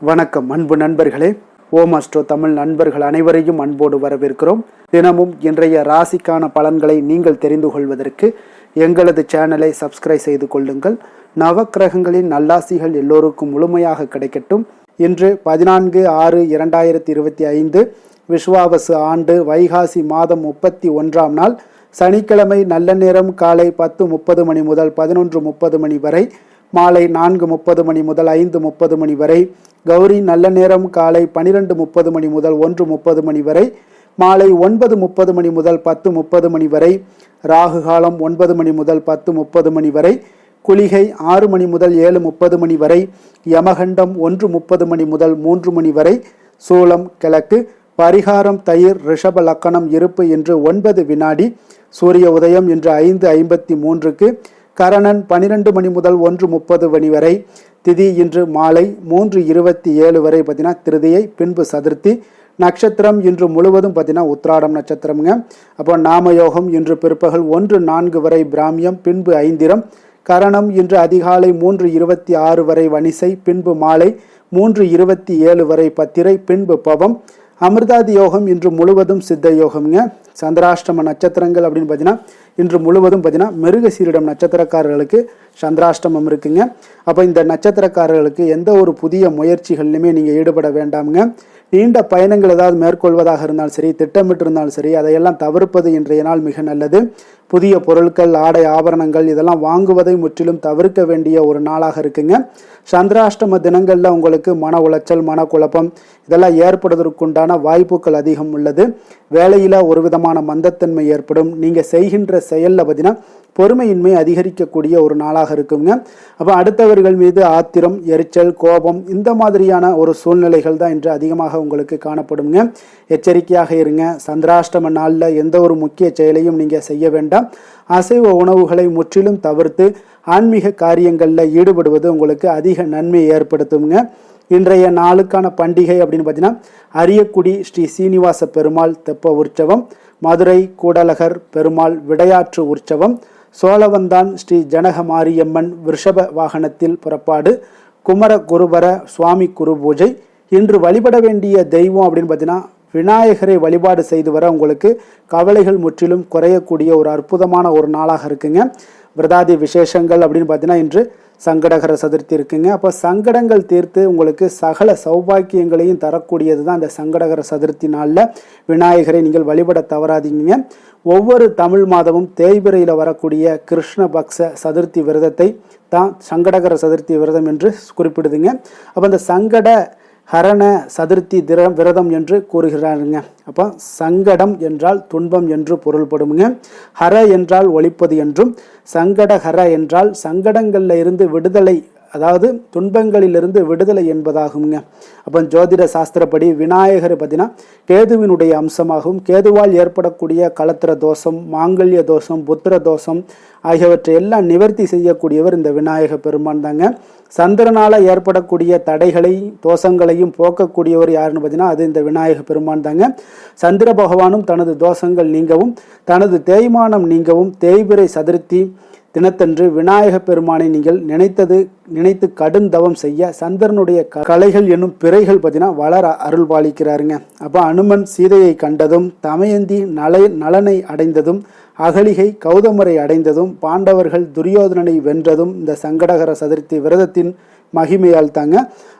வணக்கம் அன்பு நண்பர்களே. ஓம் அஸ்ட்ரோ தமிழ் நண்பர்கள் அனைவரையும் அன்போடு வரவேற்கிறோம். தினமும் இன்றைய ராசிக்கான பலன்களை நீங்கள் தெரிந்து கொள்வதற்கு எங்களது சேனலை சப்ஸ்கிரைப் செய்து கொள்ளுங்கள். நவக்கிரகங்களின் நல்லாசிகள் எல்லோருக்கும் முழுமையாக கிடைக்கட்டும். இன்று 14/6/2025 விஸ்வாவசு ஆண்டு வைகாசி மாதம் 31ஆம் நாள் சனிக்கிழமை. நல்ல நேரம் காலை 10:30 மணி முதல் 11:30 மணி வரை, மாலை 4:30 மணி முதல் 5:30 மணி வரை. கௌரி நல்ல நேரம் காலை 12:30 மணி முதல் 1:30 மணி வரை, மாலை 9:30 மணி முதல் 10:30 மணி வரை. ராகு காலம் 9 மணி முதல் 10:30 மணி வரை. குளிகை 6 மணி முதல் 7:30 மணி வரை. யமகண்டம் 1:30 மணி முதல் 3 மணி வரை. சூலம் கிழக்கு. பரிகாரம் தயிர். ரிஷப லக்கணம் இருப்பு இன்று 9 வினாடி. சூரிய உதயம் இன்று 5:53க்கு. கரணன் 12 மணி முதல் 1:30 மணி வரை. திதி இன்று மாலை 3:27 வரை திருதியை, பின்பு சதுர்த்தி. நட்சத்திரம் இன்று முழுவதும் உத்திராடம் நட்சத்திரம்ங்க. அப்போ நாமயோகம் இன்று பிற்பகல் 1:04 வரை பிராமியம், பின்பு ஐந்திரம். கரணம் இன்று அதிகாலை 3:26 வரை வணிசை, பின்பு மாலை 3:27 வரை பத்திரை, பின்பு பவம். அமிர்தாதி யோகம் இன்று முழுவதும் சித்த யோகம்ங்க. சந்திராஷ்டம நட்சத்திரங்கள் அப்படின்னு இன்று முழுவதும் மிருகசீரிடம் நட்சத்திரக்காரர்களுக்கு சந்திராஷ்டமம் இருக்குங்க. அப்போ இந்த நட்சத்திரக்காரர்களுக்கு எந்த ஒரு புதிய முயற்சிகள்லையுமே நீங்கள் ஈடுபட வேண்டாமுங்க. நீண்ட பயணங்கள் ஏதாவது மேற்கொள்வதாக இருந்தாலும் சரி, திட்டமிட்டு இருந்தாலும் சரி, அதையெல்லாம் தவிர்ப்பது இன்றைய நாள் மிக நல்லது. புதிய பொருட்கள், ஆடை, ஆபரணங்கள் இதெல்லாம் வாங்குவதை முற்றிலும் தவிர்க்க வேண்டிய ஒரு நாளாக இருக்குங்க. சந்திராஷ்டம தினங்களில் உங்களுக்கு மன உளைச்சல், மனக்குழப்பம் இதெல்லாம் ஏற்படுவதற்குண்டான வாய்ப்புகள் அதிகம் உள்ளது. வேலையில் ஒரு விதமான மந்தத்தன்மை ஏற்படும். நீங்கள் செய்கின்ற செயலில் பொறுமையின்மை அதிகரிக்கக்கூடிய ஒரு நாளாக இருக்குங்க. அப்போ அடுத்தவர்கள் மீது ஆத்திரம், எரிச்சல், கோபம் இந்த மாதிரியான ஒரு சூழ்நிலைகள் தான் இன்று அதிகமாக உங்களுக்கு காணப்படுங்க. எச்சரிக்கையாக இருங்க. சந்திராஷ்டம நாளில் எந்த ஒரு முக்கிய செயலையும் நீங்கள் செய்ய வேண்டாம். அசைவ உணவுகளை முற்றிலும் தவிர்த்து ஆன்மீக காரியங்களில் ஈடுபடுவது உங்களுக்கு அதிக நன்மை ஏற்படுத்துங்க. இன்றைய நாளுக்கான பண்டிகை அப்படின்னு அரியக்குடி ஸ்ரீ சீனிவாச பெருமாள் தெப்ப உற்சவம், மதுரை கூடலகர் பெருமாள் விடையாற்று உற்சவம், சோழவந்தான் ஸ்ரீ ஜனக மாரியம்மன் ரிஷப வாகனத்தில் புறப்பாடு, குமர குருபர சுவாமி குரு பூஜை. இன்று வழிபட வேண்டிய தெய்வம் அப்படின்னு விநாயகரை வழிபாடு செய்து வர உங்களுக்கு கவலைகள் முற்றிலும் குறையக்கூடிய ஒரு அற்புதமான ஒரு நாளாக இருக்குங்க. விரதாதி விசேஷங்கள் அப்படின்னு இன்று சங்கடகர சதுர்த்தி இருக்குங்க. அப்போ சங்கடங்கள் தீர்த்து உங்களுக்கு சகல சௌபாக்கியங்களையும் தரக்கூடியது தான் இந்த சங்கடகர சதுர்த்தி நாளில் விநாயகரை நீங்கள் வழிபட தவறாதீங்க. ஒவ்வொரு தமிழ் மாதமும் தேய்பிரையில் வரக்கூடிய கிருஷ்ணபக்ஷ சதுர்த்தி விரதத்தை தான் சங்கடகர சதுர்த்தி விரதம் என்று குறிப்பிடுதுங்க. அப்போ இந்த சங்கட ஹரண சதுர்த்தி விரதம் என்று கூறுகிறாருங்க. அப்போ சங்கடம் என்றால் துன்பம் என்று பொருள்படுங்க. ஹர என்றால் ஒழிப்பது என்றும், சங்கட ஹர என்றால் சங்கடங்களில் இருந்து விடுதலை, அதாவது துன்பங்களிலிருந்து விடுதலை என்பதாகுங்க. அப்போ ஜோதிட சாஸ்திரப்படி விநாயகர் கேதுவினுடைய அம்சமாகவும், கேதுவால் ஏற்படக்கூடிய களத்திர தோஷம், மாங்கல்ய தோஷம், புத்திர தோஷம் ஆகியவற்றை எல்லாம் நிவர்த்தி செய்யக்கூடியவர் இந்த விநாயக பெருமான் தாங்க. சந்திரனால ஏற்படக்கூடிய தடைகளை தோஷங்களையும் போக்கக்கூடியவர் யாருன்னு அது இந்த விநாயக பெருமான் தாங்க. சந்திர பகவானும் தனது தோஷங்கள் நீங்கவும், தனது தேய்மானம் நீங்கவும் தேய்பிறை சதுர்த்தி தினத்தன்று விநாயக பெருமானை நீங்கள் நினைத்து கடுந்தவம் செய்ய சந்திரனுடைய கலைகள் என்னும் பிறைகள் வளர அருள் பாலிக்கிறாருங்க. அப்போ அனுமன் சீதையை கண்டதும், தமயந்தி நலனை அடைந்ததும், அகலிகை கௌதமரை அடைந்ததும், பாண்டவர்கள் துரியோதனனை வென்றதும் இந்த சங்கடகர சதுர்த்தி விரதத்தின் மகிமையால் தாங்க.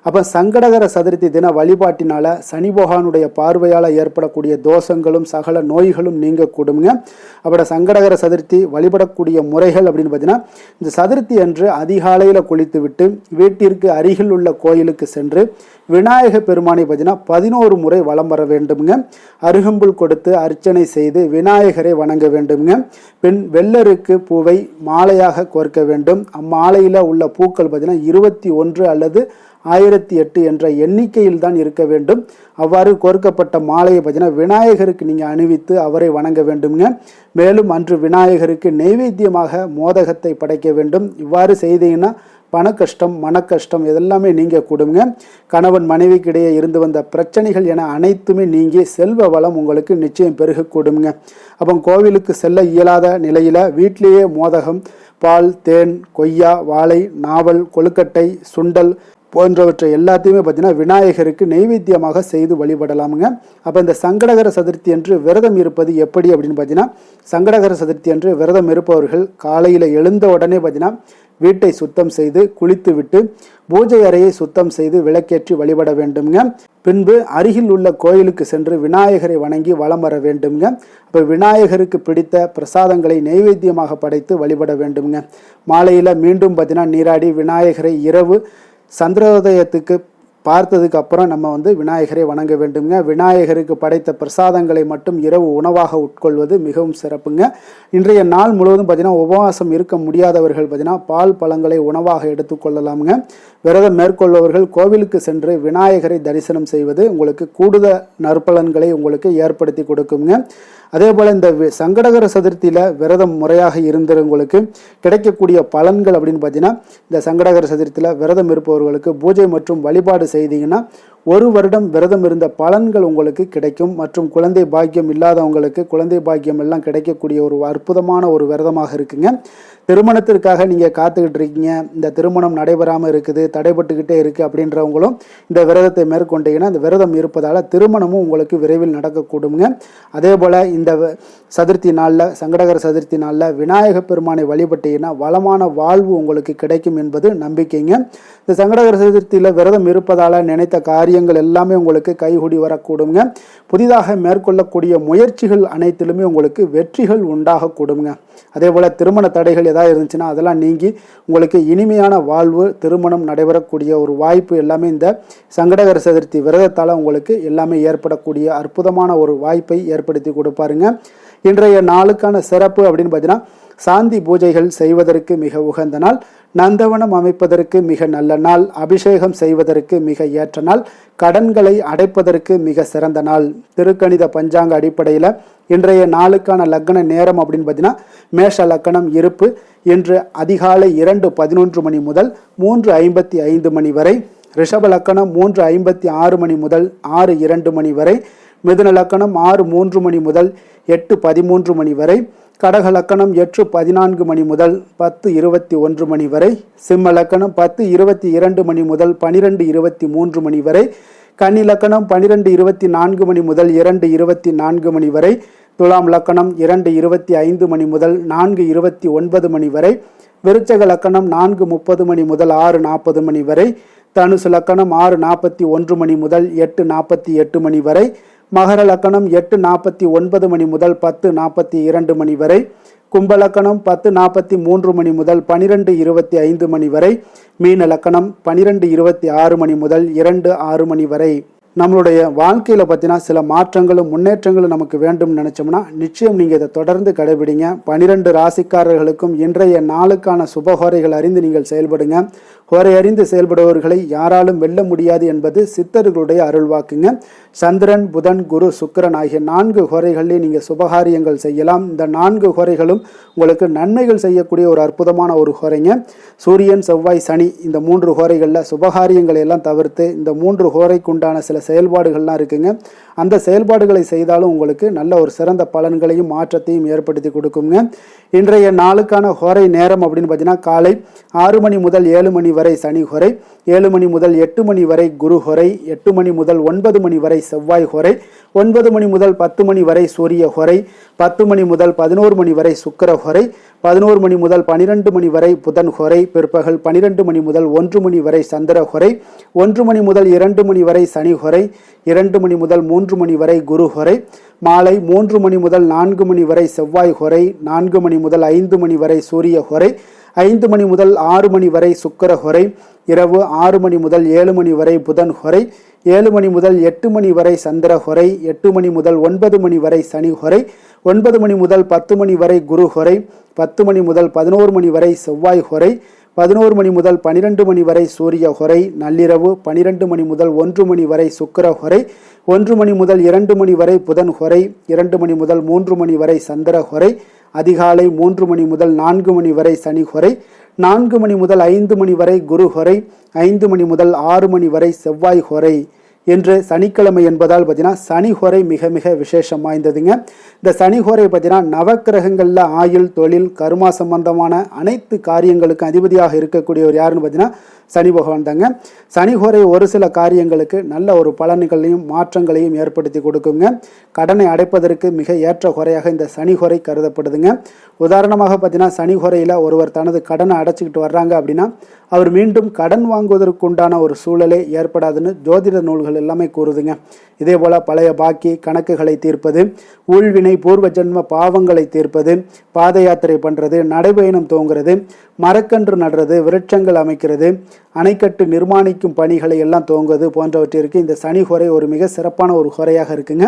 அப்போ சங்கடகர சதுர்த்தி தின வழிபாட்டினால சனி பகவானுடைய பார்வையால் ஏற்படக்கூடிய தோஷங்களும் சகல நோய்களும் நீங்கக்கூடுங்க. அப்போ சங்கடகர சதுர்த்தி வழிபடக்கூடிய முறைகள் அப்படின்னு இந்த சதுர்த்தி அன்று அதிகாலையில் குளித்து விட்டு வீட்டிற்கு அருகில் உள்ள கோயிலுக்கு சென்று விநாயக பெருமானை 11 முறை வலம் வர வேண்டுங்க. அருகம்புல் கொடுத்து அர்ச்சனை செய்து விநாயகரை வணங்க வேண்டுங்க. பின் வெள்ளருக்கு பூவை மாலையாக கோர்க்க வேண்டும். அம்மாலையில் உள்ள பூக்கள் 21 அல்லது 1008 என்ற எண்ணிக்கையில் தான் இருக்க வேண்டும். அவ்வாறு கோர்க்கப்பட்ட மாலையை விநாயகருக்கு நீங்கள் அணிவித்து அவரை வணங்க வேண்டுங்க. மேலும் அன்று விநாயகருக்கு நெய்வேத்தியமாக மோதகத்தை படைக்க வேண்டும். இவ்வாறு செய்தீங்கன்னா பண கஷ்டம், மன கஷ்டம் இதெல்லாமே நீங்க கொடுங்க. கணவன் மனைவிக்கிடையே இருந்து வந்த பிரச்சனைகள் என அனைத்துமே நீங்கி செல்வ வளம் உங்களுக்கு நிச்சயம் பெருக கொடுங்க. அப்போ கோவிலுக்கு செல்ல இயலாத நிலையில் வீட்டிலேயே மோதகம், பால், தேன், கொய்யா, வாழை, நாவல், கொழுக்கட்டை, சுண்டல் போன்றவற்றை எல்லாத்தையுமே பார்த்தீங்கன்னா விநாயகருக்கு நெய்வேத்தியமாக செய்து வழிபடலாமுங்க. அப்போ இந்த சங்கடகர சதுர்த்தி அன்று விரதம் இருப்பது எப்படி அப்படின்னு பார்த்தீங்கன்னா, சங்கடகர சதுர்த்தி அன்று விரதம் இருப்பவர்கள் காலையில் எழுந்த உடனே பார்த்தீங்கன்னா வீட்டை சுத்தம் செய்து குளித்து விட்டு பூஜை அறையை சுத்தம் செய்து விளக்கேற்றி வழிபட வேண்டுங்க. பின்பு அருகில் உள்ள கோயிலுக்கு சென்று விநாயகரை வணங்கி வலம் வர வேண்டுங்க. அப்போ விநாயகருக்கு பிடித்த பிரசாதங்களை நெய்வேத்தியமாக படைத்து வழிபட வேண்டுங்க. மாலையில் மீண்டும் பார்த்தீங்கன்னா நீராடி விநாயகரை இரவு சந்திரோதயத்துக்கு பார்த்ததுக்கு அப்புறம் நம்ம விநாயகரை வணங்க வேண்டுங்க. விநாயகருக்கு படைத்த பிரசாதங்களை மட்டும் இரவு உணவாக உட்கொள்வது மிகவும் சிறப்புங்க. இன்றைய நாள் முழுவதும் பார்த்தீங்கன்னா உபவாசம் இருக்க முடியாதவர்கள் பார்த்தீங்கன்னா பால் பழங்களை உணவாக எடுத்துக்கொள்ளலாமுங்க. விரதம் மேற்கொள்பவர்கள் கோவிலுக்கு சென்று விநாயகரை தரிசனம் செய்வது உங்களுக்கு கூடுதல் நற்பலன்களை உங்களுக்கு ஏற்படுத்தி கொடுக்குங்க. அதே போல் இந்த சங்கடகர சதுர்த்தியில் விரதம் முறையாக இருந்தவங்களுக்கு கிடைக்கக்கூடிய பலன்கள் அப்படின்னு பார்த்தீங்கன்னா, இந்த சங்கடகர சதுர்த்தியில் விரதம் இருப்பவர்களுக்கு பூஜை மற்றும் வழிபாடு செய்தீங்கன்னா 1 வருடம் விரதம் இருந்த பலன்கள் உங்களுக்கு கிடைக்கும். மற்றும் குழந்தை பாக்கியம் இல்லாதவங்களுக்கு குழந்தை பாக்கியம் எல்லாம் கிடைக்கக்கூடிய ஒரு அற்புதமான ஒரு விரதமாக இருக்குங்க. திருமணத்திற்காக நீங்கள் காத்துக்கிட்டு இருக்கீங்க, இந்த திருமணம் நடைபெறாமல் இருக்குது, தடைபட்டுக்கிட்டே இருக்குது அப்படின்றவங்களும் இந்த விரதத்தை மேற்கொண்டீங்கன்னா இந்த விரதம் இருப்பதால் திருமணமும் உங்களுக்கு விரைவில் நடக்கக்கூடுங்க. அதே போல் இந்த சதுர்த்தி நாளில், சங்கடகர சதுர்த்தி நாளில் விநாயக பெருமானை வழிபட்டீங்கன்னா வளமான வாழ்வு உங்களுக்கு கிடைக்கும் என்பது நம்பிக்கைங்க. இந்த சங்கடகர சதுர்த்தியில் விரதம் இருப்பதால் நினைத்த காரியங்கள் எல்லாமே உங்களுக்கு கைகூடி வரக்கூடுங்க. புதிதாக மேற்கொள்ளக்கூடிய முயற்சிகள் அனைத்திலுமே உங்களுக்கு வெற்றிகள் உண்டாகக்கூடுங்க. அதே போல் திருமண தடைகள் ஏதாவது இருந்துச்சுன்னா அதெல்லாம் நீங்கி உங்களுக்கு இனிமையான வாழ்வு, திருமணம் நடைபெறக்கூடிய ஒரு வாய்ப்பு எல்லாமே இந்த சங்கடகர சதுர்த்தி விரதத்தால் உங்களுக்கு எல்லாமே ஏற்படக்கூடிய அற்புதமான ஒரு வாய்ப்பை ஏற்படுத்தி கொடுப்பாருங்க. இன்றைய நாளுக்கான சிறப்பு அப்படின்னு பார்த்தீங்கன்னா, சாந்தி பூஜைகள் செய்வதற்கு மிக உகந்த நாள், நந்தவனம் அமைப்பதற்கு மிக நல்ல நாள், அபிஷேகம் செய்வதற்கு மிக ஏற்ற நாள், கடன்களை அடைப்பதற்கு மிக சிறந்த நாள். திருக்கணித பஞ்சாங்க அடிப்படையில் இன்றைய நாளுக்கான லக்ன நேரம் அப்படின்னு பார்த்தீங்கன்னா, மேஷ லக்கணம் இருப்பு இன்று அதிகாலை 2:11 மணி முதல் 3:55 மணி வரை, ரிஷப லக்கணம் 3:56 மணி முதல் 6:02 மணி வரை, மிதுன லக்கணம் 6:03 மணி முதல் 8:13 மணி வரை, கடக லக்கணம் 8:14 மணி முதல் 10:21 மணி வரை, சிம்ம லக்கணம் 10:22 மணி முதல் 12:23 மணி வரை, கன்னி லக்கணம் 12:24 மணி முதல் 2:24 மணி வரை, துலாம் லக்கணம் 2:25 மணி முதல் 4:29 மணி வரை, விருச்சக லக்கணம் 4:30 மணி முதல் 6:40 மணி வரை, தனுசு லக்கணம் 6:41 மணி முதல் 8:48 மணி வரை, மகர லக்கணம் 8:49 மணி முதல் 10:42 மணி வரை, கும்பலக்கணம் 10:43 மணி முதல் 12:25 மணி வரை, மீன லக்கணம் 12:26 மணி முதல் 2:06 மணி வரை. நம்மளுடைய வாழ்க்கையில் பார்த்தீங்கன்னா சில மாற்றங்களும் முன்னேற்றங்களும் நமக்கு வேண்டும் நினச்சோம்னா நிச்சயம் நீங்கள் இதை தொடர்ந்து கடைபிடிங்க. 12 ராசிக்காரர்களுக்கும் இன்றைய நாளுக்கான சுபஹோரைகள் அறிந்து நீங்கள் செயல்படுங்க. ஹோரை அறிந்து செயல்படுபவர்களை யாராலும் வெல்ல முடியாது என்பது சித்தர்களுடைய அருள்வாக்குங்க. சந்திரன், புதன், குரு, சுக்கிரன் ஆகிய 4 ஹோரைகளிலே நீங்கள் சுபகாரியங்கள் செய்யலாம். இந்த 4 ஹோரைகளும் உங்களுக்கு நன்மைகள் செய்யக்கூடிய ஒரு அற்புதமான ஒரு ஹோரைங்க. சூரியன், செவ்வாய், சனி இந்த 3 ஹோரைகளில் சுபகாரியங்களை எல்லாம் தவிர்த்து இந்த 3 ஹோரைக்குண்டான சில செயல்பாடுகள்லாம் இருக்குங்க. அந்த செயல்பாடுகளை செய்தாலும் உங்களுக்கு நல்ல ஒரு சிறந்த பலன்களையும் மாற்றத்தையும் ஏற்படுத்தி கொடுக்குங்க. இன்றைய நாளுக்கான ஹோரை நேரம் அப்படின்னு பார்த்தீங்கன்னா, காலை 6 மணி முதல் 7 மணி வரை சனி ஹோரை, 7 மணி முதல் 8 மணி வரை குரு ஹோரை, 8 மணி முதல் 9 மணி வரை செவ்வாய் ஹோரை, 9 மணி முதல் 10 மணி வரை சூரிய ஹோரை, 10 மணி முதல் 11 மணி வரை சுக்கிர ஹோரை, 11 மணி முதல் 12 மணி வரை புதன் ஹோரை, பிற்பகல் 12 மணி முதல் 1 மணி வரை சந்திர ஹோரை, 1 மணி முதல் 2 மணி வரை சனி ஹோரை, 2 மணி முதல் 3 மணி வரை குரு ஹோரை, மாலை 3 மணி முதல் 4 மணி வரை செவ்வாய் ஹோரை, 4 மணி முதல் 5 மணி வரை சூரிய ஹோரை, 5 மணி முதல் 6 மணி வரை சுக்கிர ஹோரை, இரவு 6 மணி முதல் 7 மணி வரை புதன் ஹோரை, 7 மணி முதல் 8 மணி வரை சந்திர ஹோரை, 8 மணி முதல் 9 மணி வரை சனி ஹோரை, 9 மணி முதல் 10 மணி வரை குரு ஹோரை, 10 மணி முதல் 11 மணி வரை செவ்வாய் ஹோரை, 11 மணி முதல் 12 மணி வரை சூரிய ஹோரை, நள்ளிரவு 12 மணி முதல் 1 மணி வரை சுக்கிர ஹோரை, 1 மணி முதல் 2 மணி வரை புதன் ஹோரை, 2 மணி முதல் 3 மணி வரை சந்திர ஹோரை, அதிகாலை 3 மணி முதல் 4 மணி வரை சனி ஹோரை, 4 மணி முதல் 5 மணி வரை குரு ஹொரை, 5 மணி முதல் 6 மணி வரை செவ்வாய் ஹொரை என்று சனிக்கிழமை என்பதால் பார்த்தீங்கன்னா சனி ஹோரை மிக மிக விசேஷம் வாய்ந்ததுங்க. இந்த சனி ஹோரை பார்த்தீங்கன்னா நவக்கிரகங்களில் ஆயுள், தொழில், கர்மா சம்பந்தமான அனைத்து காரியங்களுக்கும் அதிபதியாக இருக்கக்கூடியவர் யாருன்னு பார்த்தீங்கன்னா சனி பகவான் தாங்க. சனி ஹோரை ஒரு சில காரியங்களுக்கு நல்ல ஒரு பலன்களையும் மாற்றங்களையும் ஏற்படுத்தி கொடுக்குங்க. கடனை அடைப்பதற்கு மிக ஏற்ற ஹோரையாக இந்த சனி ஹோரை கருதப்படுதுங்க. உதாரணமாக பார்த்தீங்கன்னா சனி ஹோரையில் ஒருவர் தனது கடனை அடைச்சிக்கிட்டு வர்றாங்க அப்படின்னா அவர் மீண்டும் கடன் வாங்குவதற்கு உண்டான ஒரு சூழலே ஏற்படாதுன்னு ஜோதிட நூல்கள் எல்லாமே கூறுதுங்க. இதே போல் பழைய பாக்கி கணக்குகளை தீர்ப்பது, ஊழ்வினை பூர்வ ஜென்ம பாவங்களை தீர்ப்பது, பாத யாத்திரை பண்ணுறது, நடைபயணம் துவங்குறது, மரக்கன்று நடுறது, விருட்சங்கள் அமைக்கிறது, அணைக்கட்டு நிர்மாணிக்கும் பணிகளை எல்லாம் துவங்குவது போன்றவற்றிற்கு இந்த சனி ஹோரை ஒரு மிக சிறப்பான ஒரு ஹோரையாக இருக்குங்க.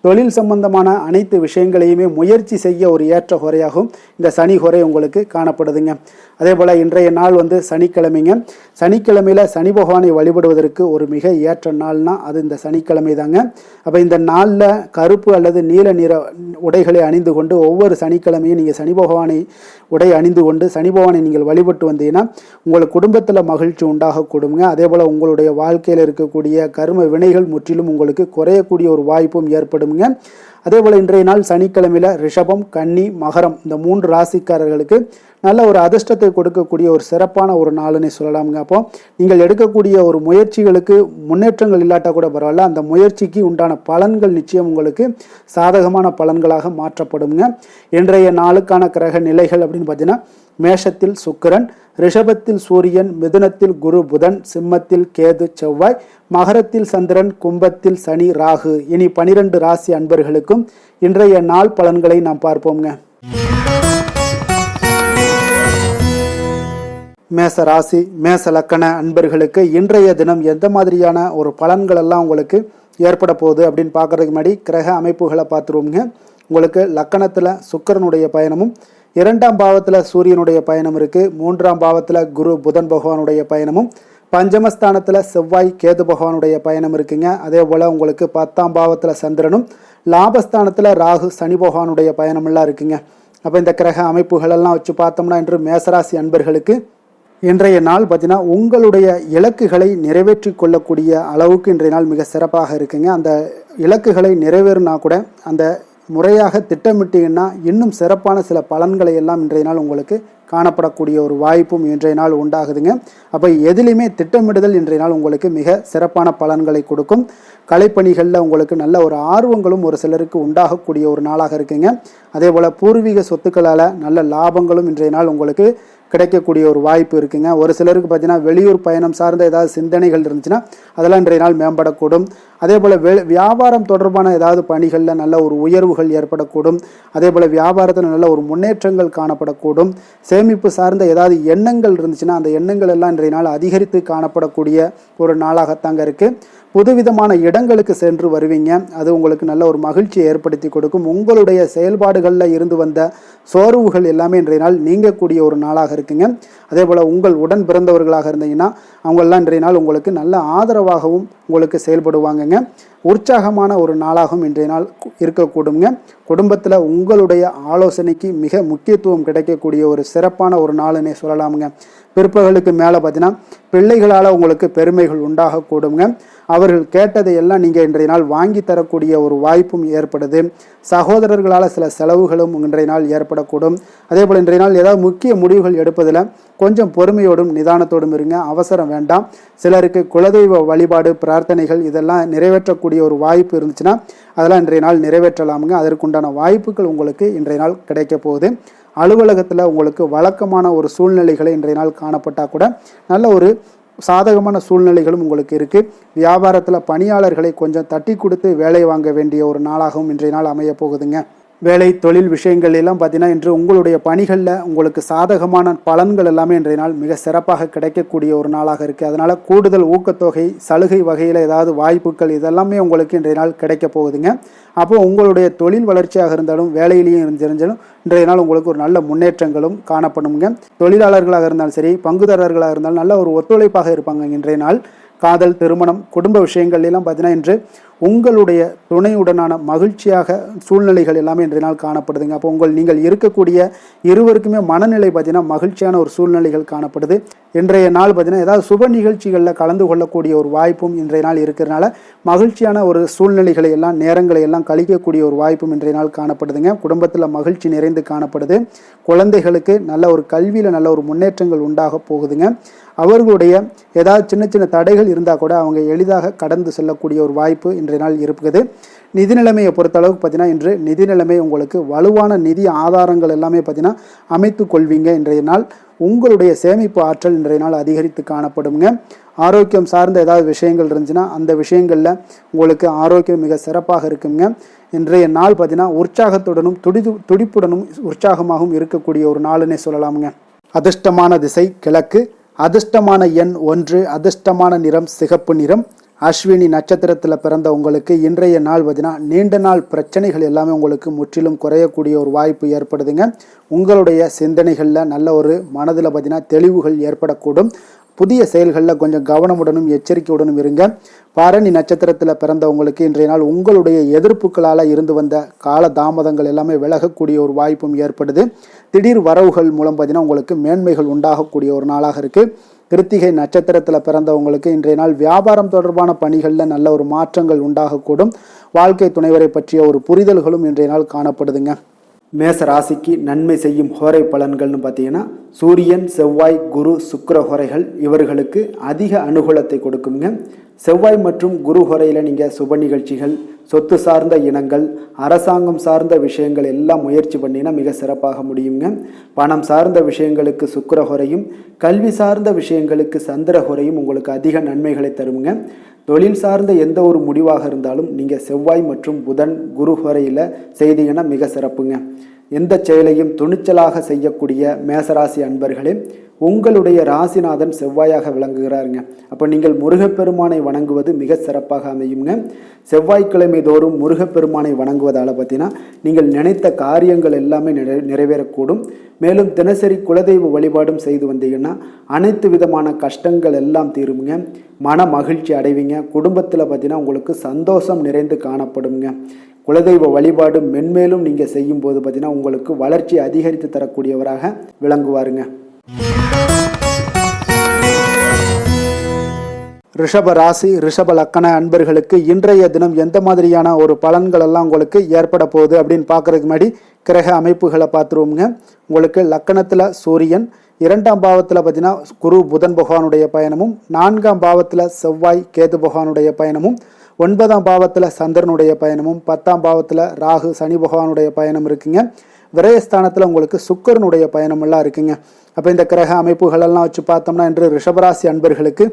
தொழில் சம்பந்தமான அனைத்து விஷயங்களையுமே முயற்சி செய்ய ஒரு ஏற்ற ஹோரையாகவும் இந்த சனி ஹோரை உங்களுக்கு காணப்படுதுங்க. அதே போல் இன்றைய நாள் சனிக்கிழமைங்க. சனிக்கிழமையில் சனி பகவானை வழிபடுவதற்கு ஒரு மிக ஏற்ற நாள்னா அது இந்த சனிக்கிழமை தாங்க. அப்போ இந்த நாளில் கருப்பு அல்லது நீல நிற உடைகளை அணிந்து கொண்டு ஒவ்வொரு சனிக்கிழமையும் நீங்கள் சனி பகவானை உடை அணிந்து கொண்டு சனி பகவானை நீங்கள் வழிபட்டு வந்தீங்கன்னா உங்கள் குடும்பத்தில் மகிழ்ச்சி உண்டாகக்கூடுங்க. அதே போல் உங்களுடைய வாழ்க்கையில் இருக்கக்கூடிய கர்ம வினைகள் முற்றிலும் உங்களுக்கு குறையக்கூடிய ஒரு வாய்ப்பும் ஏற்படுங்க. அதே போல் இன்றைய நாள் சனிக்கிழமையில் ரிஷபம், கன்னி, மகரம் இந்த 3 ராசிக்காரர்களுக்கு நல்ல ஒரு அதிர்ஷ்டத்தை கொடுக்கக்கூடிய ஒரு சிறப்பான ஒரு நாளுன்னு சொல்லலாமுங்க. அப்போ நீங்கள் எடுக்கக்கூடிய ஒரு முயற்சிகளுக்கு முன்னேற்றங்கள் இல்லாட்டா கூட பரவாயில்ல, அந்த முயற்சிக்கு உண்டான பலன்கள் நிச்சயம் உங்களுக்கு சாதகமான பலன்களாக மாற்றப்படுங்க. இன்றைய நாளுக்கான கிரக நிலைகள் அப்படின்னு பார்த்தீங்கன்னா மேஷத்தில் சுக்கிரன், ரிஷபத்தில் சூரியன், மிதுனத்தில் குரு புதன், சிம்மத்தில் கேது செவ்வாய், மகரத்தில் சந்திரன், கும்பத்தில் சனி ராகு. இனி 12 ராசி அன்பர்களுக்கும் இன்றைய நாள் பலன்களை நாம் பார்ப்போங்க. மேச ராசி மேச லக்கண அன்பர்களுக்கு இன்றைய தினம் எந்த மாதிரியான ஒரு பலன்கள் எல்லாம் உங்களுக்கு ஏற்பட போகுது அப்படின்னு பார்க்கறதுக்கு முன்னாடி கிரக அமைப்புகளை பார்த்துருவோங்க. உங்களுக்கு லக்கணத்தில் சுக்கிரனுடைய பயணமும், 2ஆம் பாவத்தில் சூரியனுடைய பயணம் இருக்குது, 3ஆம் பாவத்தில் குரு புதன் பகவானுடைய பயணமும், பஞ்சமஸ்தானத்தில் செவ்வாய் கேது பகவானுடைய பயணம் இருக்குங்க. அதே போல் உங்களுக்கு 10ஆம் பாவத்தில் சந்திரனும், லாபஸ்தானத்தில் ராகு சனி பகவானுடைய பயணமெல்லாம் இருக்குங்க. அப்போ இந்த கிரக அமைப்புகளெல்லாம் வச்சு பார்த்தோம்னா இன்று மேசராசி அன்பர்களுக்கு இன்றைய நாள் பார்த்தீங்கன்னா உங்களுடைய இலக்குகளை நிறைவேற்றி கொள்ளக்கூடிய அளவுக்கு இன்றைய நாள் மிக சிறப்பாக இருக்குங்க. அந்த இலக்குகளை நிறைவேறினா கூட அந்த முறையாக திட்டமிட்டீங்கன்னா இன்னும் சிறப்பான சில பலன்களை எல்லாம் இன்றைய நாள் உங்களுக்கு காணப்படக்கூடிய ஒரு வாய்ப்பும் இன்றைய நாள் உண்டாகுதுங்க. அப்போ எதிலுமே திட்டமிடுதல் இன்றைய நாள் உங்களுக்கு மிக சிறப்பான பலன்களை கொடுக்கும். கலைப்பணிகளில் உங்களுக்கு நல்ல ஒரு ஆர்வங்களும் ஒரு சிலருக்கு உண்டாகக்கூடிய ஒரு நாளாக இருக்குங்க. அதே போல் பூர்வீக சொத்துக்களால் நல்ல லாபங்களும் இன்றைய நாள் உங்களுக்கு கிடைக்கக்கூடிய ஒரு வாய்ப்பு இருக்குங்க. ஒரு சிலருக்கு பார்த்தீங்கன்னா வெளியூர் பயணம் சார்ந்த ஏதாவது சிந்தனைகள் இருந்துச்சுன்னா அதெல்லாம் இன்றைய நாள் மேம்படக்கூடும். அதே போல் வியாபாரம் தொடர்பான ஏதாவது பணிகளில் நல்ல ஒரு உயர்வுகள் ஏற்படக்கூடும். அதே போல் வியாபாரத்தில் நல்ல ஒரு முன்னேற்றங்கள் காணப்படக்கூடும். சேமிப்பு சார்ந்த ஏதாவது எண்ணங்கள் இருந்துச்சுன்னா அந்த எண்ணங்கள் எல்லாம் இன்றைய நாள் அதிகரித்து காணப்படக்கூடிய ஒரு நாளாகத்தாங்க இருக்குது. புதுவிதமான இடங்களுக்கு சென்று வருவீங்க. அது உங்களுக்கு நல்ல ஒரு மகிழ்ச்சியை ஏற்படுத்தி கொடுக்கும். உங்களுடைய செயல்பாடுகளில் இருந்து வந்த சோர்வுகள் எல்லாமே இன்றைய நாள் நீங்கக்கூடிய ஒரு நாளாக இருக்குங்க. அதே போல் உங்கள் உடன் பிறந்தவர்களாக இருந்தீங்கன்னா அவங்களெல்லாம் இன்றைய நாள் உங்களுக்கு நல்ல ஆதரவாகவும் உங்களுக்கு செயல்படுவாங்கங்க. உற்சாகமான ஒரு நாளாகவும் இன்றைய நாள் இருக்கக்கூடுங்க. குடும்பத்தில் உங்களுடைய ஆலோசனைக்கு மிக முக்கியத்துவம் கிடைக்கக்கூடிய ஒரு சிறப்பான ஒரு நாளுன்னே சொல்லலாமுங்க. பிற்பகலுக்கு மேலே பார்த்தீங்கன்னா பிள்ளைகளால் உங்களுக்கு பெருமைகள் உண்டாகக்கூடுங்க. அவர்கள் கேட்டதை எல்லாம் நீங்கள் இன்றைய நாள் வாங்கி தரக்கூடிய ஒரு வாய்ப்பும் ஏற்படுது. சகோதரர்களால் சில செலவுகளும் இன்றைய நாள் ஏற்படக்கூடும். அதே போல் இன்றைய நாள் ஏதாவது முக்கிய முடிவுகள் எடுப்பதில் கொஞ்சம் பொறுமையோடும் நிதானத்தோடும் இருங்க, அவசரம் வேண்டாம். சிலருக்கு குலதெய்வ வழிபாடு பிரார்த்தனைகள் இதெல்லாம் நிறைவேற்றக்கூடிய ஒரு வாய்ப்பு இருந்துச்சுன்னா அதெல்லாம் இன்றைய நாள் நிறைவேற்றலாமுங்க. அதற்குண்டான வாய்ப்புகள் உங்களுக்கு இன்றைய நாள் கிடைக்க போகுது. அலுவலகத்தில் உங்களுக்கு வழக்கமான ஒரு சூழ்நிலைகளை இன்றைய நாள் காணப்பட்டால் கூட நல்ல ஒரு சாதகமான சூழ்நிலைகளும் உங்களுக்கு இருக்குது. வியாபாரத்தில் பணியாளர்களை கொஞ்சம் தட்டி கொடுத்து வேலை வாங்க வேண்டிய ஒரு நாளாகவும் இன்றைய நாள் அமைய போகுதுங்க. வேலை தொழில் விஷயங்கள் எல்லாம் பார்த்தீங்கன்னா இன்று உங்களுடைய பணிகளில் உங்களுக்கு சாதகமான பலன்கள் எல்லாமே இன்றைய நாள் மிக சிறப்பாக கிடைக்கக்கூடிய ஒரு நாளாக இருக்குது. அதனால் கூடுதல் ஊக்கத்தொகை சலுகை வகையில் ஏதாவது வாய்ப்புகள் இதெல்லாமே உங்களுக்கு இன்றைய நாள் கிடைக்க போகுதுங்க. அப்போது உங்களுடைய தொழில் வளர்ச்சியாக இருந்தாலும் வேலையிலையும் இருந்தாலும் இன்றைய நாள் உங்களுக்கு ஒரு நல்ல முன்னேற்றங்களும் காணப்படுங்க. தொழிலாளர்களாக இருந்தாலும் சரி, பங்குதாரர்களாக இருந்தாலும் நல்ல ஒரு ஒத்துழைப்பாக இருப்பாங்க இன்றைய நாள். காதல், திருமணம், குடும்ப விஷயங்கள் எல்லாம் பார்த்தீங்கன்னா இன்று உங்களுடைய துணையுடனான மகிழ்ச்சியாக சூழ்நிலைகள் எல்லாமே இன்றைய நாள் காணப்படுதுங்க. அப்போ நீங்கள் இருக்கக்கூடிய இருவருக்குமே மனநிலை பார்த்தீங்கன்னா மகிழ்ச்சியான ஒரு சூழ்நிலைகள் காணப்படுது. இன்றைய நாள் பார்த்தீங்கன்னா ஏதாவது சுப நிகழ்ச்சிகளில் கலந்து கொள்ளக்கூடிய ஒரு வாய்ப்பும் இன்றைய நாள் இருக்கிறனால மகிழ்ச்சியான ஒரு சூழ்நிலைகளை எல்லாம் நேரங்களை எல்லாம் கழிக்கக்கூடிய ஒரு வாய்ப்பும் இன்றைய நாள் காணப்படுதுங்க. குடும்பத்தில் மகிழ்ச்சி நிறைந்து காணப்படுது. குழந்தைகளுக்கு நல்ல ஒரு கல்வியில் நல்ல ஒரு முன்னேற்றங்கள் உண்டாக போகுதுங்க. அவர்களுடைய ஏதாவது சின்ன சின்ன தடைகள் இருந்தால் கூட அவங்க எளிதாக கடந்து செல்லக்கூடிய ஒரு வாய்ப்பு இன்றைய நாள் இருக்குது. நிதி நிலைமையை பொறுத்தளவுக்கு பார்த்தீங்கன்னா இன்று நிதி நிலைமை உங்களுக்கு வலுவான நிதி ஆதாரங்கள் எல்லாமே பார்த்தீங்கன்னா அமைத்து கொள்வீங்க. இன்றைய நாள் உங்களுடைய சேமிப்பு ஆற்றல் இன்றைய நாள் அதிகரித்து காணப்படுங்க. ஆரோக்கியம் சார்ந்த ஏதாவது விஷயங்கள் இருந்துச்சுன்னா அந்த விஷயங்களில் உங்களுக்கு ஆரோக்கியம் மிக சிறப்பாக இருக்குங்க. இன்றைய நாள் பார்த்தீங்கன்னா உற்சாகத்துடனும் துடிப்புடனும் உற்சாகமாகவும் இருக்கக்கூடிய ஒரு நாளுன்னே சொல்லலாமுங்க. அதிர்ஷ்டமான திசை கிழக்கு, அதிர்ஷ்டமான எண் 1, அதிர்ஷ்டமான நிறம் சிகப்பு நிறம். அஸ்வினி நட்சத்திரத்தில் பிறந்த உங்களுக்கு இன்றைய நாள் பார்த்தீங்கன்னா நீண்ட நாள் பிரச்சனைகள் எல்லாமே உங்களுக்கு முற்றிலும் குறையக்கூடிய ஒரு வாய்ப்பு ஏற்படுதுங்க. உங்களுடைய சிந்தனைகளில் நல்ல ஒரு மனதில் பார்த்தீங்கன்னா தெளிவுகள் ஏற்படக்கூடும். புதிய செயல்களில் கொஞ்சம் கவனமுடனும் எச்சரிக்கையுடனும் இருங்க. பரணி நட்சத்திரத்தில் பிறந்தவங்களுக்கு இன்றைய நாள் உங்களுடைய எதிர்ப்புகளால் இருந்து வந்த கால தாமதங்கள் எல்லாமே விலகக்கூடிய ஒரு வாய்ப்பும் ஏற்படுது. திடீர் வரவுகள் மூலம் பார்த்தீங்கன்னா உங்களுக்கு மேன்மைகள் உண்டாகக்கூடிய ஒரு நாளாக இருக்குது. கிருத்திகை நட்சத்திரத்தில் பிறந்தவங்களுக்கு இன்றைய நாள் வியாபாரம் தொடர்பான பணிகளில் நல்ல ஒரு மாற்றங்கள் உண்டாகக்கூடும். வாழ்க்கை துணைவரை பற்றிய ஒரு புரிதல்களும் இன்றைய நாள் காணப்படுதுங்க. மேச ராசிக்கு நன்மை செய்யும் ஹோரை பலன்கள்னு பார்த்தீங்கன்னா சூரியன், செவ்வாய், குரு, சுக்கிர ஹோரைகள் இவர்களுக்கு அதிக அனுகூலத்தை கொடுக்குங்க. செவ்வாய் மற்றும் குரு ஹோரையில் நீங்கள் சுப நிகழ்ச்சிகள், சொத்து சார்ந்த இனங்கள், அரசாங்கம் சார்ந்த விஷயங்கள் எல்லாம் முயற்சி பண்ணினா மிக சிறப்பாக முடியுங்க. பணம் சார்ந்த விஷயங்களுக்கு சுக்கிர ஹோரையும், கல்வி சார்ந்த விஷயங்களுக்கு சந்திர ஹோரையும் உங்களுக்கு அதிக நன்மைகளை தருங்க. தொழில் சார்ந்த எந்த ஒரு முடிவாக இருந்தாலும் நீங்கள் செவ்வாய் மற்றும் புதன், குரு ஹோரையில் செய்தீங்கன்னா மிக சிறப்புங்க. எந்த செயலையும் துணிச்சலாக செய்யக்கூடிய மேசராசி அன்பர்களே, உங்களுடைய ராசிநாதன் செவ்வாயாக விளங்குகிறாருங்க. அப்போ நீங்கள் முருகப்பெருமானை வணங்குவது மிக சிறப்பாக அமையுங்க. செவ்வாய்க்கிழமை தோறும் முருகப்பெருமானை வணங்குவதால் பார்த்தீங்கன்னா நீங்கள் நினைத்த காரியங்கள் எல்லாமே நிறைவேறக்கூடும். மேலும் தினசரி குலதெய்வ வழிபாடும் செய்து வந்தீங்கன்னா அனைத்து விதமான கஷ்டங்கள் எல்லாம் தீருங்க. மன மகிழ்ச்சி அடைவீங்க. குடும்பத்தில் பார்த்தீங்கன்னா உங்களுக்கு சந்தோஷம் நிறைந்து காணப்படுங்க. குலதெய்வ வழிபாடு மென்மேலும் நீங்கள் செய்யும் போது பார்த்தீங்கன்னா உங்களுக்கு வளர்ச்சி அதிகரித்து தரக்கூடியவராக விளங்குவாருங்க. ரிஷப ராசி, ரிஷப லக்கண அன்பர்களுக்கு இன்றைய தினம் எந்த மாதிரியான ஒரு பலன்கள் எல்லாம் உங்களுக்கு ஏற்பட போகுது அப்படின்னு பார்க்கறதுக்கு முன்னாடி கிரக அமைப்புகளை பார்த்துருவோங்க. உங்களுக்கு லக்கணத்தில் சூரியன், 2ஆம் பாவத்தில் பார்த்தீங்கன்னா குரு புதன் பகவானுடைய பயணமும், 4ஆம் பாவத்தில் செவ்வாய் கேது பகவானுடைய பயணமும், 9ஆம் பாவத்தில் சந்திரனுடைய பயணமும், 10ஆம் பாவத்தில் ராகு சனி பகவானுடைய பயணம் இருக்குங்க. விரயஸ்தானத்தில் உங்களுக்கு சுக்கிரனுடைய பயணமெல்லாம் இருக்குங்க. அப்போ இந்த கிரக அமைப்புகளெல்லாம் வச்சு பார்த்தோம்னா இன்று ரிஷபராசி அன்பர்களுக்கு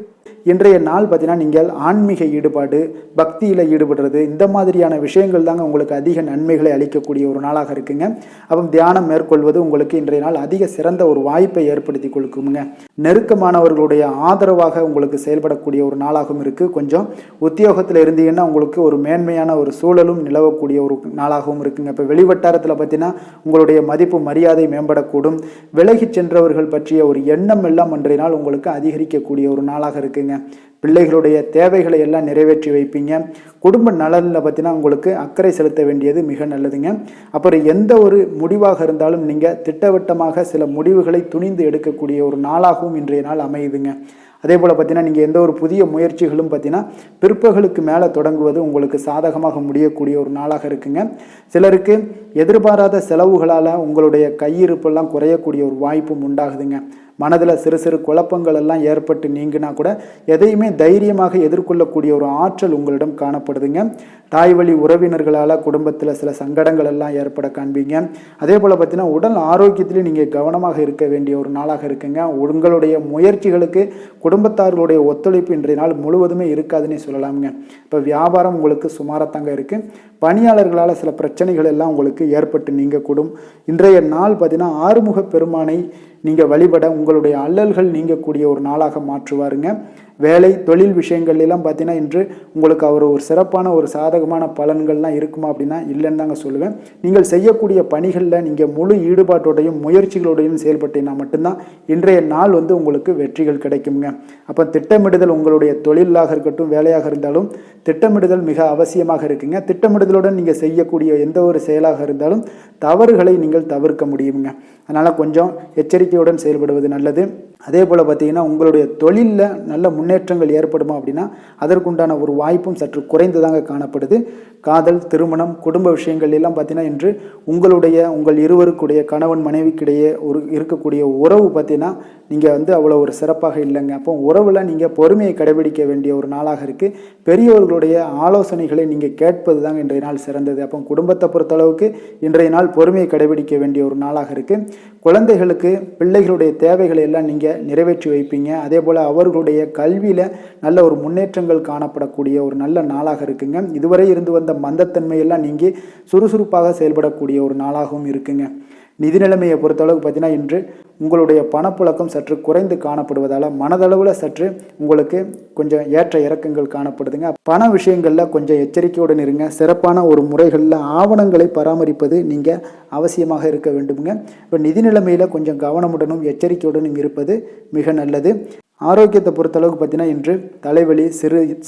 இன்றைய நாள் பார்த்தீங்கன்னா நீங்கள் ஆன்மீக ஈடுபாடு, பக்தியில் ஈடுபடுறது, இந்த மாதிரியான விஷயங்கள் தாங்க உங்களுக்கு அதிக நன்மைகளை அளிக்கக்கூடிய ஒரு நாளாக இருக்குங்க. அப்போ தியானம் மேற்கொள்வது உங்களுக்கு இன்றைய நாள் அதிக சிறந்த ஒரு வாய்ப்பை ஏற்படுத்தி கொடுக்குங்க. நெருக்கமானவர்களுடைய ஆதரவாக உங்களுக்கு செயல்படக்கூடிய ஒரு நாளாகவும் இருக்குது. கொஞ்சம் உத்தியோகத்தில் இருந்தீங்கன்னா உங்களுக்கு ஒரு மேன்மையான ஒரு சூழலும் நிலவக்கூடிய ஒரு நாளாகவும் இருக்குங்க. இப்போ வெளிவட்டாரத்தில் பார்த்தீங்கன்னா உங்களுடைய மதிப்பு மரியாதை மேம்படக்கூடும். விலகி சென்றவர்கள் பற்றிய ஒரு எண்ணம் எல்லாம் இன்றைய நாள் உங்களுக்கு அதிகரிக்கக்கூடிய ஒரு நாளாக இருக்குங்க. பிள்ளைகளுடைய தேவைகளை எல்லாம் நிறைவேற்றி வைப்பீங்க. குடும்ப நலனில் பார்த்தீங்கன்னா உங்களுக்கு அக்கறை செலுத்த வேண்டியது மிக நல்லதுங்க. அப்புறம் எந்த ஒரு முடிவாக இருந்தாலும் நீங்கள் திட்டவட்டமாக சில முடிவுகளை துணிந்து எடுக்கக்கூடிய ஒரு நாளாகவும் இன்றைய நாள் அமையுதுங்க. அதே போல் பார்த்தீங்கன்னா நீங்கள் எந்த ஒரு புதிய முயற்சிகளும் பார்த்தீங்கன்னா பிற்பகலுக்கு மேலே தொடங்குவது உங்களுக்கு சாதகமாக முடியக்கூடிய ஒரு நாளாக இருக்குங்க. சிலருக்கு எதிர்பாராத செலவுகளால் உங்களுடைய கையிருப்பெல்லாம் குறையக்கூடிய ஒரு வாய்ப்பும் உண்டாகுதுங்க. மனதில் சிறு சிறு குழப்பங்கள் எல்லாம் ஏற்பட்டு நீங்கினா கூட எதையுமே தைரியமாக எதிர்கொள்ளக்கூடிய ஒரு ஆற்றல் உங்களிடம் காணப்படுதுங்க. தாய் வழி உறவினர்களால் குடும்பத்தில் சில சங்கடங்கள் எல்லாம் ஏற்பட காண்பீங்க. அதே போல் பார்த்தீங்கன்னா உடல் ஆரோக்கியத்திலையும் நீங்கள் கவனமாக இருக்க வேண்டிய ஒரு நாளாக இருக்குங்க. உங்களுடைய முயற்சிகளுக்கு குடும்பத்தார்களுடைய ஒத்துழைப்பு இன்றைய நாள் முழுவதுமே இருக்காதுன்னே சொல்லலாமுங்க. இப்போ வியாபாரம் உங்களுக்கு சுமாரத்தாங்க இருக்குது. பணியாளர்களால் சில பிரச்சனைகள் எல்லாம் உங்களுக்கு ஏற்பட்டு நீங்கக்கூடும். இன்றைய நாள் பார்த்தீங்கன்னா ஆறுமுக பெருமானை நீங்கள் வழிபட உங்களுடைய அல்லல்கள் நீங்கக்கூடிய ஒரு நாளாக மாற்றுவாருங்க. வேலை தொழில் விஷயங்கள்லாம் பார்த்தீங்கன்னா இன்று உங்களுக்கு ஒரு சிறப்பான ஒரு சாதகமான பலன்கள்லாம் இருக்குமா அப்படின்னா இல்லைன்னு தாங்க சொல்லுவேன். நீங்கள் செய்யக்கூடிய பணிகளில் நீங்கள் முழு ஈடுபாட்டோடையும் முயற்சிகளோடையும் செயல்பட்டீங்கன்னா மட்டும்தான் இன்றைய நாள் உங்களுக்கு வெற்றிகள் கிடைக்குங்க. அப்போ திட்டமிடுதல் உங்களுடைய தொழிலாக இருக்கட்டும் வேலையாக இருந்தாலும் திட்டமிடுதல் மிக அவசியமாக இருக்குங்க. திட்டமிடுதலுடன் நீங்கள் செய்யக்கூடிய எந்த ஒரு செயலாக இருந்தாலும் தவறுகளை நீங்கள் தவிர்க்க முடியுங்க. அதனால் கொஞ்சம் எச்சரிக்கையுடன் செயல்படுவது நல்லது. அதே போல் பார்த்தீங்கன்னா உங்களுடைய தொழிலில் நல்ல முன்னேற்றங்கள் ஏற்படுமா அப்படின்னா அதற்குண்டான ஒரு வாய்ப்பும் சற்று குறைந்து தாங்க காணப்படுது. காதல், திருமணம், குடும்ப விஷயங்கள் எல்லாம் பார்த்தீங்கன்னா இன்று உங்கள் இருவருக்குடைய கணவன் மனைவிக்கிடையே இருக்கக்கூடிய உறவு பார்த்தீங்கன்னா நீங்கள் அவ்வளோ ஒரு சிறப்பாக இல்லைங்க. அப்போ உறவில் நீங்கள் பொறுமையை கடைபிடிக்க வேண்டிய ஒரு நாளாக இருக்குது. பெரியவர்களுடைய ஆலோசனைகளை நீங்கள் கேட்பது தாங்க இன்றைய நாள் சிறந்தது. அப்போ குடும்பத்தை பொறுத்தளவுக்கு இன்றைய நாள் பொறுமையை கடைபிடிக்க வேண்டிய ஒரு நாளாக இருக்குது. குழந்தைகளுக்கு பிள்ளைகளுடைய தேவைகளை எல்லாம் நீங்கள் நிறைவேற்றி வைப்பீங்க. அதே போல் அவர்களுடைய கல்வியில் நல்ல ஒரு முன்னேற்றங்கள் காணப்படக்கூடிய ஒரு நல்ல நாளாக இருக்குங்க. இதுவரை இருந்து வந்த மந்தத்தன்மையெல்லாம் நீங்கி சுறுசுறுப்பாக செயல்படக்கூடிய ஒரு நாளாகவும் இருக்குங்க. நிதி நிலைமையை பொறுத்தளவுக்கு பார்த்தீங்கன்னா இன்று உங்களுடைய பணப்புழக்கம் சற்று குறைந்து காணப்படுவதால் மனதளவில் சற்று உங்களுக்கு கொஞ்சம் ஏற்ற இறக்கங்கள் காணப்படுதுங்க. பண விஷயங்களில் கொஞ்சம் எச்சரிக்கையுடன் இருங்க. சிறப்பான ஒரு முறைகளில் ஆவணங்களை பராமரிப்பது நீங்கள் அவசியமாக இருக்க வேண்டுங்க. இப்போ நிதி நிலைமையில் கொஞ்சம் கவனமுடனும் எச்சரிக்கையுடனும் இருப்பது மிக நல்லது. ஆரோக்கியத்தை பொறுத்தளவுக்கு பார்த்தீங்கன்னா இன்று தலைவலி,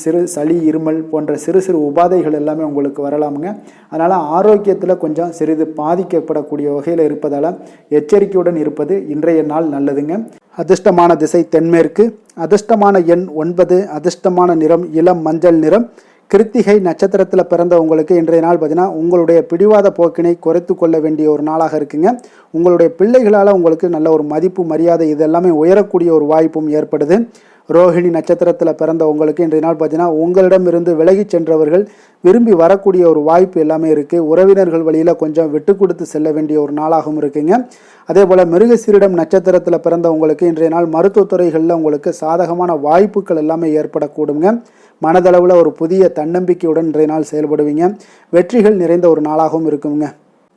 சிறு சளி, இருமல் போன்ற சிறு உபாதைகள் எல்லாமே உங்களுக்கு வரலாமுங்க. அதனால் ஆரோக்கியத்தில் கொஞ்சம் சிறிது பாதிக்கப்படக்கூடிய வகையில் இருப்பதால் எச்சரிக்கையுடன் இருப்பது இன்றைய நாள் நல்லதுங்க. அதிர்ஷ்டமான திசை தென்மேற்கு, அதிர்ஷ்டமான எண் 9, அதிர்ஷ்டமான நிறம் இளம் மஞ்சள் நிறம். கிருத்திகை நட்சத்திரத்தில் பிறந்தவங்களுக்கு இன்றைய நாள் பார்த்தீங்கன்னா உங்களுடைய பிடிவாத போக்கினை குறைத்து கொள்ள வேண்டிய ஒரு நாளாக இருக்குங்க. உங்களுடைய பிள்ளைகளால் உங்களுக்கு நல்ல ஒரு மதிப்பு, மரியாதை இதெல்லாமே உயரக்கூடிய ஒரு வாய்ப்பும் ஏற்படுது. ரோஹிணி நட்சத்திரத்தில் பிறந்த உங்களுக்கு இன்றைய நாள் பார்த்தீங்கன்னா உங்களிடமிருந்து விலகி சென்றவர்கள் விரும்பி வரக்கூடிய ஒரு வாய்ப்பு எல்லாமே இருக்குது. உறவினர்கள் வழியில் கொஞ்சம் விட்டு கொடுத்து செல்ல வேண்டிய ஒரு நாளாகவும் இருக்குங்க. அதே போல் மிருகசீரிடம் நட்சத்திரத்தில் பிறந்தவங்களுக்கு இன்றைய நாள் மருத்துவத்துறைகளில் உங்களுக்கு சாதகமான வாய்ப்புகள் எல்லாமே ஏற்படக்கூடுங்க. மனதளவில் ஒரு புதிய தன்னம்பிக்கையுடன் இன்றைய நாள் செயல்படுவீங்க. வெற்றிகள் நிறைந்த ஒரு நாளாகவும் இருக்குங்க.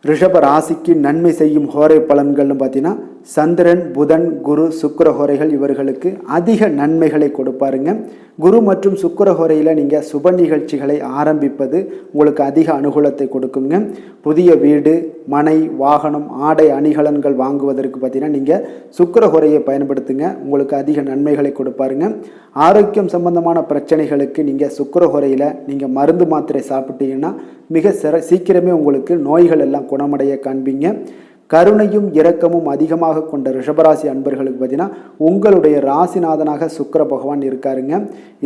ரிஷப ராசிக்கு நன்மை செய்யும் ஹோரை பலன்கள்னு பார்த்தீங்கன்னா சந்திரன், புதன், குரு, சுக்கிர ஹோரைகள் இவர்களுக்கு அதிக நன்மைகளை கொடுப்பாருங்க. குரு மற்றும் சுக்கிர ஹோரையில் நீங்கள் சுப நிகழ்ச்சிகளை ஆரம்பிப்பது உங்களுக்கு அதிக அனுகூலத்தை கொடுக்குங்க. புதிய வீடு, மனை, வாகனம், ஆடை அணிகலன்கள் வாங்குவதற்கு பார்த்தீங்கன்னா நீங்கள் சுக்கிர ஹோரையை பயன்படுத்துங்க. உங்களுக்கு அதிக நன்மைகளை கொடுப்பாருங்க. ஆரோக்கியம் சம்பந்தமான பிரச்சனைகளுக்கு நீங்கள் சுக்கிர ஹோரையில் நீங்கள் மருந்து மாத்திரை சாப்பிட்டீங்கன்னா மிக சீக்கிரமே உங்களுக்கு நோய்கள் எல்லாம் குணமடைய காண்பீங்க. கருணையும் இரக்கமும் அதிகமாக கொண்ட ரிஷபராசி அன்பர்களுக்கு பார்த்தீங்கன்னா உங்களுடைய ராசிநாதனாக சுக்கிர பகவான் இருக்காருங்க.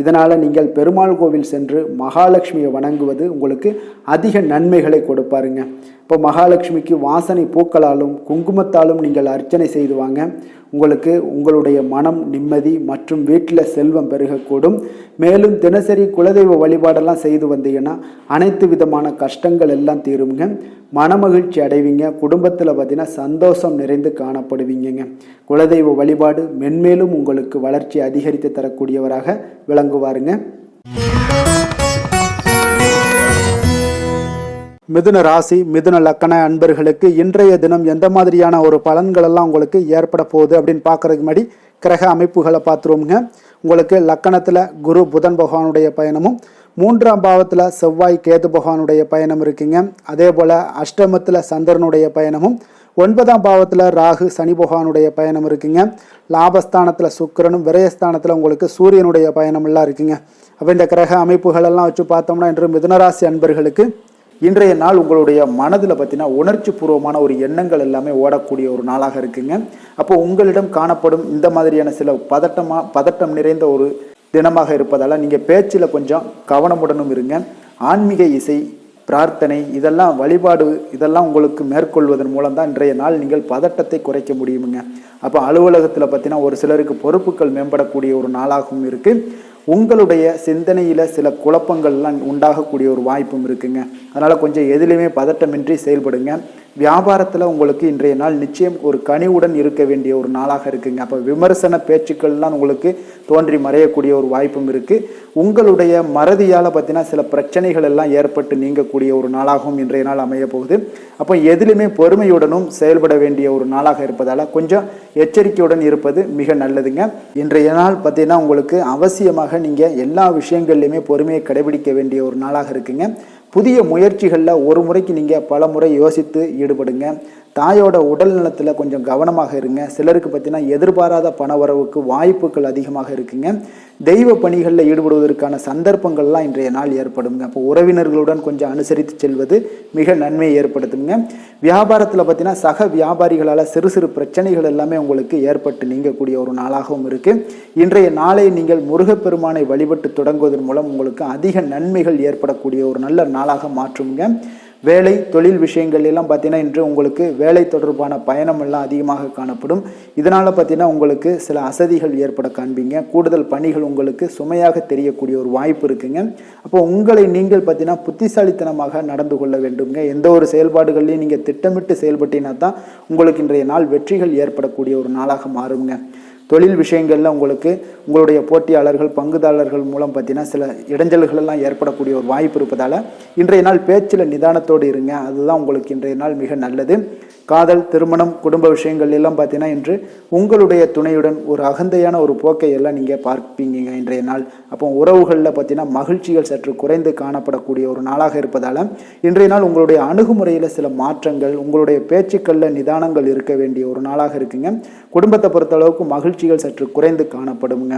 இதனால் நீங்கள் பெருமாள் கோவில் சென்று மகாலட்சுமியை வணங்குவது உங்களுக்கு அதிக நன்மைகளை கொடுப்பாருங்க. இப்போ மகாலட்சுமிக்கு வாசனை பூக்களாலும் குங்குமத்தாலும் நீங்கள் அர்ச்சனை செய்து வாங்க. உங்களுக்கு உங்களுடைய மனம் நிம்மதி மற்றும் வீட்டில் செல்வம் பெருகக்கூடும். மேலும் தினசரி குலதெய்வ வழிபாடெல்லாம் செய்து வந்தீங்கன்னா அனைத்து விதமான கஷ்டங்கள் எல்லாம் தீருங்க. மனமகிழ்ச்சி அடைவீங்க. குடும்பத்தில் பார்த்தீங்கன்னா சந்தோஷம் நிறைந்து காணப்படுவீங்க. குலதெய்வ வழிபாடு மென்மேலும் உங்களுக்கு வளர்ச்சி அதிகரித்து தரக்கூடியவராக விளங்குவாருங்க. மிதுன ராசி, மிதுன லக்கண அன்பர்களுக்கு இன்றைய தினம் எந்த மாதிரியான ஒரு பலன்கள் எல்லாம் உங்களுக்கு ஏற்பட போகுது அப்படின்னு பார்க்கறதுக்கு முன்னாடி கிரக அமைப்புகளை பார்த்துருவோங்க. உங்களுக்கு லக்கணத்தில் குரு புதன் பகவானுடைய பயணமும், 3ஆம் பாவத்தில் செவ்வாய் கேது பகவானுடைய பயணம் இருக்குங்க. அதே போல் அஷ்டமத்தில் சந்திரனுடைய பயணமும், 9ஆம் பாவத்தில் ராகு சனி பகவானுடைய பயணம் இருக்குங்க. லாபஸ்தானத்தில் சுக்கிரனும், விரயஸ்தானத்தில் உங்களுக்கு சூரியனுடைய பயணம் எல்லாம் இருக்குங்க. அப்போ இந்த கிரக அமைப்புகள் எல்லாம் வச்சு பார்த்தோம்னா இன்று மிதுனராசி அன்பர்களுக்கு இன்றைய நாள் உங்களுடைய மனதில் பார்த்தீங்கன்னா உணர்ச்சி பூர்வமான ஒரு எண்ணங்கள் எல்லாமே ஓடக்கூடிய ஒரு நாளாக இருக்குங்க. அப்போ உங்களிடம் காணப்படும் இந்த மாதிரியான சில பதட்டம் நிறைந்த ஒரு தினமாக இருப்பதால் நீங்கள் பேச்சில் கொஞ்சம் கவனமுடனும் இருங்க. ஆன்மீக இசை, பிரார்த்தனை, இதெல்லாம் வழிபாடு இதெல்லாம் உங்களுக்கு மேற்கொள்வதன் மூலம் தான் இன்றைய நாள் நீங்கள் பதட்டத்தை குறைக்க முடியுமுங்க. அப்போ அலுவலகத்தில் பார்த்தீங்கன்னா ஒரு சிலருக்கு பொறுப்புகள் மேம்படக்கூடிய ஒரு நாளாகவும் இருக்குது. உங்களுடைய சிந்தனையில் சில குழப்பங்கள்லாம் உண்டாகக்கூடிய ஒரு வாய்ப்பும் இருக்குங்க. அதனால் கொஞ்சம் எதிலையுமே பதட்டமின்றி செயல்படுங்க. வியாபாரத்தில் உங்களுக்கு இன்றைய நாள் நிச்சயம் ஒரு கனிவுடன் இருக்க வேண்டிய ஒரு நாளாக இருக்குங்க. அப்போ விமர்சன பேச்சுக்கள்லாம் உங்களுக்கு தோன்றி மறையக்கூடிய ஒரு வாய்ப்பும் இருக்குது. உங்களுடைய மறதியால் பார்த்தீங்கன்னா சில பிரச்சனைகள் எல்லாம் ஏற்பட்டு நீங்கக்கூடிய ஒரு நாளாகவும் இன்றைய நாள் அமைய போகுது. அப்போ எதிலுமே பொறுமையுடனும் செயல்பட வேண்டிய ஒரு நாளாக இருப்பதால் கொஞ்சம் எச்சரிக்கையுடன் இருப்பது மிக நல்லதுங்க. இன்றைய நாள் பார்த்தீங்கன்னா உங்களுக்கு அவசியமாக நீங்கள் எல்லா விஷயங்கள்லையுமே பொறுமையை கடைபிடிக்க வேண்டிய ஒரு நாளாக இருக்குங்க. புதிய முயற்சிகளில் ஒரு முறைக்கு நீங்கள் பல முறை யோசித்து ஈடுபடுங்க. தாயோட உடல் நலத்தில் கொஞ்சம் கவனமாக இருங்க. சிலருக்கு பார்த்தீங்கன்னா எதிர்பாராத பணவரவுக்கு வாய்ப்புகள் அதிகமாக இருக்குங்க. தெய்வ பணிகளில் ஈடுபடுவதற்கான சந்தர்ப்பங்கள்லாம் இன்றைய நாள் ஏற்படுங்க. அப்போ உறவினர்களுடன் கொஞ்சம் அனுசரித்து செல்வது மிக நன்மையை ஏற்படுத்துங்க. வியாபாரத்தில் பார்த்தீங்கன்னா சக வியாபாரிகளால் சிறு சிறு பிரச்சனைகள் எல்லாமே உங்களுக்கு ஏற்பட்டு நீங்கக்கூடிய ஒரு நாளாகவும் இருக்குது. இன்றைய நாளை நீங்கள் முருகப்பெருமானை வழிபட்டு தொடங்குவதன் மூலம் உங்களுக்கு அதிக நன்மைகள் ஏற்படக்கூடிய ஒரு நல்ல நாளாக மாற்றுங்க. வேலை தொழில் விஷயங்கள் எல்லாம் பார்த்தீங்கன்னா இன்று உங்களுக்கு வேலை தொடர்பான பயணம் எல்லாம் அதிகமாக காணப்படும். இதனால் பார்த்தீங்கன்னா உங்களுக்கு சில அசதிகள் ஏற்பட காண்பீங்க. கூடுதல் பணிகள் உங்களுக்கு சுமையாக தெரியக்கூடிய ஒரு வாய்ப்பு இருக்குங்க. அப்போ உங்களை நீங்கள் பார்த்தீங்கன்னா புத்திசாலித்தனமாக நடந்து கொள்ள வேண்டுங்க. எந்த ஒரு செயல்பாடுகள்லையும் நீங்கள் திட்டமிட்டு செயல்பட்டீங்கன்னா தான் உங்களுக்கு இன்றைய நாள் வெற்றிகள் ஏற்படக்கூடிய ஒரு நாளாக மாறுங்க. தொழில் விஷயங்களில் உங்களுக்கு உங்களுடைய போட்டியாளர்கள் பங்குதாரர்கள் மூலம் பார்த்தீங்கன்னா சில இடைஞ்சல்கள் எல்லாம் ஏற்படக்கூடிய ஒரு வாய்ப்பு இருப்பதால் இன்றைய நாள் பேச்சில் நிதானத்தோடு இருங்க. அதுதான் உங்களுக்கு இன்றைய நாள் மிக நல்லது. காதல் திருமணம் குடும்ப விஷயங்கள் எல்லாம் பார்த்தீங்கன்னா இன்று உங்களுடைய துணையுடன் ஒரு அகந்தையான ஒரு போக்கை எல்லாம் நீங்கள் பார்ப்பீங்க இன்றைய நாள். அப்போ உறவுகளில் பார்த்தீங்கன்னா மகிழ்ச்சிகள் சற்று குறைந்து காணப்படக்கூடிய ஒரு நாளாக இருப்பதால் இன்றைய நாள் உங்களுடைய அணுகுமுறையில் சில மாற்றங்கள் உங்களுடைய பேச்சுக்களில் நிதானங்கள் இருக்க வேண்டிய ஒரு நாளாக இருக்குங்க. குடும்பத்தை பொறுத்தளவுக்கு மகிழ்ச்சிகள் சற்று குறைந்து காணப்படுங்க.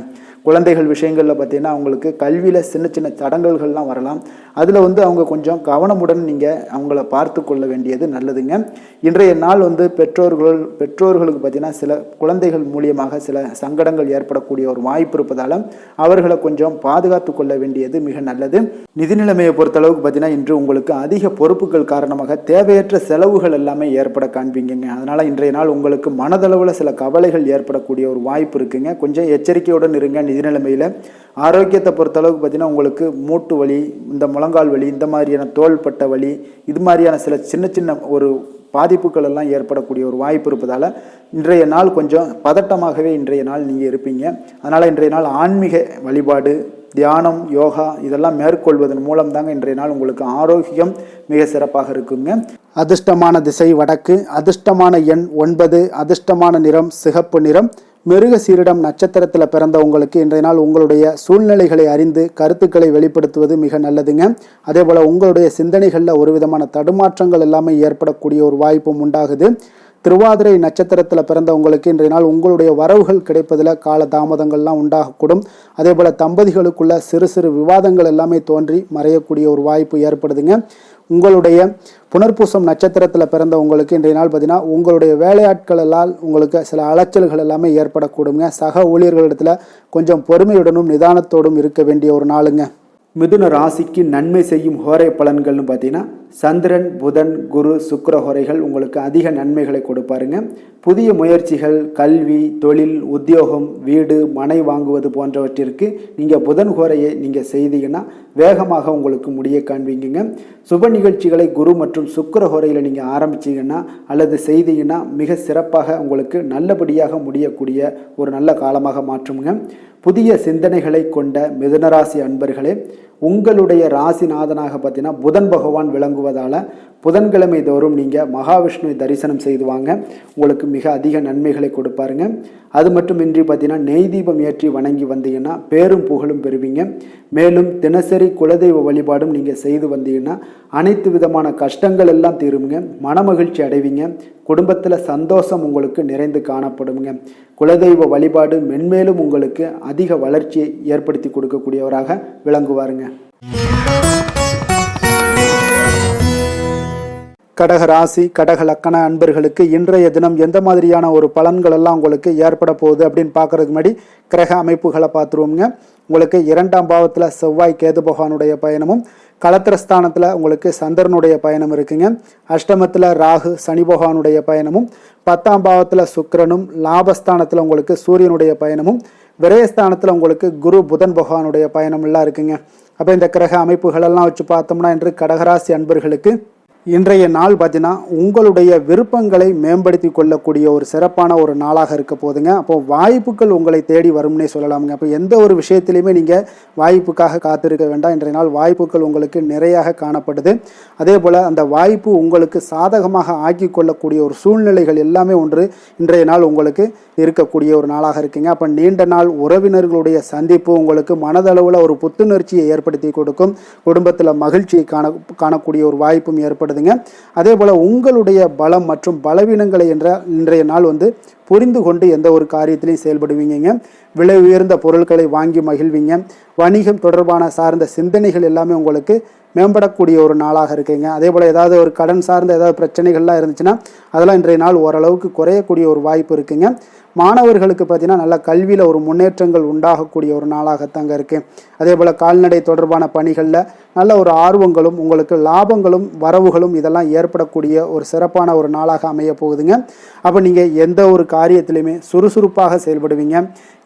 குழந்தைகள் விஷயங்களில் பார்த்தீங்கன்னா அவங்களுக்கு கல்வியில் சின்ன சின்ன தடங்கல்கள்லாம் வரலாம். அதில் அவங்க கொஞ்சம் கவனமுடன் நீங்கள் அவங்கள பார்த்து கொள்ள வேண்டியது நல்லதுங்க. இன்றைய நாள் பெற்றோர்களுக்கு பார்த்தீங்கன்னா சில குழந்தைகள் மூலியமாக சில சங்கடங்கள் ஏற்படக்கூடிய ஒரு வாய்ப்பு இருப்பதால் அவர்களை கொஞ்சம் பாதுகாத்து கொள்ள வேண்டியது மிக நல்லது. நிதி நிலைமையை பொறுத்தளவுக்கு பார்த்தீங்கன்னா இன்று உங்களுக்கு அதிக பொறுப்புகள் காரணமாக தேவையற்ற செலவுகள் எல்லாமே ஏற்பட காண்பீங்க. அதனால் இன்றைய நாள் உங்களுக்கு மனதளவில் சில கவலைகள் ஏற்படக்கூடிய ஒரு வாய்ப்பு இருக்குங்க. கொஞ்சம் எச்சரிக்கையுடன் இருங்க. நிதி நிலைமையில் ஆரோக்கியத்தை பொறுத்தளவுக்கு பார்த்தீங்கன்னா உங்களுக்கு மூட்டு வலி இந்த முழங்கால் வலி இந்த மாதிரியான தோள்பட்ட வலி இது மாதிரியான சில சின்ன சின்ன ஒரு பாதிப்புகள் எல்லாம் ஏற்படக்கூடிய ஒரு வாய்ப்பு இருப்பதால் இன்றைய நாள் கொஞ்சம் பதட்டமாகவே இன்றைய நாள் நீங்கள் இருப்பீங்க. அதனால் இன்றைய நாள் ஆன்மீக வழிபாடு தியானம் யோகா இதெல்லாம் மேற்கொள்வதன் மூலம் தாங்க இன்றைய நாள் உங்களுக்கு ஆரோக்கியம் மிக சிறப்பாக இருக்குங்க. அதிர்ஷ்டமான திசை வடக்கு, அதிர்ஷ்டமான எண் 9, அதிர்ஷ்டமான நிறம் சிகப்பு நிறம். மிருக சீரிடம் நட்சத்திரத்தில் பிறந்த உங்களுக்கு இன்றைய நாள் உங்களுடைய சூழ்நிலைகளை அறிந்து கருத்துக்களை வெளிப்படுத்துவது மிக நல்லதுங்க. அதே போல் உங்களுடைய சிந்தனைகளில் ஒரு விதமான தடுமாற்றங்கள் எல்லாமே ஏற்படக்கூடிய ஒரு வாய்ப்பும் உண்டாகுது. திருவாதிரை நட்சத்திரத்தில் பிறந்தவங்களுக்கு இன்றைய நாள் உங்களுடைய வரவுகள் கிடைப்பதில் கால தாமதங்கள்லாம் உண்டாகக்கூடும். அதே போல் தம்பதிகளுக்குள்ள சிறு சிறு விவாதங்கள் எல்லாமே தோன்றி மறையக்கூடிய ஒரு வாய்ப்பு ஏற்படுதுங்க. உங்களுடைய புனர்பூசம் நட்சத்திரத்தில் பிறந்தவங்களுக்கு இன்றைய நாள் பார்த்தீங்கன்னா உங்களுடைய வேலையாட்களால் உங்களுக்கு சில அலைச்சல்கள் எல்லாமே ஏற்படக்கூடுங்க. சக ஊழியர்களிடத்தில் கொஞ்சம் பொறுமையுடனும் நிதானத்தோடும் இருக்க வேண்டிய ஒரு நாளுங்க. மிதுன ராசிக்கு நன்மை செய்யும் ஹோரை பலன்கள்னு பார்த்தீங்கன்னா சந்திரன் புதன் குரு சுக்கிர ஹோரைகள் உங்களுக்கு அதிக நன்மைகளை கொடுப்பாருங்க. புதிய முயற்சிகள் கல்வி தொழில் உத்தியோகம் வீடு மனை வாங்குவது போன்றவற்றிற்கு நீங்கள் புதன் ஹோரையை நீங்கள் செய்தீங்கன்னா வேகமாக உங்களுக்கு முடிய காண்பீங்க. சுப நிகழ்ச்சிகளை குரு மற்றும் சுக்கிர ஹோரையில் நீங்கள் ஆரம்பிச்சிங்கன்னா அல்லது செய்தீங்கன்னா மிக சிறப்பாக உங்களுக்கு நல்லபடியாக முடியக்கூடிய ஒரு நல்ல காலமாக மாற்றுங்க. புதிய சிந்தனைகளை கொண்ட மிதுனராசி அன்பர்களே, உங்களுடைய ராசிநாதனாக பார்த்தீங்கன்னா புதன் பகவான் விளங்குவதால் புதன்கிழமை தோறும் நீங்கள் மகாவிஷ்ணுவை தரிசனம் செய்து வாங்க. உங்களுக்கு மிக அதிக நன்மைகளை கொடுப்பாருங்க. அது மட்டுமின்றி பார்த்தீங்கன்னா நெய் தீபம் ஏற்றி வணங்கி வந்தீங்கன்னா பேரும் புகழும் பெறுவீங்க. மேலும் தினசரி குலதெய்வ வழிபாடும் நீங்கள் செய்து வந்தீங்கன்னா அனைத்து விதமான கஷ்டங்கள் எல்லாம் தீருங்க. மனமகிழ்ச்சி அடைவீங்க. குடும்பத்தில் சந்தோஷம் உங்களுக்கு நிறைந்து காணப்படுங்க. குலதெய்வ வழிபாடு மென்மேலும் உங்களுக்கு அதிக வளர்ச்சியை ஏற்படுத்தி கொடுக்கக்கூடியவராக விளங்குவாருங்க. கடக ராசி கடக லக்கண அன்பர்களுக்கு இன்றைய தினம் எந்த மாதிரியான ஒரு பலன்கள் எல்லாம் உங்களுக்கு ஏற்பட போகுது அப்படின்னு பார்க்கறதுக்கு முன்னாடி கிரக அமைப்புகளை பார்த்துருவோங்க. உங்களுக்கு 2ஆம் பாவத்தில் செவ்வாய் கேது பகவானுடைய பயணமும் களத்திரஸ்தானத்தில் உங்களுக்கு சந்திரனுடைய பயணம் இருக்குங்க. அஷ்டமத்தில் ராகு சனி பகவானுடைய பயணமும் 10ஆம் பாவத்தில் சுக்கிரனும் லாபஸ்தானத்தில் உங்களுக்கு சூரியனுடைய பயணமும் விரயஸ்தானத்தில் உங்களுக்கு குரு புதன் பகவானுடைய பயணம் எல்லாம் இருக்குங்க. அப்போ இந்த கிரக அமைப்புகளெல்லாம் வச்சு பார்த்தோம்னா இன்று கடகராசி அன்பர்களுக்கு இன்றைய நாள் பார்த்தீங்கன்னா உங்களுடைய விருப்பங்களை மேம்படுத்தி கொள்ளக்கூடிய ஒரு சிறப்பான ஒரு நாளாக இருக்க போதுங்க. அப்போ வாய்ப்புகள் உங்களை தேடி வரும்னே சொல்லலாமுங்க. அப்போ எந்த ஒரு விஷயத்திலையுமே நீங்கள் வாய்ப்புக்காக காத்திருக்க வேண்டாம். இன்றைய நாள் வாய்ப்புகள் உங்களுக்கு நிறையாக காணப்படுது. அதே போல் அந்த வாய்ப்பு உங்களுக்கு சாதகமாக ஆக்கி கொள்ளக்கூடிய ஒரு சூழ்நிலைகள் எல்லாமே ஒன்று இன்றைய நாள் உங்களுக்கு இருக்கக்கூடிய ஒரு நாளாக இருக்குங்க. அப்போ நீண்ட நாள் உறவினர்களுடைய சந்திப்பு உங்களுக்கு மனதளவில் ஒரு புத்துணர்ச்சியை ஏற்படுத்தி கொடுக்கும். குடும்பத்தில் மகிழ்ச்சியை காணக்கூடிய ஒரு வாய்ப்பும் ஏற்படுதுங்க. அதே போல் உங்களுடைய பலம் மற்றும் பலவீனங்களை இன்றைய நாள் புரிந்து கொண்டு எந்த ஒரு காரியத்திலையும் செயல்படுவீங்க. விலை உயர்ந்த பொருட்களை வாங்கி மகிழ்வீங்க. வணிகம் தொடர்பான சார்ந்த சிந்தனைகள் எல்லாமே உங்களுக்கு மேம்படக்கூடிய ஒரு நாளாக இருக்குங்க. அதே போல் ஏதாவது ஒரு கடன் சார்ந்த ஏதாவது பிரச்சனைகள்லாம் இருந்துச்சுன்னா அதெல்லாம் இன்றைய நாள் ஓரளவுக்கு குறையக்கூடிய ஒரு வாய்ப்பு இருக்குங்க. மாணவர்களுக்கு பார்த்தீங்கன்னா நல்ல கல்வியில் ஒரு முன்னேற்றங்கள் உண்டாகக்கூடிய ஒரு நாளாகத்தாங்க இருக்குது. அதே போல் கால்நடை தொடர்பான பணிகளில் நல்ல ஒரு ஆர்வங்களும் உங்களுக்கு லாபங்களும் வரவுகளும் இதெல்லாம் ஏற்படக்கூடிய ஒரு சிறப்பான ஒரு நாளாக அமைய போகுதுங்க. அப்போ நீங்கள் எந்த ஒரு காரியத்திலையுமே சுறுசுறுப்பாக செயல்படுவீங்க.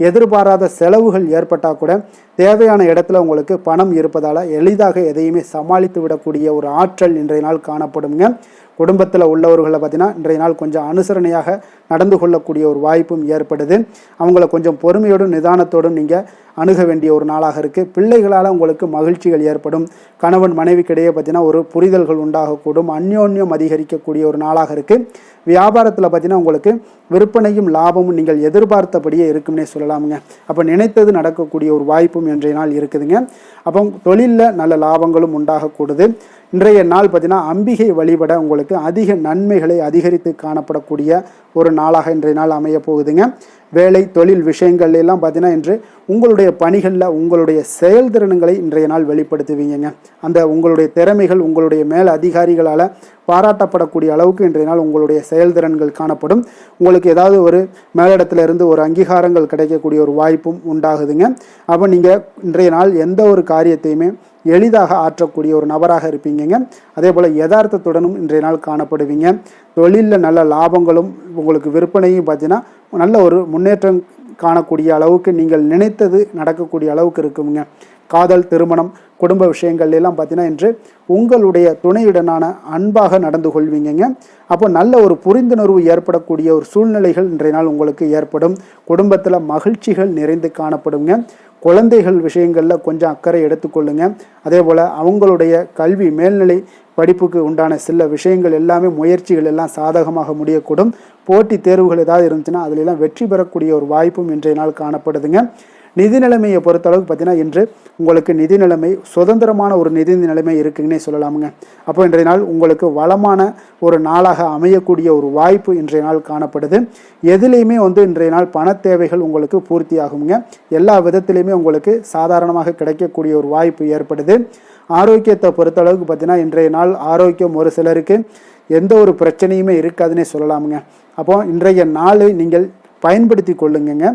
எதிர்பாராத செலவுகள் ஏற்பட்டால் கூட தேவையான இடத்துல உங்களுக்கு பணம் இருப்பதால் எளிதாக எதையுமே சமாளித்து விடக்கூடிய ஒரு ஆற்றல் இன்றைய நாள் காணப்படுங்க. குடும்பத்தில் உள்ளவர்களை பார்த்தீங்கன்னா இன்றைய நாள் கொஞ்சம் அனுசரணையாக நடந்து கொள்ளக்கூடிய ஒரு வாய்ப்பும் ஏற்படுது. அவங்கள கொஞ்சம் பொறுமையோடும் நிதானத்தோடும் நீங்கள் அணுக வேண்டிய ஒரு நாளாக இருக்குது. பிள்ளைகளால் உங்களுக்கு மகிழ்ச்சிகள் ஏற்படும். கணவன் மனைவிக்கிடையே பார்த்தீங்கன்னா ஒரு புரிதல்கள் உண்டாகக்கூடும். அந்யோன்யம் அதிகரிக்கக்கூடிய ஒரு நாளாக இருக்குது. வியாபாரத்தில் பார்த்தீங்கன்னா உங்களுக்கு விற்பனையும் லாபமும் நீங்கள் எதிர்பார்த்தபடியே இருக்கும்னே சொல்லலாமுங்க. அப்போ நினைத்தது நடக்கக்கூடிய ஒரு வாய்ப்பும் இன்றைய நாள் இருக்குதுங்க. அப்போ தொழிலில் நல்ல லாபங்களும் உண்டாகக்கூடுது. இன்றைய நாள் பார்த்தீங்கன்னா அம்பிகை வழிபட உங்களுக்கு அதிக நன்மைகளை அதிகரித்து காணப்படக்கூடிய ஒரு நாளாக இன்றைய நாள் அமைய போகுதுங்க. வேலை தொழில் விஷயங்கள் எல்லாம் பார்த்தீங்கன்னா இன்று உங்களுடைய பணிகளில் உங்களுடைய செயல்திறன்களை இன்றைய நாள் வெளிப்படுத்துவீங்க. அந்த உங்களுடைய திறமைகள் உங்களுடைய மேல் அதிகாரிகளால் பாராட்டப்படக்கூடிய அளவுக்கு இன்றைய நாள் உங்களுடைய செயல்திறன்கள் காணப்படும். உங்களுக்கு ஏதாவது ஒரு மேலிடத்துல இருந்து ஒரு அங்கீகாரங்கள் கிடைக்கக்கூடிய ஒரு வாய்ப்பும் உண்டாகுதுங்க. அப்போ நீங்கள் இன்றைய நாள் எந்த ஒரு காரியத்தையுமே எளிதாக ஆற்றக்கூடிய ஒரு நபராக இருப்பீங்க. அதே போல் யதார்த்தத்துடனும் இன்றைய நாள் காணப்படுவீங்க. தொழிலில் நல்ல லாபங்களும் உங்களுக்கு விற்பனையும் பார்த்தீங்கன்னா நல்ல ஒரு முன்னேற்றம் காணக்கூடிய அளவுக்கு நீங்கள் நினைத்தது நடக்கக்கூடிய அளவுக்கு இருக்குங்க. காதல் திருமணம் குடும்ப விஷயங்கள் எல்லாம் பார்த்தீங்கன்னா இன்று உங்களுடைய துணையுடனான அன்பாக நடந்து கொள்வீங்க. அப்போ நல்ல ஒரு புரிந்துணர்வு ஏற்படக்கூடிய ஒரு சூழ்நிலைகள் இன்றைய நாள் உங்களுக்கு ஏற்படும். குடும்பத்தில் மகிழ்ச்சிகள் நிறைந்து காணப்படுங்க. குழந்தைகள் விஷயங்களில் கொஞ்சம் அக்கறை எடுத்துக்கொள்ளுங்க. அதே போல் அவங்களுடைய கல்வி மேல்நிலை படிப்புக்கு உண்டான சில விஷயங்கள் எல்லாமே முயற்சிகள் எல்லாம் சாதகமாக முடியக்கூடும். போட்டி தேர்வுகள் ஏதாவது இருந்துச்சுன்னா அதிலெல்லாம் வெற்றி பெறக்கூடிய ஒரு வாய்ப்பும் இன்றைய நாள் காணப்படுதுங்க. நிதி நிலைமையை பொறுத்தளவுக்கு பார்த்தீங்கன்னா இன்று உங்களுக்கு நிதி நிலைமை சுதந்திரமான ஒரு நிதி நிலைமை இருக்குன்னே சொல்லலாமுங்க. அப்போ இன்றைய நாள் உங்களுக்கு வளமான ஒரு நாளாக அமையக்கூடிய ஒரு வாய்ப்பு இன்றைய நாள் காணப்படுது. எதுலேயுமே இன்றைய நாள் பண தேவைகள் உங்களுக்கு பூர்த்தி ஆகுங்க. எல்லா விதத்திலையுமே உங்களுக்கு சாதாரணமாக கிடைக்கக்கூடிய ஒரு வாய்ப்பு ஏற்படுது. ஆரோக்கியத்தை பொறுத்தளவுக்கு பார்த்தீங்கன்னா இன்றைய நாள் ஆரோக்கியம் ஒரு சிலருக்கு எந்த ஒரு பிரச்சனையுமே இருக்காதுன்னே சொல்லலாமுங்க. அப்போ இன்றைய நாளை நீங்கள் பயன்படுத்தி கொள்ளுங்க.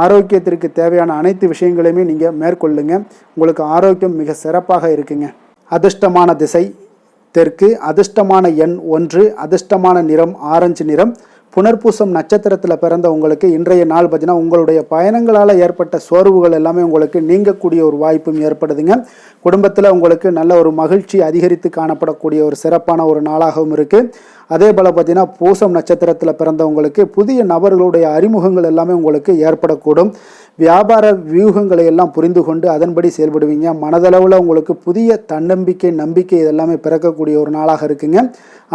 ஆரோக்கியத்திற்கு தேவையான அனைத்து விஷயங்களையுமே நீங்கள் மேற்கொள்ளுங்க. உங்களுக்கு ஆரோக்கியம் மிக சிறப்பாக இருக்குங்க. அதிர்ஷ்டமான திசை தெற்கு, அதிர்ஷ்டமான எண் 1, அதிர்ஷ்டமான நிறம் ஆரஞ்சு நிறம். புனர்பூசம் நட்சத்திரத்தில் பிறந்த உங்களுக்கு இன்றைய நாள் பார்த்தீங்கன்னா உங்களுடைய பயணங்களால் ஏற்பட்ட சோர்வுகள் எல்லாமே உங்களுக்கு நீங்கக்கூடிய ஒரு வாய்ப்பும் ஏற்படுதுங்க. குடும்பத்தில் உங்களுக்கு நல்ல ஒரு மகிழ்ச்சி அதிகரித்து காணப்படக்கூடிய ஒரு சிறப்பான ஒரு நாளாகவும் இருக்குது. அதே போல் பார்த்தீங்கன்னா பூசம் நட்சத்திரத்தில் பிறந்தவங்களுக்கு புதிய நபர்களுடைய அறிமுகங்கள் எல்லாமே உங்களுக்கு ஏற்படக்கூடும். வியாபார வியூகங்களை எல்லாம் புரிந்து கொண்டு அதன்படி செயல்படுவீங்க. மனதளவில் உங்களுக்கு புதிய தன்னம்பிக்கை நம்பிக்கை இதெல்லாமே பிறக்கக்கூடிய ஒரு நாளாக இருக்குங்க.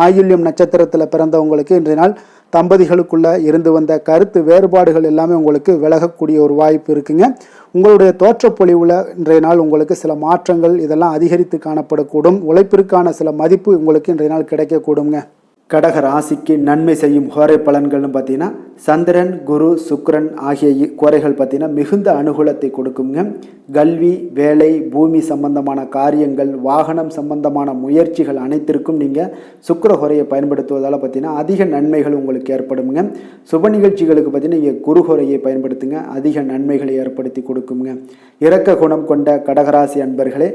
ஆயுள்யம் நட்சத்திரத்தில் பிறந்தவங்களுக்கு இன்றைய நாள் தம்பதிகளுக்குள்ள இருந்து வந்த கருத்து வேறுபாடுகள் எல்லாமே உங்களுக்கு விலகக்கூடிய ஒரு வாய்ப்பு இருக்குங்க. உங்களுடைய தோற்றப்பொழிவில் இன்றைய நாள் உங்களுக்கு சில மாற்றங்கள் இதெல்லாம் அதிகரித்து காணப்படக்கூடும். உழைப்பிற்கான சில மதிப்பு உங்களுக்கு இன்றைய நாள் கிடைக்கக்கூடுங்க. கடக ராசிக்கு நன்மை செய்யும் ஹோரை பலன்கள்னு பார்த்தீங்கன்னா சந்திரன் குரு சுக்கிரன் ஆகிய கோரைகள் பார்த்தீங்கன்னா மிகுந்த அனுகூலத்தை கொடுக்குங்க. கல்வி வேலை பூமி சம்பந்தமான காரியங்கள் வாகனம் சம்பந்தமான முயற்சிகள் அனைத்திற்கும் நீங்கள் சுக்கிர ஹோரையை பயன்படுத்துவதால் பார்த்தீங்கன்னா அதிக நன்மைகள் உங்களுக்கு ஏற்படுங்க. சுப நிகழ்ச்சிகளுக்கு பார்த்தீங்கன்னா நீங்கள் குரு ஹோரையை பயன்படுத்துங்க, அதிக நன்மைகளை ஏற்படுத்தி கொடுக்குங்க. இரக்க குணம் கொண்ட கடகராசி அன்பர்களே,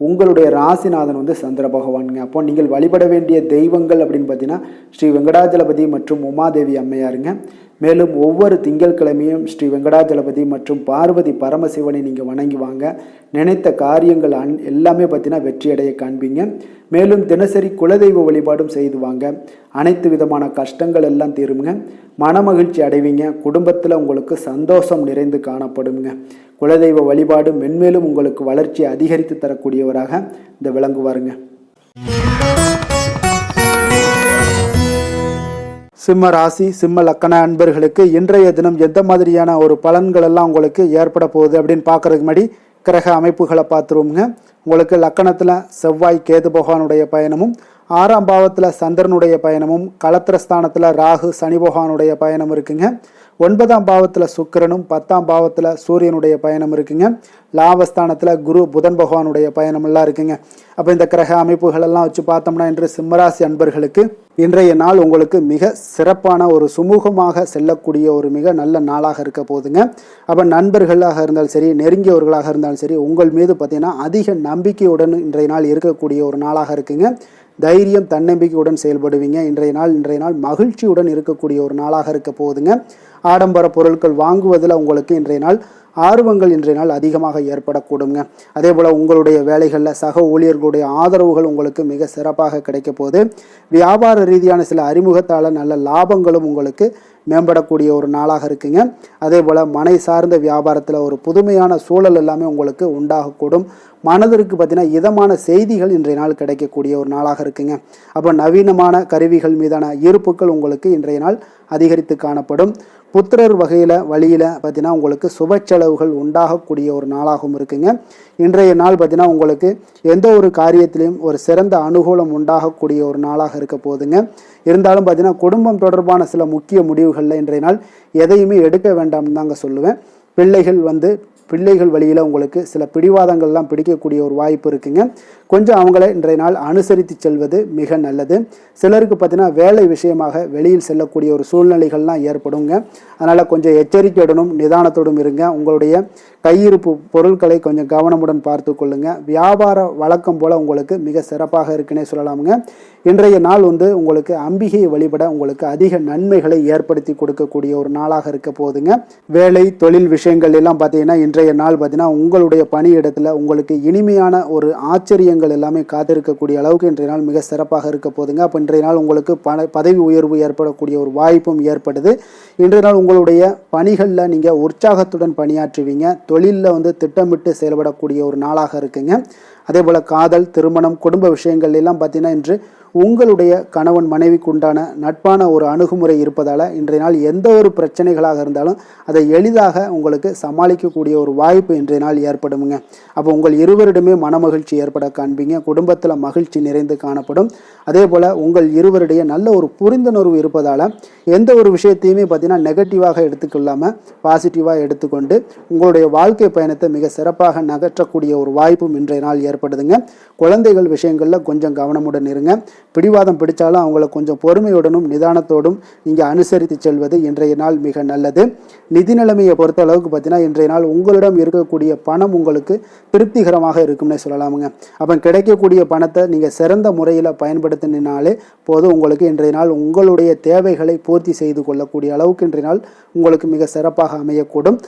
உங்களுடைய ராசிநாதன் சந்திர பகவானுங்க. அப்போ நீங்கள் வழிபட வேண்டிய தெய்வங்கள் அப்படின்னு பார்த்தீங்கன்னா ஸ்ரீ வெங்கடாஜலபதி மற்றும் உமாதேவி அம்மையாருங்க. மேலும் ஒவ்வொரு திங்கட்கிழமையும் ஸ்ரீ வெங்கடாஜலபதி மற்றும் பார்வதி பரமசிவனை நீங்கள் வணங்கி வாங்க. நினைத்த காரியங்கள் எல்லாமே பார்த்தீங்கன்னா வெற்றியடைய காண்பீங்க. மேலும் தினசரி குலதெய்வ வழிபாடும் செய்து வாங்க. அனைத்து விதமான கஷ்டங்கள் எல்லாம் தீருங்க. மனமகிழ்ச்சி அடைவீங்க. குடும்பத்தில் உங்களுக்கு சந்தோஷம் நிறைந்து காணப்படுங்க. குலதெய்வ வழிபாடு மென்மேலும் உங்களுக்கு வளர்ச்சி அதிகரித்து தரக்கூடியவராக இந்த விளங்குவாருங்க. சிம்ம ராசி சிம்ம லக்கண அன்பர்களுக்கு இன்றைய தினம் எந்த மாதிரியான ஒரு பலன்கள் எல்லாம் உங்களுக்கு ஏற்பட போகுது அப்படின்னு பார்க்கறதுக்கு முன்னாடி கிரக அமைப்புகளை பார்த்துருவோங்க. உங்களுக்கு லக்கணத்தில் செவ்வாய் கேது பகவானுடைய பயணமும், 6ஆம் பாவத்தில் சந்திரனுடைய பயணமும், களத்திரஸ்தானத்தில் ராகு சனி பகவானுடைய பயணம் இருக்குங்க. 9ஆம் பாவத்தில் சுக்கிரனும், 10ஆம் பாவத்தில் சூரியனுடைய பயணம் இருக்குங்க. லாபஸ்தானத்தில் குரு புதன் பகவானுடைய பயணம் எல்லாம் இருக்குங்க. அப்போ இந்த கிரக அமைப்புகள் எல்லாம் வச்சு பார்த்தோம்னா இன்று சிம்மராசி அன்பர்களுக்கு இன்றைய நாள் உங்களுக்கு மிக சிறப்பான ஒரு சுமூகமாக செல்லக்கூடிய ஒரு மிக நல்ல நாளாக இருக்க போகுதுங்க. அப்போ நண்பர்களாக இருந்தாலும் சரி, நெருங்கியவர்களாக இருந்தாலும் சரி, உங்கள் மீது பார்த்தீங்கன்னா அதிக நம்பிக்கையுடன் இன்றைய நாள் இருக்கக்கூடிய ஒரு நாளாக இருக்குங்க. தைரியம் தன்னம்பிக்கையுடன் செயல்படுவீங்க. இன்றைய நாள் மகிழ்ச்சியுடன் இருக்கக்கூடிய ஒரு நாளாக இருக்க போகுதுங்க. ஆடம்பர பொருட்கள் வாங்குவதில் உங்களுக்கு இன்றைய நாள் ஆர்வங்கள் இன்றைய நாள் அதிகமாக ஏற்படக்கூடுங்க. அதே போல் உங்களுடைய வேலைகளில் சக ஊழியர்களுடைய ஆதரவுகள் உங்களுக்கு மிக சிறப்பாக கிடைக்க போகுது. வியாபார ரீதியான சில அறிமுகத்தால் நல்ல லாபங்களும் உங்களுக்கு மேம்படக்கூடிய ஒரு நாளாக இருக்குங்க. அதே போல் மனை சார்ந்த வியாபாரத்தில் ஒரு புதுமையான சூழல் எல்லாமே உங்களுக்கு உண்டாகக்கூடும். மனதிற்கு பார்த்தீங்கன்னா இதமான செய்திகள் இன்றைய நாள் கிடைக்கக்கூடிய ஒரு நாளாக இருக்குங்க. அப்போ நவீனமான கருவிகள் மீதான ஈர்ப்புகள் உங்களுக்கு இன்றைய நாள் அதிகரித்து காணப்படும். புத்திரர் வழியில் பார்த்தீங்கன்னா உங்களுக்கு சுப செலவுகள் உண்டாகக்கூடிய ஒரு நாளாகவும் இருக்குங்க. இன்றைய நாள் பார்த்தீங்கன்னா உங்களுக்கு எந்த ஒரு காரியத்திலையும் ஒரு சிறந்த அனுகூலம் உண்டாகக்கூடிய ஒரு நாளாக இருக்க போகுதுங்க. இருந்தாலும் பார்த்தீங்கன்னா குடும்பம் தொடர்பான சில முக்கிய முடிவுகளில் இன்றைய நாள் எதையுமே எடுக்க வேண்டாம்னு தாங்க சொல்லுவேன். பிள்ளைகள் வழியில் உங்களுக்கு சில பிடிவாதங்கள்லாம் பிடிக்கக்கூடிய ஒரு வாய்ப்பு இருக்குங்க. கொஞ்சம் அவங்கள இன்றைய நாள் அனுசரித்து செல்வது மிக நல்லது. சிலருக்கு பார்த்தீங்கன்னா வேலை விஷயமாக வெளியில் செல்லக்கூடிய ஒரு சூழ்நிலைகள்லாம் ஏற்படுங்க. அதனால் கொஞ்சம் எச்சரிக்கையுடனும் நிதானத்தோடும் இருங்க. உங்களுடைய கையிருப்பு பொருட்களை கொஞ்சம் கவனமுடன் பார்த்து கொள்ளுங்க. வியாபார வழக்கம் போல் உங்களுக்கு மிக சிறப்பாக இருக்குன்னே சொல்லலாமுங்க. இன்றைய நாள் உங்களுக்கு அம்பிகையை வழிபட உங்களுக்கு அதிக நன்மைகளை ஏற்படுத்தி கொடுக்கக்கூடிய ஒரு நாளாக இருக்க போகுதுங்க. வேலை தொழில் விஷயங்கள் எல்லாம் பார்த்தீங்கன்னா இன்றைய நாள் பார்த்தீங்கன்னா உங்களுடைய பணியிடத்தில் உங்களுக்கு இனிமையான ஒரு ஆச்சரியங்கள் எல்லாமே காத்திருக்கக்கூடிய அளவுக்கு இன்றைய நாள் மிக சிறப்பாக இருக்க போகுதுங்க. அப்போ இன்றைய நாள் உங்களுக்கு பதவி உயர்வு ஏற்படக்கூடிய ஒரு வாய்ப்பும் ஏற்படுது. இன்றைய நாள் உங்களுடைய பணிகளில் நீங்கள் உற்சாகத்துடன் பணியாற்றுவீங்க. தொழிலில் திட்டமிட்டு செயல்படக்கூடிய ஒரு நாளாக இருக்குங்க. அதே போல் காதல், திருமணம், குடும்ப விஷயங்கள் எல்லாம் பார்த்தீங்கன்னா இன்று உங்களுடைய கணவன் மனைவிக்கு உண்டான நட்பான ஒரு அணுகுமுறை இருப்பதால் இன்றைய நாள் எந்த ஒரு பிரச்சனைகளாக இருந்தாலும் அதை எளிதாக உங்களுக்கு சமாளிக்கக்கூடிய ஒரு வாய்ப்பு இன்றைய நாள் ஏற்படுங்க. அப்போ உங்கள் இருவரிடமே மனமகிழ்ச்சி ஏற்பட காண்பீங்க. குடும்பத்தில் மகிழ்ச்சி நிறைந்து காணப்படும். அதே போல் உங்கள் இருவருடைய நல்ல ஒரு புரிந்துணர்வு இருப்பதால் எந்த ஒரு விஷயத்தையுமே பார்த்தீங்கன்னா நெகட்டிவாக எடுத்துக்கொள்ளாமல் பாசிட்டிவாக எடுத்துக்கொண்டு உங்களுடைய வாழ்க்கை பயணத்தை மிக சிறப்பாக நகற்றக்கூடிய ஒரு வாய்ப்பும் இன்றைய நாள் ஏற்படுதுங்க. குழந்தைகள் விஷயங்களில் கொஞ்சம் கவனமுடன் இருங்க. பிடிவாதம் பிடிச்சாலும் அவங்கள கொஞ்சம் பொறுமையுடனும் நிதானத்தோடும் நீங்கள் அனுசரித்து செல்வது இன்றைய நாள் மிக நல்லது. நிதி நிலைமையை பொறுத்த அளவுக்கு பார்த்தீங்கன்னா இன்றைய நாள் உங்களிடம் இருக்கக்கூடிய பணம் உங்களுக்கு திருப்திகரமாக இருக்கும்னே சொல்லலாமுங்க. அப்போ கிடைக்கக்கூடிய பணத்தை நீங்கள் சிறந்த முறையில் பயன்படுத்தினாலே போதும். உங்களுக்கு இன்றைய நாள் உங்களுடைய தேவைகளை பூர்த்தி செய்து கொள்ளக்கூடிய அளவுக்கு இன்றைய நாள் உங்களுக்கு மிக சிறப்பாக அமையக்கூடும்.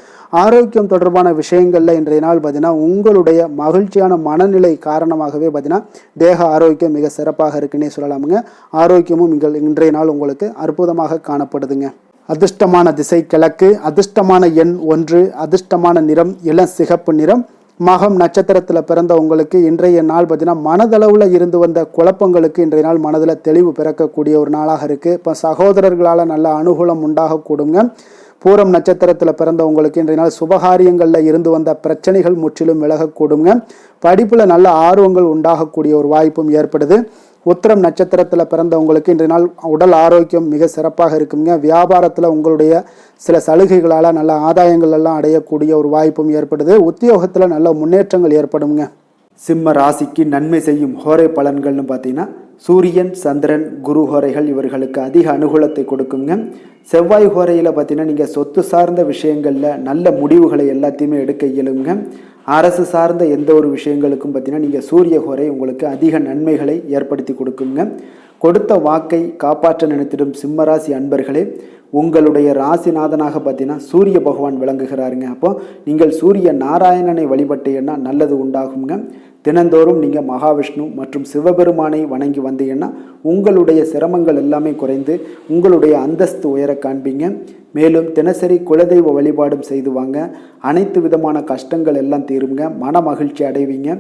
ஆரோக்கியம் தொடர்பான விஷயங்களில் இன்றைய நாள் பார்த்தீங்கன்னா உங்களுடைய மகிழ்ச்சியான மனநிலை காரணமாகவே பார்த்தீங்கன்னா தேக ஆரோக்கியம் மிக சிறப்பாக இருக்குன்னே சொல்லலாமுங்க. ஆரோக்கியமும் இன்றைய நாள் உங்களுக்கு அற்புதமாக காணப்படுதுங்க. அதிர்ஷ்டமான திசை கிழக்கு, அதிர்ஷ்டமான எண் 1, அதிர்ஷ்டமான நிறம் இளம் சிகப்பு நிறம். மகம் நட்சத்திரத்தில் பிறந்த உங்களுக்கு இன்றைய நாள் பார்த்தீங்கன்னா மனதளவில் இருந்து வந்த குழப்பங்களுக்கு இன்றைய நாள் மனதில் தெளிவு பிறக்கக்கூடிய ஒரு நாளாக இருக்குது. இப்போ சகோதரர்களால் நல்ல அனுகூலம் உண்டாகக்கூடுங்க. பூரம் நட்சத்திரத்தில் பிறந்த உங்களுக்கு இன்றைய நாள் சுபகாரியங்களில் இருந்து வந்த பிரச்சனைகள் முற்றிலும் விலகக்கூடுங்க. படிப்பில் நல்ல ஆர்வங்கள் உண்டாகக்கூடிய ஒரு வாய்ப்பும் ஏற்படுது. உத்திரம் நட்சத்திரத்தில் பிறந்தவங்களுக்கு இன்றைய நாள் உடல் ஆரோக்கியம் மிக சிறப்பாக இருக்குங்க. வியாபாரத்தில் உங்களுடைய சில சலுகைகளால் நல்ல ஆதாயங்கள் எல்லாம் அடையக்கூடிய ஒரு வாய்ப்பும் ஏற்படுது. உத்தியோகத்தில் நல்ல முன்னேற்றங்கள் ஏற்படுங்க. சிம்ம ராசிக்கு நன்மை செய்யும் ஹோரை பலன்கள்னு பார்த்தீங்கன்னா சூரியன், சந்திரன், குரு ஹோரைகள் இவர்களுக்கு அதிக அனுகூலத்தை கொடுக்குங்க. செவ்வாய் ஹோரையில் பார்த்தீங்கன்னா நீங்கள் சொத்து சார்ந்த விஷயங்களில் நல்ல முடிவுகளை எல்லாத்தையுமே எடுக்க இயலுங்க. அரசு சார்ந்த எந்த ஒரு விஷயங்களுக்கும் பார்த்தீங்கன்னா நீங்கள் சூரிய ஹோரை உங்களுக்கு அதிக நன்மைகளை ஏற்படுத்தி கொடுக்குங்க. கொடுத்த வாக்கை காப்பாற்ற நினைத்திடும் சிம்மராசி அன்பர்களே, உங்களுடைய ராசிநாதனாக பார்த்தீங்கன்னா சூரிய பகவான் விளங்குகிறாருங்க. அப்போ நீங்கள் சூரிய நாராயணனை வழிபட்டீங்கன்னா நல்லது உண்டாகுங்க. தினந்தோறும் நீங்கள் மகாவிஷ்ணு மற்றும் சிவபெருமானை வணங்கி வந்தீங்கன்னா உங்களுடைய சிரமங்கள் எல்லாமே குறைந்து உங்களுடைய அந்தஸ்து உயர காண்பீங்க. மேலும் தினசரி குலதெய்வ வழிபாடும் செய்து வாங்க. அனைத்து விதமான கஷ்டங்கள் எல்லாம் தீருங்க. மன மகிழ்ச்சி அடைவீங்க.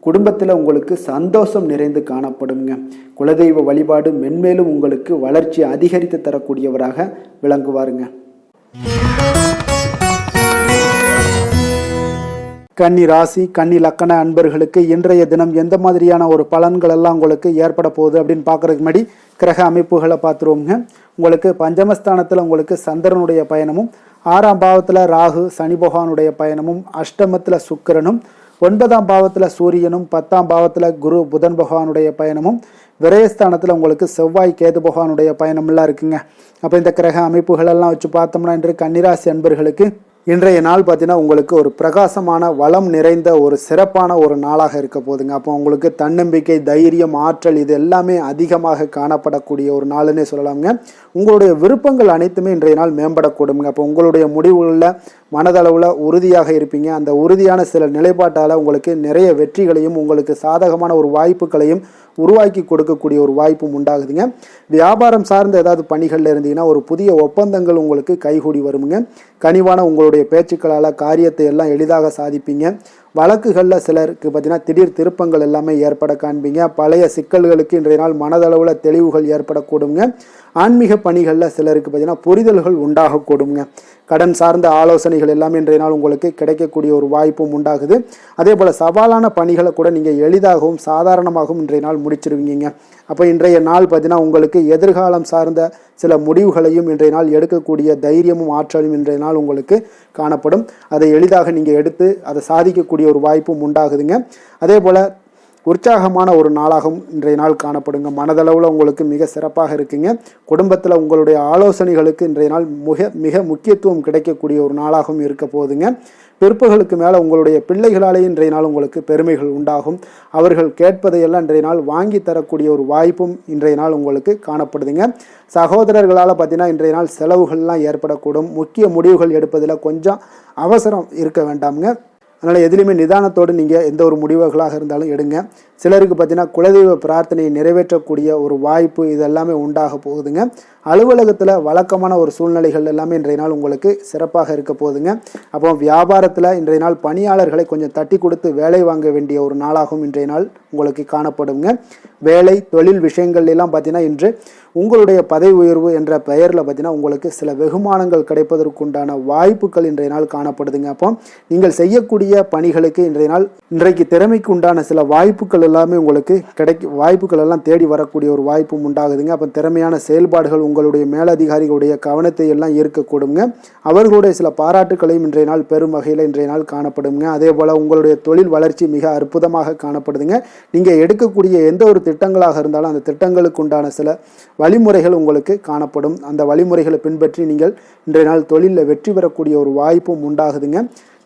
குடும்பத்தில் உங்களுக்கு சந்தோஷம் நிறைந்து காணப்படுங்க. குலதெய்வ வழிபாடு மென்மேலும் உங்களுக்கு வளர்ச்சி அதிகரித்து தரக்கூடியவராக விளங்குவாருங்க. கன்னி ராசி கன்னி லக்கண அன்பர்களுக்கு இன்றைய தினம் எந்த மாதிரியான ஒரு பலன்கள் எல்லாம் உங்களுக்கு ஏற்பட போகுது அப்படின்னு பார்க்கறதுக்கு முன்னாடி கிரக அமைப்புகளை பார்த்துருவோங்க. உங்களுக்கு பஞ்சமஸ்தானத்தில் உங்களுக்கு சந்திரனுடைய பயணமும், 6ஆம் பாவத்தில் ராகு சனி பகவானுடைய பயணமும், அஷ்டமத்தில் சுக்கிரனும், 9ஆம் பாவத்தில் சூரியனும், 10ஆம் பாவத்தில் குரு புதன் பகவானுடைய பயணமும், விரயஸ்தானத்தில் உங்களுக்கு செவ்வாய் கேது பகவானுடைய பயணம்லாம் இருக்குங்க. அப்போ இந்த கிரக அமைப்புகளெல்லாம் வச்சு பார்த்தோம்னா இன்று கன்னிராசி அன்பர்களுக்கு இன்றைய நாள் பார்த்தீங்கன்னா உங்களுக்கு ஒரு பிரகாசமான வளம் நிறைந்த ஒரு சிறப்பான ஒரு நாளாக இருக்க போதுங்க. அப்போ உங்களுக்கு தன்னம்பிக்கை, தைரியம், ஆற்றல் இது எல்லாமே அதிகமாக காணப்படக்கூடிய ஒரு நாளுன்னே சொல்லலாமுங்க. உங்களுடைய விருப்பங்கள் அனைத்துமே இன்றைய நாள் மேம்படக்கூடுங்க. அப்போ உங்களுடைய முடிவுகளில் மனதளவில் உறுதியாக இருப்பீங்க. அந்த உறுதியான சில நிலைப்பாட்டால் உங்களுக்கு நிறைய வெற்றிகளையும் உங்களுக்கு சாதகமான ஒரு வாய்ப்புகளையும் உருவாக்கி கொடுக்கக்கூடிய ஒரு வாய்ப்பும் உண்டாகுதுங்க. வியாபாரம் சார்ந்த ஏதாவது பணிகளில் இருந்தீங்கன்னா ஒரு புதிய ஒப்பந்தங்கள் உங்களுக்கு கைகூடி வருமுங்க. கனிவான உங்களுடைய பேச்சுக்களால் காரியத்தை எல்லாம் எளிதாக சாதிப்பீங்க. வழக்குகளில் சிலருக்கு பார்த்தீங்கன்னா திடீர் திருப்பங்கள் எல்லாமே ஏற்பட காண்பீங்க. பழைய சிக்கல்களுக்கு இன்றைய நாள் மனதளவில் தெளிவுகள் ஏற்படக்கூடுங்க. ஆன்மீக பணிகளில் சிலருக்கு பார்த்தீங்கன்னா புரிதல்கள் உண்டாகக்கூடுங்க. கடன் சார்ந்த ஆலோசனைகள் எல்லாமே இன்றைய நாள் உங்களுக்கு கிடைக்கக்கூடிய ஒரு வாய்ப்பும் உண்டாகுது. அதே போல் சவாலான பணிகளை கூட நீங்கள் எளிதாகவும் சாதாரணமாகவும் இன்றைய நாள் முடிச்சிருவீங்க. அப்போ இன்றைய நாள் பார்த்தீங்கன்னா உங்களுக்கு எதிர்காலம் சார்ந்த சில முடிவுகளையும் இன்றைய நாள் எடுக்கக்கூடிய தைரியமும் ஆற்றலும் இன்றைய நாள் உங்களுக்கு காணப்படும். அதை எளிதாக நீங்கள் எடுத்து அதை சாதிக்கக்கூடிய ஒரு வாய்ப்பும் உண்டாகுதுங்க. அதே போல் உற்சாகமான ஒரு நாளாகவும் இன்றைய நாள் காணப்படுங்க. மனதளவில் உங்களுக்கு மிக சிறப்பாக இருக்குங்க. குடும்பத்தில் உங்களுடைய ஆலோசனைகளுக்கு இன்றைய நாள் மிக முக்கியத்துவம் கிடைக்கக்கூடிய ஒரு நாளாகவும் இருக்க போகுதுங்க. பிற்பகலுக்கு மேலே உங்களுடைய பிள்ளைகளாலே இன்றைய நாள் உங்களுக்கு பெருமைகள் உண்டாகும். அவர்கள் கேட்பதையெல்லாம் இன்றைய நாள் வாங்கி தரக்கூடிய ஒரு வாய்ப்பும் இன்றைய நாள் உங்களுக்கு காணப்படுதுங்க. சகோதரர்களால் பார்த்தீங்கன்னா இன்றைய நாள் செலவுகள்லாம் ஏற்படக்கூடும். முக்கிய முடிவுகள் எடுப்பதில் கொஞ்சம் அவசரம் இருக்க வேண்டாமுங்க. அதனால் எதுலேயுமே நிதானத்தோடு நீங்கள் எந்த ஒரு முடிவுகளாக இருந்தாலும் எடுங்க. சிலருக்கு பார்த்தீங்கன்னா குலதெய்வ பிரார்த்தனையை நிறைவேற்றக்கூடிய ஒரு வாய்ப்பு இதெல்லாமே உண்டாக போகுதுங்க. அலுவலகத்தில் வழக்கமான ஒரு சூழ்நிலைகள் எல்லாமே இன்றைய நாள் உங்களுக்கு சிறப்பாக இருக்க போகுதுங்க. அப்போ வியாபாரத்தில் இன்றைய நாள் பணியாளர்களை கொஞ்சம் தட்டி கொடுத்து வேலை வாங்க வேண்டிய ஒரு நாளாகவும் இன்றைய நாள் உங்களுக்கு காணப்படுங்க. வேலை தொழில் விஷயங்கள் எல்லாம் பார்த்தீங்கன்னா இன்று உங்களுடைய பதவி உயர்வு என்ற பெயரில் பார்த்தீங்கன்னா உங்களுக்கு சில வெகுமானங்கள் கிடைப்பதற்குண்டான வாய்ப்புகள் இன்றைய நாள் காணப்படுதுங்க. அப்போ நீங்கள் செய்யக்கூடிய பணிகளுக்கு இன்றைக்கு திறமைக்கு உண்டான சில வாய்ப்புகள் எல்லாமே உங்களுக்கு வாய்ப்புகள் எல்லாம் தேடி வரக்கூடிய ஒரு வாய்ப்பும் உண்டாகுதுங்க. அப்போ திறமையான செயல்பாடுகள் உங்களுடைய மேலதிகாரிகளுடைய கவனத்தை எல்லாம் ஈர்க்கக்கூடுங்க. அவர்களுடைய சில பாராட்டுகளையும் இன்றைய நாள் பெரும் வகையில் இன்றைய நாள் காணப்படுங்க. அதே போல் உங்களுடைய தொழில் வளர்ச்சி மிக அற்புதமாக காணப்படுதுங்க. நீங்கள் எடுக்கக்கூடிய எந்த ஒரு திட்டங்களாக இருந்தாலும் அந்த திட்டங்களுக்கு உண்டான சில வழிமுறைகள் உங்களுக்கு காணப்படும். அந்த வழிமுறைகளை பின்பற்றி நீங்கள் இன்றைய நாள் தொழிலில் வெற்றி பெறக்கூடிய ஒரு வாய்ப்பும் உண்டாகுதுங்க.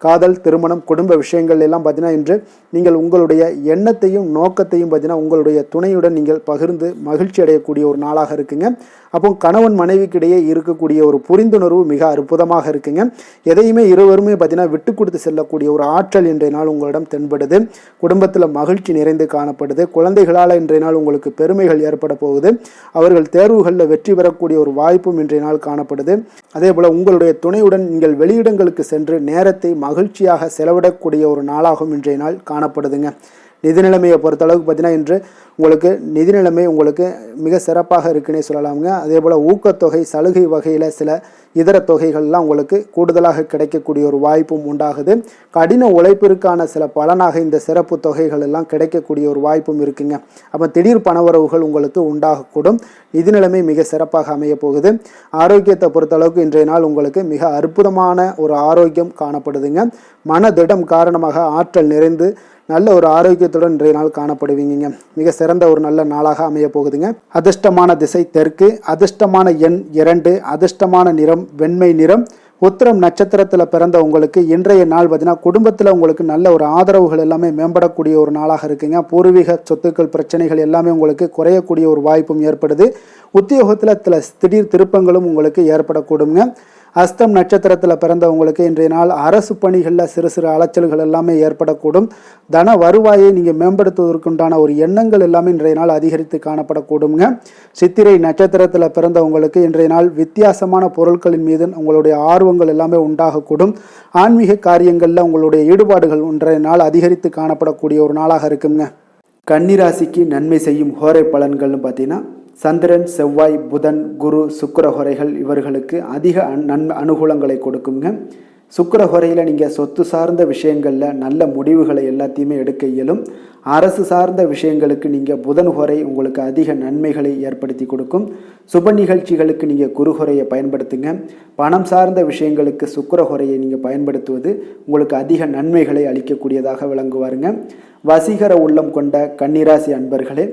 காதல், திருமணம், குடும்ப விஷயங்கள் எல்லாம் பார்த்தீங்கன்னா இன்று நீங்கள் உங்களுடைய எண்ணத்தையும் நோக்கத்தையும் பார்த்தீங்கன்னா உங்களுடைய துணையுடன் நீங்கள் பகிர்ந்து மகிழ்ச்சி அடையக்கூடிய ஒரு நாளாக இருக்குங்க. அப்போ கணவன் மனைவிக்கிடையே இருக்கக்கூடிய ஒரு புரிந்துணர்வு மிக அற்புதமாக இருக்குங்க. எதையுமே இருவருமே பார்த்தீங்கன்னா விட்டு கொடுத்து செல்லக்கூடிய ஒரு ஆற்றல் இன்றைய நாள் உங்களிடம் தென்படுது. குடும்பத்தில் மகிழ்ச்சி நிறைந்து காணப்படுது. குழந்தைகளால் இன்றைய நாள் உங்களுக்கு பெருமைகள் ஏற்பட போகுது. அவர்கள் தேர்வுகளில் வெற்றி பெறக்கூடிய ஒரு வாய்ப்பும் இன்றைய நாள் காணப்படுது. அதே போல் உங்களுடைய துணையுடன் நீங்கள் வெளியிடங்களுக்கு சென்று நேரத்தை மகிழ்ச்சியாக செலவிடக்கூடிய ஒரு நாளாகவும் இன்றைய நாள் காணப்படுதுங்க. நிதி நிலைமையை பொறுத்தளவுக்கு பார்த்தீங்கன்னா இன்று உங்களுக்கு நிதி நிலைமை உங்களுக்கு மிக சிறப்பாக இருக்குன்னே சொல்லலாமுங்க. அதே போல் ஊக்கத்தொகை, சலுகை வகையில் சில இதர தொகைகள்லாம் உங்களுக்கு கூடுதலாக கிடைக்கக்கூடிய ஒரு வாய்ப்பும் உண்டாகுது. கடின உழைப்பிற்கான சில பலனாக இந்த சிறப்பு தொகைகள் எல்லாம் கிடைக்கக்கூடிய ஒரு வாய்ப்பும் இருக்குங்க. அப்போ திடீர் பணவரவுகள் உங்களுக்கு உண்டாகக்கூடும். நிதி நிலைமை மிக சிறப்பாக அமைய போகுது. ஆரோக்கியத்தை பொறுத்தளவுக்கு இன்றைய நாள் உங்களுக்கு மிக அற்புதமான ஒரு ஆரோக்கியம் காணப்படுதுங்க. மனதிடம் காரணமாக ஆற்றல் நிறைந்து நல்ல ஒரு ஆரோக்கியத்துடன் இன்றைய நாள் காணப்படுவீங்க. மிக சிறந்த ஒரு நல்ல நாளாக அமைய போகுதுங்க. அதிர்ஷ்டமான திசை தெற்கு, அதிர்ஷ்டமான எண் 2, அதிர்ஷ்டமான நிறம் வெண்மை நிறம், உத்திரம் நட்சத்திரத்தில் பிறந்த உங்களுக்கு இன்றைய நாள் பார்த்தீங்கன்னா குடும்பத்தில் உங்களுக்கு நல்ல ஒரு ஆதரவுகள் எல்லாமே மேம்படக்கூடிய ஒரு நாளாக இருக்குங்க. பூர்வீக சொத்துக்கள் பிரச்சனைகள் எல்லாமே உங்களுக்கு குறையக்கூடிய ஒரு வாய்ப்பும் ஏற்படுது. உத்தியோகத்தில் திடீர் திருப்பங்களும் உங்களுக்கு ஏற்படக்கூடுங்க. அஸ்தம் நட்சத்திரத்தில் பிறந்தவங்களுக்கு இன்றைய நாள் அரசு பணிகளில் சிறு சிறு அலைச்சல்கள் எல்லாமே ஏற்படக்கூடும். தன வருவாயை நீங்கள் மேம்படுத்துவதற்குண்டான ஒரு எண்ணங்கள் எல்லாமே இன்றைய நாள் அதிகரித்து காணப்படக்கூடுங்க. சித்திரை நட்சத்திரத்தில் பிறந்தவங்களுக்கு இன்றைய நாள் வித்தியாசமான பொருட்களின் மீது உங்களுடைய ஆர்வங்கள் எல்லாமே உண்டாகக்கூடும். ஆன்மீக காரியங்களில் உங்களுடைய ஈடுபாடுகள் இன்றைய நாள் அதிகரித்து காணப்படக்கூடிய ஒரு நாளாக இருக்குங்க. கன்னிராசிக்கு நன்மை செய்யும் ஹோரை பலன்கள்னு பார்த்தீங்கன்னா சந்திரன், செவ்வாய், புதன், குரு, சுக்கிர ஹோரைகள் இவர்களுக்கு அதிக அனுகூலங்களை கொடுக்குங்க. சுக்கிர ஹோரையில் நீங்கள் சொத்து சார்ந்த விஷயங்களில் நல்ல முடிவுகளை எல்லாத்தையுமே எடுக்க இயலும். அரசு சார்ந்த விஷயங்களுக்கு நீங்கள் புதன் ஹோரை உங்களுக்கு அதிக நன்மைகளை ஏற்படுத்தி கொடுக்கும். சுப நிகழ்ச்சிகளுக்கு நீங்கள் குரு ஹோரையை பயன்படுத்துங்க. பணம் சார்ந்த விஷயங்களுக்கு சுக்கிர ஹோரையை நீங்கள் பயன்படுத்துவது உங்களுக்கு அதிக நன்மைகளை அளிக்கக்கூடியதாக விளங்குவாருங்க. வசீகர உள்ளம் கொண்ட கன்னிராசி அன்பர்களே,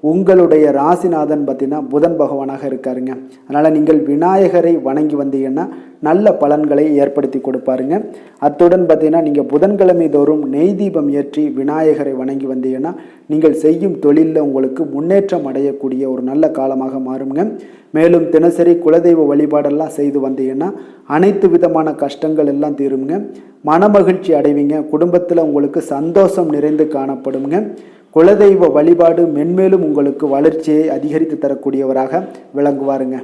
உங்களுடைய ராசிநாதன் பார்த்தீங்கன்னா புதன் பகவானாக இருக்காருங்க. அதனால் நீங்கள் விநாயகரை வணங்கி வந்தீங்கன்னா நல்ல பலன்களை ஏற்படுத்தி கொடுப்பாருங்க. அத்துடன் பார்த்தீங்கன்னா நீங்கள் புதன்கிழமை தோறும் நெய் தீபம் ஏற்றி விநாயகரை வணங்கி வந்தீங்கன்னா நீங்கள் செய்யும் தொழிலில் உங்களுக்கு முன்னேற்றம் அடையக்கூடிய ஒரு நல்ல காலமாக மாறுங்க. மேலும் தினசரி குலதெய்வ வழிபாடெல்லாம் செய்து வந்தீங்கன்னா அனைத்து விதமான கஷ்டங்கள் எல்லாம் தீருங்க. மனமகிழ்ச்சி அடைவீங்க. குடும்பத்தில் உங்களுக்கு சந்தோஷம் நிறைந்து காணப்படுங்க. குலதெய்வ வழிபாடு மென்மேலும் உங்களுக்கு வளர்ச்சியை அதிகரித்து தரக்கூடியவராக விளங்குவாருங்க.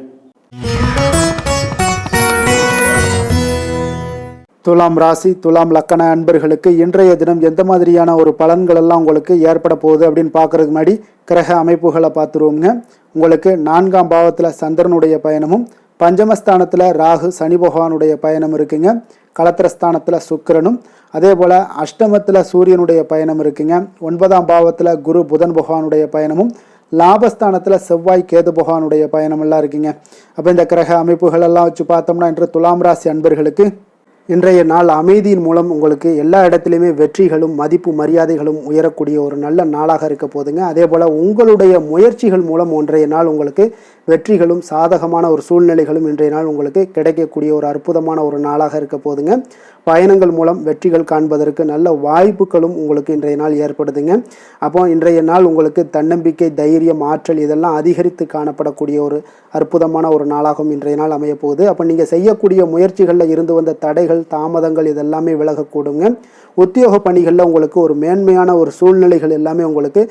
துலாம் ராசி, துலாம் லக்கண அன்பர்களுக்கு இன்றைய தினம் எந்த மாதிரியான ஒரு பலன்கள் எல்லாம் உங்களுக்கு ஏற்பட போகுது அப்படின்னு பார்க்கறதுக்கு முன்னாடி கிரக அமைப்புகளை பார்த்துருவோங்க. உங்களுக்கு 4ஆம் பாவத்தில் சந்திரனுடைய பயணமும், பஞ்சமஸ்தானத்தில் ராகு சனி பகவானுடைய பயணம் இருக்குங்க. களத்திரஸ்தானத்தில் சுக்கிரனும், அதே போல் அஷ்டமத்தில் சூரியனுடைய பயணம் இருக்குங்க. 9ஆம் பாவத்தில் குரு புதன் பகவானுடைய பயணமும், லாபஸ்தானத்தில் செவ்வாய் கேது பகவானுடைய பயணமெல்லாம் இருக்குங்க. அப்போ இந்த கிரக அமைப்புகள் எல்லாம் வச்சு பார்த்தோம்னா இன்று துலாம் ராசி அன்பர்களுக்கு இன்றைய நாள் அமைதியின் மூலம் உங்களுக்கு எல்லா இடத்துலையுமே வெற்றிகளும் மதிப்பு மரியாதைகளும் உயரக்கூடிய ஒரு நல்ல நாளாக இருக்க போதுங்க. அதே போல் உங்களுடைய முயற்சிகள் மூலம் இன்றைய நாள் உங்களுக்கு வெற்றிகளும் சாதகமான ஒரு சூழ்நிலைகளும் இன்றைய நாள் உங்களுக்கு கிடைக்கக்கூடிய ஒரு அற்புதமான ஒரு நாளாக இருக்க போதுங்க. பயணங்கள் மூலம் வெற்றிகள் காண்பதற்கு நல்ல வாய்ப்புகளும் உங்களுக்கு இன்றைய நாள் ஏற்படுதுங்க. அப்போ இன்றைய நாள் உங்களுக்கு தன்னம்பிக்கை, தைரியம், ஆற்றல் இதெல்லாம் அதிகரித்து காணப்படக்கூடிய ஒரு அற்புதமான ஒரு நாளாகவும் இன்றைய நாள் அமைய போகுது. அப்போ நீங்கள் செய்யக்கூடிய முயற்சிகளில் இருந்து வந்த தடைகள், தாமதங்கள் இதெல்லாமே விலகக்கூடுங்க. உத்தியோக பணிகளில் உங்களுக்கு ஒரு மேன்மையான ஒரு சூழ்நிலைகள் எல்லாமே உங்களுக்கு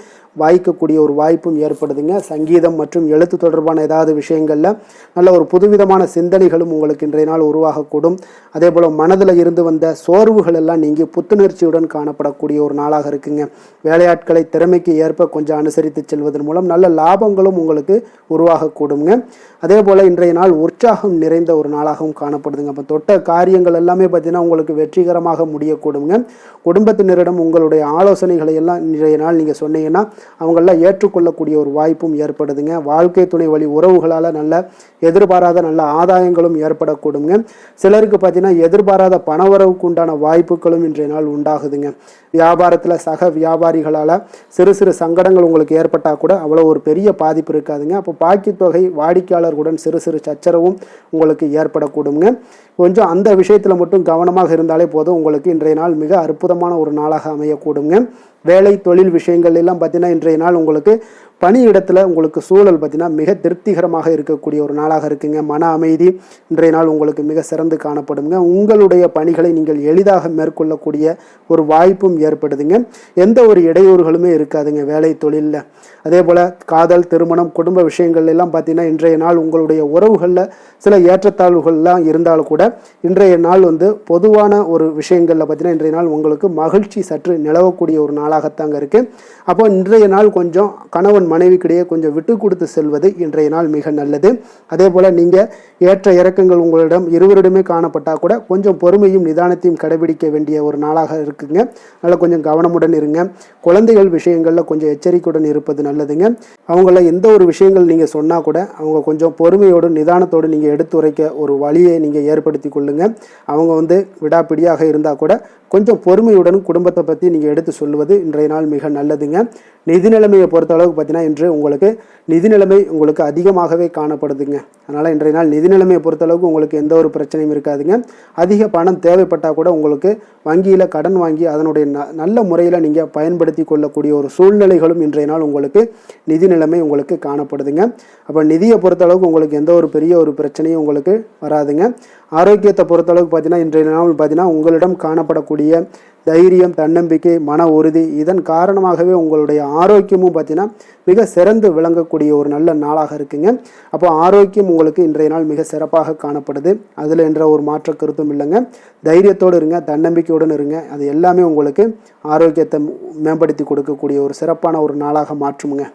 வாய்க்கக்கூடிய ஒரு வாய்ப்பும் ஏற்படுதுங்க. சங்கீதம் மற்றும் எழுத்து தொடர்பான ஏதாவது விஷயங்களில் நல்ல ஒரு புதுவிதமான சிந்தனைகளும் உங்களுக்கு இன்றைய நாள் உருவாகக்கூடும். அதே போல் மனதில் இருந்து வந்த சோர்வுகள் எல்லாம் நீங்கி புத்துணர்ச்சியுடன் காணப்படக்கூடிய ஒரு நாளாக இருக்குங்க. வேலையாட்களை திறமைக்கு ஏற்ப கொஞ்சம் அனுசரித்து செல்வதன் மூலம் நல்ல லாபங்களும் உங்களுக்கு உருவாகக்கூடுங்க. அதே போல் இன்றைய நாள் உற்சாகம் நிறைந்த ஒரு நாளாகவும் காணப்படுதுங்க. அப்போ தொட்ட காரியங்கள் எல்லாமே பார்த்தீங்கன்னா உங்களுக்கு வெற்றிகரமாக முடியக்கூடுங்க. குடும்பத்தினரிடம் உங்களுடைய ஆலோசனைகளை எல்லாம் இன்றைய நாள் நீங்கள் சொன்னீங்கன்னா அவங்களெல்லாம் ஏற்றுக்கொள்ளக்கூடிய ஒரு வாய்ப்பும் ஏற்படுதுங்க. வாழ்க்கை துணை வழி உறவுகளால் நல்ல எதிர்பாராத நல்ல ஆதாயங்களும் ஏற்படக்கூடுங்க. சிலருக்கு பார்த்தீங்கன்னா எதிர்பாராத பணவரவுக்கு உண்டான வாய்ப்புகளும் இன்றைய நாள் உண்டாகுதுங்க. வியாபாரத்தில் சக வியாபாரிகளால் சிறு சிறு சங்கடங்கள் உங்களுக்கு ஏற்பட்டால் கூட அவ்வளோ ஒரு பெரிய பாதிப்பு இருக்காதுங்க. அப்போ பாக்கி தொகை வாடிக்கையாளர்களுடன் சிறு சிறு சச்சரவும் உங்களுக்கு ஏற்படக்கூடுங்க. கொஞ்சம் அந்த விஷயத்தில் மட்டும் கவனமாக இருந்தாலே போதும். உங்களுக்கு இன்றைய நாள் மிக அற்புதமான ஒரு நாளாக அமையக்கூடுங்க. வேலை தொழில் விஷயங்கள் எல்லாம் பார்த்தீங்கன்னா இன்றைய நாள் உங்களுக்கு பணியிடத்தில் உங்களுக்கு சூழல் பார்த்தீங்கன்னா மிக திருப்திகரமாக இருக்கக்கூடிய ஒரு நாளாக இருக்குங்க. மன அமைதி இன்றைய நாள் உங்களுக்கு மிக சிறந்து காணப்படுங்க. உங்களுடைய பணிகளை நீங்கள் எளிதாக மேற்கொள்ளக்கூடிய ஒரு வாய்ப்பும் ஏற்படுதுங்க. எந்த ஒரு இடையூறுகளுமே இருக்காதுங்க வேலை தொழிலில். அதே போல் காதல், திருமணம், குடும்ப விஷயங்கள் எல்லாம் பார்த்தீங்கன்னா இன்றைய நாள் உங்களுடைய உறவுகளில் சில ஏற்றத்தாழ்வுகள்லாம் இருந்தாலும் கூட இன்றைய நாள் பொதுவான ஒரு விஷயங்களில் பார்த்தீங்கன்னா இன்றைய நாள் உங்களுக்கு மகிழ்ச்சி சற்று நிலவக்கூடிய ஒரு நாளாகத்தாங்க இருக்குது. அப்போ இன்றைய நாள் கொஞ்சம் கணவன் மனைவிக்கிடையே கொஞ்சம் விட்டு கொடுத்து செல்வது இன்றைய நாள் மிக நல்லது. அதே போல் நீங்கள் ஏற்ற இறக்கங்கள் உங்களிடம் இருவரிடமே காணப்பட்டால் கூட கொஞ்சம் பொறுமையும் நிதானத்தையும் கடைபிடிக்க வேண்டிய ஒரு நாளாக இருக்குங்க. அதனால் கொஞ்சம் கவனமுடன் இருங்க. குழந்தைகள் விஷயங்களில் கொஞ்சம் எச்சரிக்கையுடன் இருப்பது நல்லதுங்க. அவங்கள எந்த ஒரு விஷயங்கள் நீங்கள் சொன்னால் கூட அவங்க கொஞ்சம் பொறுமையோடு நிதானத்தோடு நீங்கள் எடுத்துரைக்க ஒரு வழியை நீங்கள் ஏற்படுத்தி கொள்ளுங்கள். அவங்க விடாப்பிடியாக இருந்தால் கூட கொஞ்சம் பொறுமையுடன் குடும்பத்தை பற்றி நீங்கள் எடுத்து சொல்வது இன்றைய நாள் மிக நல்லதுங்க. நிதி நிலைமையை பொறுத்த அளவுக்கு பார்த்தீங்கன்னா இன்று உங்களுக்கு நிதி நிலைமை உங்களுக்கு அதிகமாகவே காணப்படுதுங்க. அதனால் இன்றைய நாள் நிதி நிலைமையை பொறுத்தளவுக்கு உங்களுக்கு எந்த ஒரு பிரச்சனையும் இருக்காதுங்க. அதிக பணம் தேவைப்பட்டால் கூட உங்களுக்கு வங்கியில் கடன் வாங்கி அதனுடைய நல்ல முறையில் நீங்கள் பயன்படுத்தி கொள்ளக்கூடிய ஒரு சூழ்நிலைகளும் இன்றைய நாள் உங்களுக்கு நிதி நிலைமை உங்களுக்கு காணப்படுதுங்க. அப்போ நிதியை பொறுத்தளவுக்கு உங்களுக்கு எந்த ஒரு பெரிய ஒரு பிரச்சனையும் உங்களுக்கு வராதுங்க. ஆரோக்கியத்தை பொறுத்தளவுக்கு பார்த்தீங்கன்னா இன்றைய நாள் பார்த்தீங்கன்னா உங்களிடம் காணப்படக்கூடிய தைரியம், தன்னம்பிக்கை, மன உறுதி இதன் காரணமாகவே உங்களுடைய ஆரோக்கியமும் பார்த்தீங்கன்னா மிக சிறந்து விளங்கக்கூடிய ஒரு நல்ல நாளாக இருக்குங்க. அப்போ ஆரோக்கியம் உங்களுக்கு இன்றைய நாள் மிக சிறப்பாக காணப்படுது. அதில் என்ற ஒரு மாற்ற கருத்தும் இல்லைங்க. தைரியத்தோடு இருங்க, தன்னம்பிக்கையுடன் இருங்க. அது எல்லாமே உங்களுக்கு ஆரோக்கியத்தை மேம்படுத்தி கொடுக்கக்கூடிய ஒரு சிறப்பான ஒரு நாளாக மாற்றுமுங்க.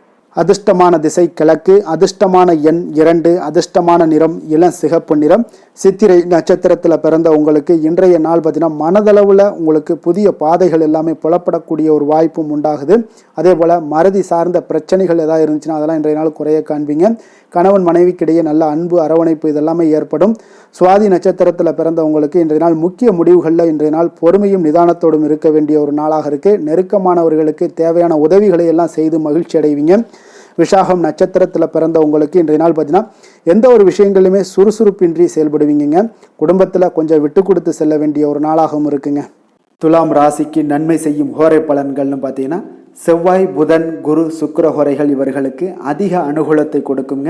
அதிர்ஷ்டமான திசை கிழக்கு, அதிர்ஷ்டமான எண் 2, அதிர்ஷ்டமான நிறம் இளம் சிகப்பு நிறம். சித்திரை நட்சத்திரத்தில் பிறந்த உங்களுக்கு இன்றைய நாள் பார்த்தீங்கன்னா மனதளவில் உங்களுக்கு புதிய பாதைகள் எல்லாமே புலப்படக்கூடிய ஒரு வாய்ப்பும் உண்டாகுது. அதே போல் மறதி சார்ந்த பிரச்சனைகள் ஏதாவது இருந்துச்சுன்னா அதெல்லாம் இன்றைய நாள் குறைய காண்பீங்க. கணவன் மனைவிக்கிடையே நல்ல அன்பு, அரவணைப்பு இதெல்லாமே ஏற்படும். சுவாதி நட்சத்திரத்தில் பிறந்த உங்களுக்கு இன்றைய நாள் முக்கிய முடிவுகளில் இன்றைய நாள் பொறுமையும் நிதானத்தோடும் இருக்க வேண்டிய ஒரு நாளாக இருக்குது. நெருக்கமானவர்களுக்கு தேவையான உதவிகளை எல்லாம் செய்து மகிழ்ச்சி அடைவீங்க. விசாகம் நட்சத்திரத்தில் பிறந்த உங்களுக்கு இன்றைய நாள் பார்த்தீங்கன்னா எந்த ஒரு விஷயங்களுமே சுறுசுறுப்பின்றி செயல்படுவீங்க. குடும்பத்தில் கொஞ்சம் விட்டு கொடுத்து செல்ல வேண்டிய ஒரு நாளாகவும் இருக்குங்க. துலாம் ராசிக்கு நன்மை செய்யும் ஹோரை பலன்கள்னு பார்த்தீங்கன்னா செவ்வாய், புதன், குரு, சுக்கிர ஹோரைகள் இவர்களுக்கு அதிக அனுகூலத்தை கொடுக்குங்க.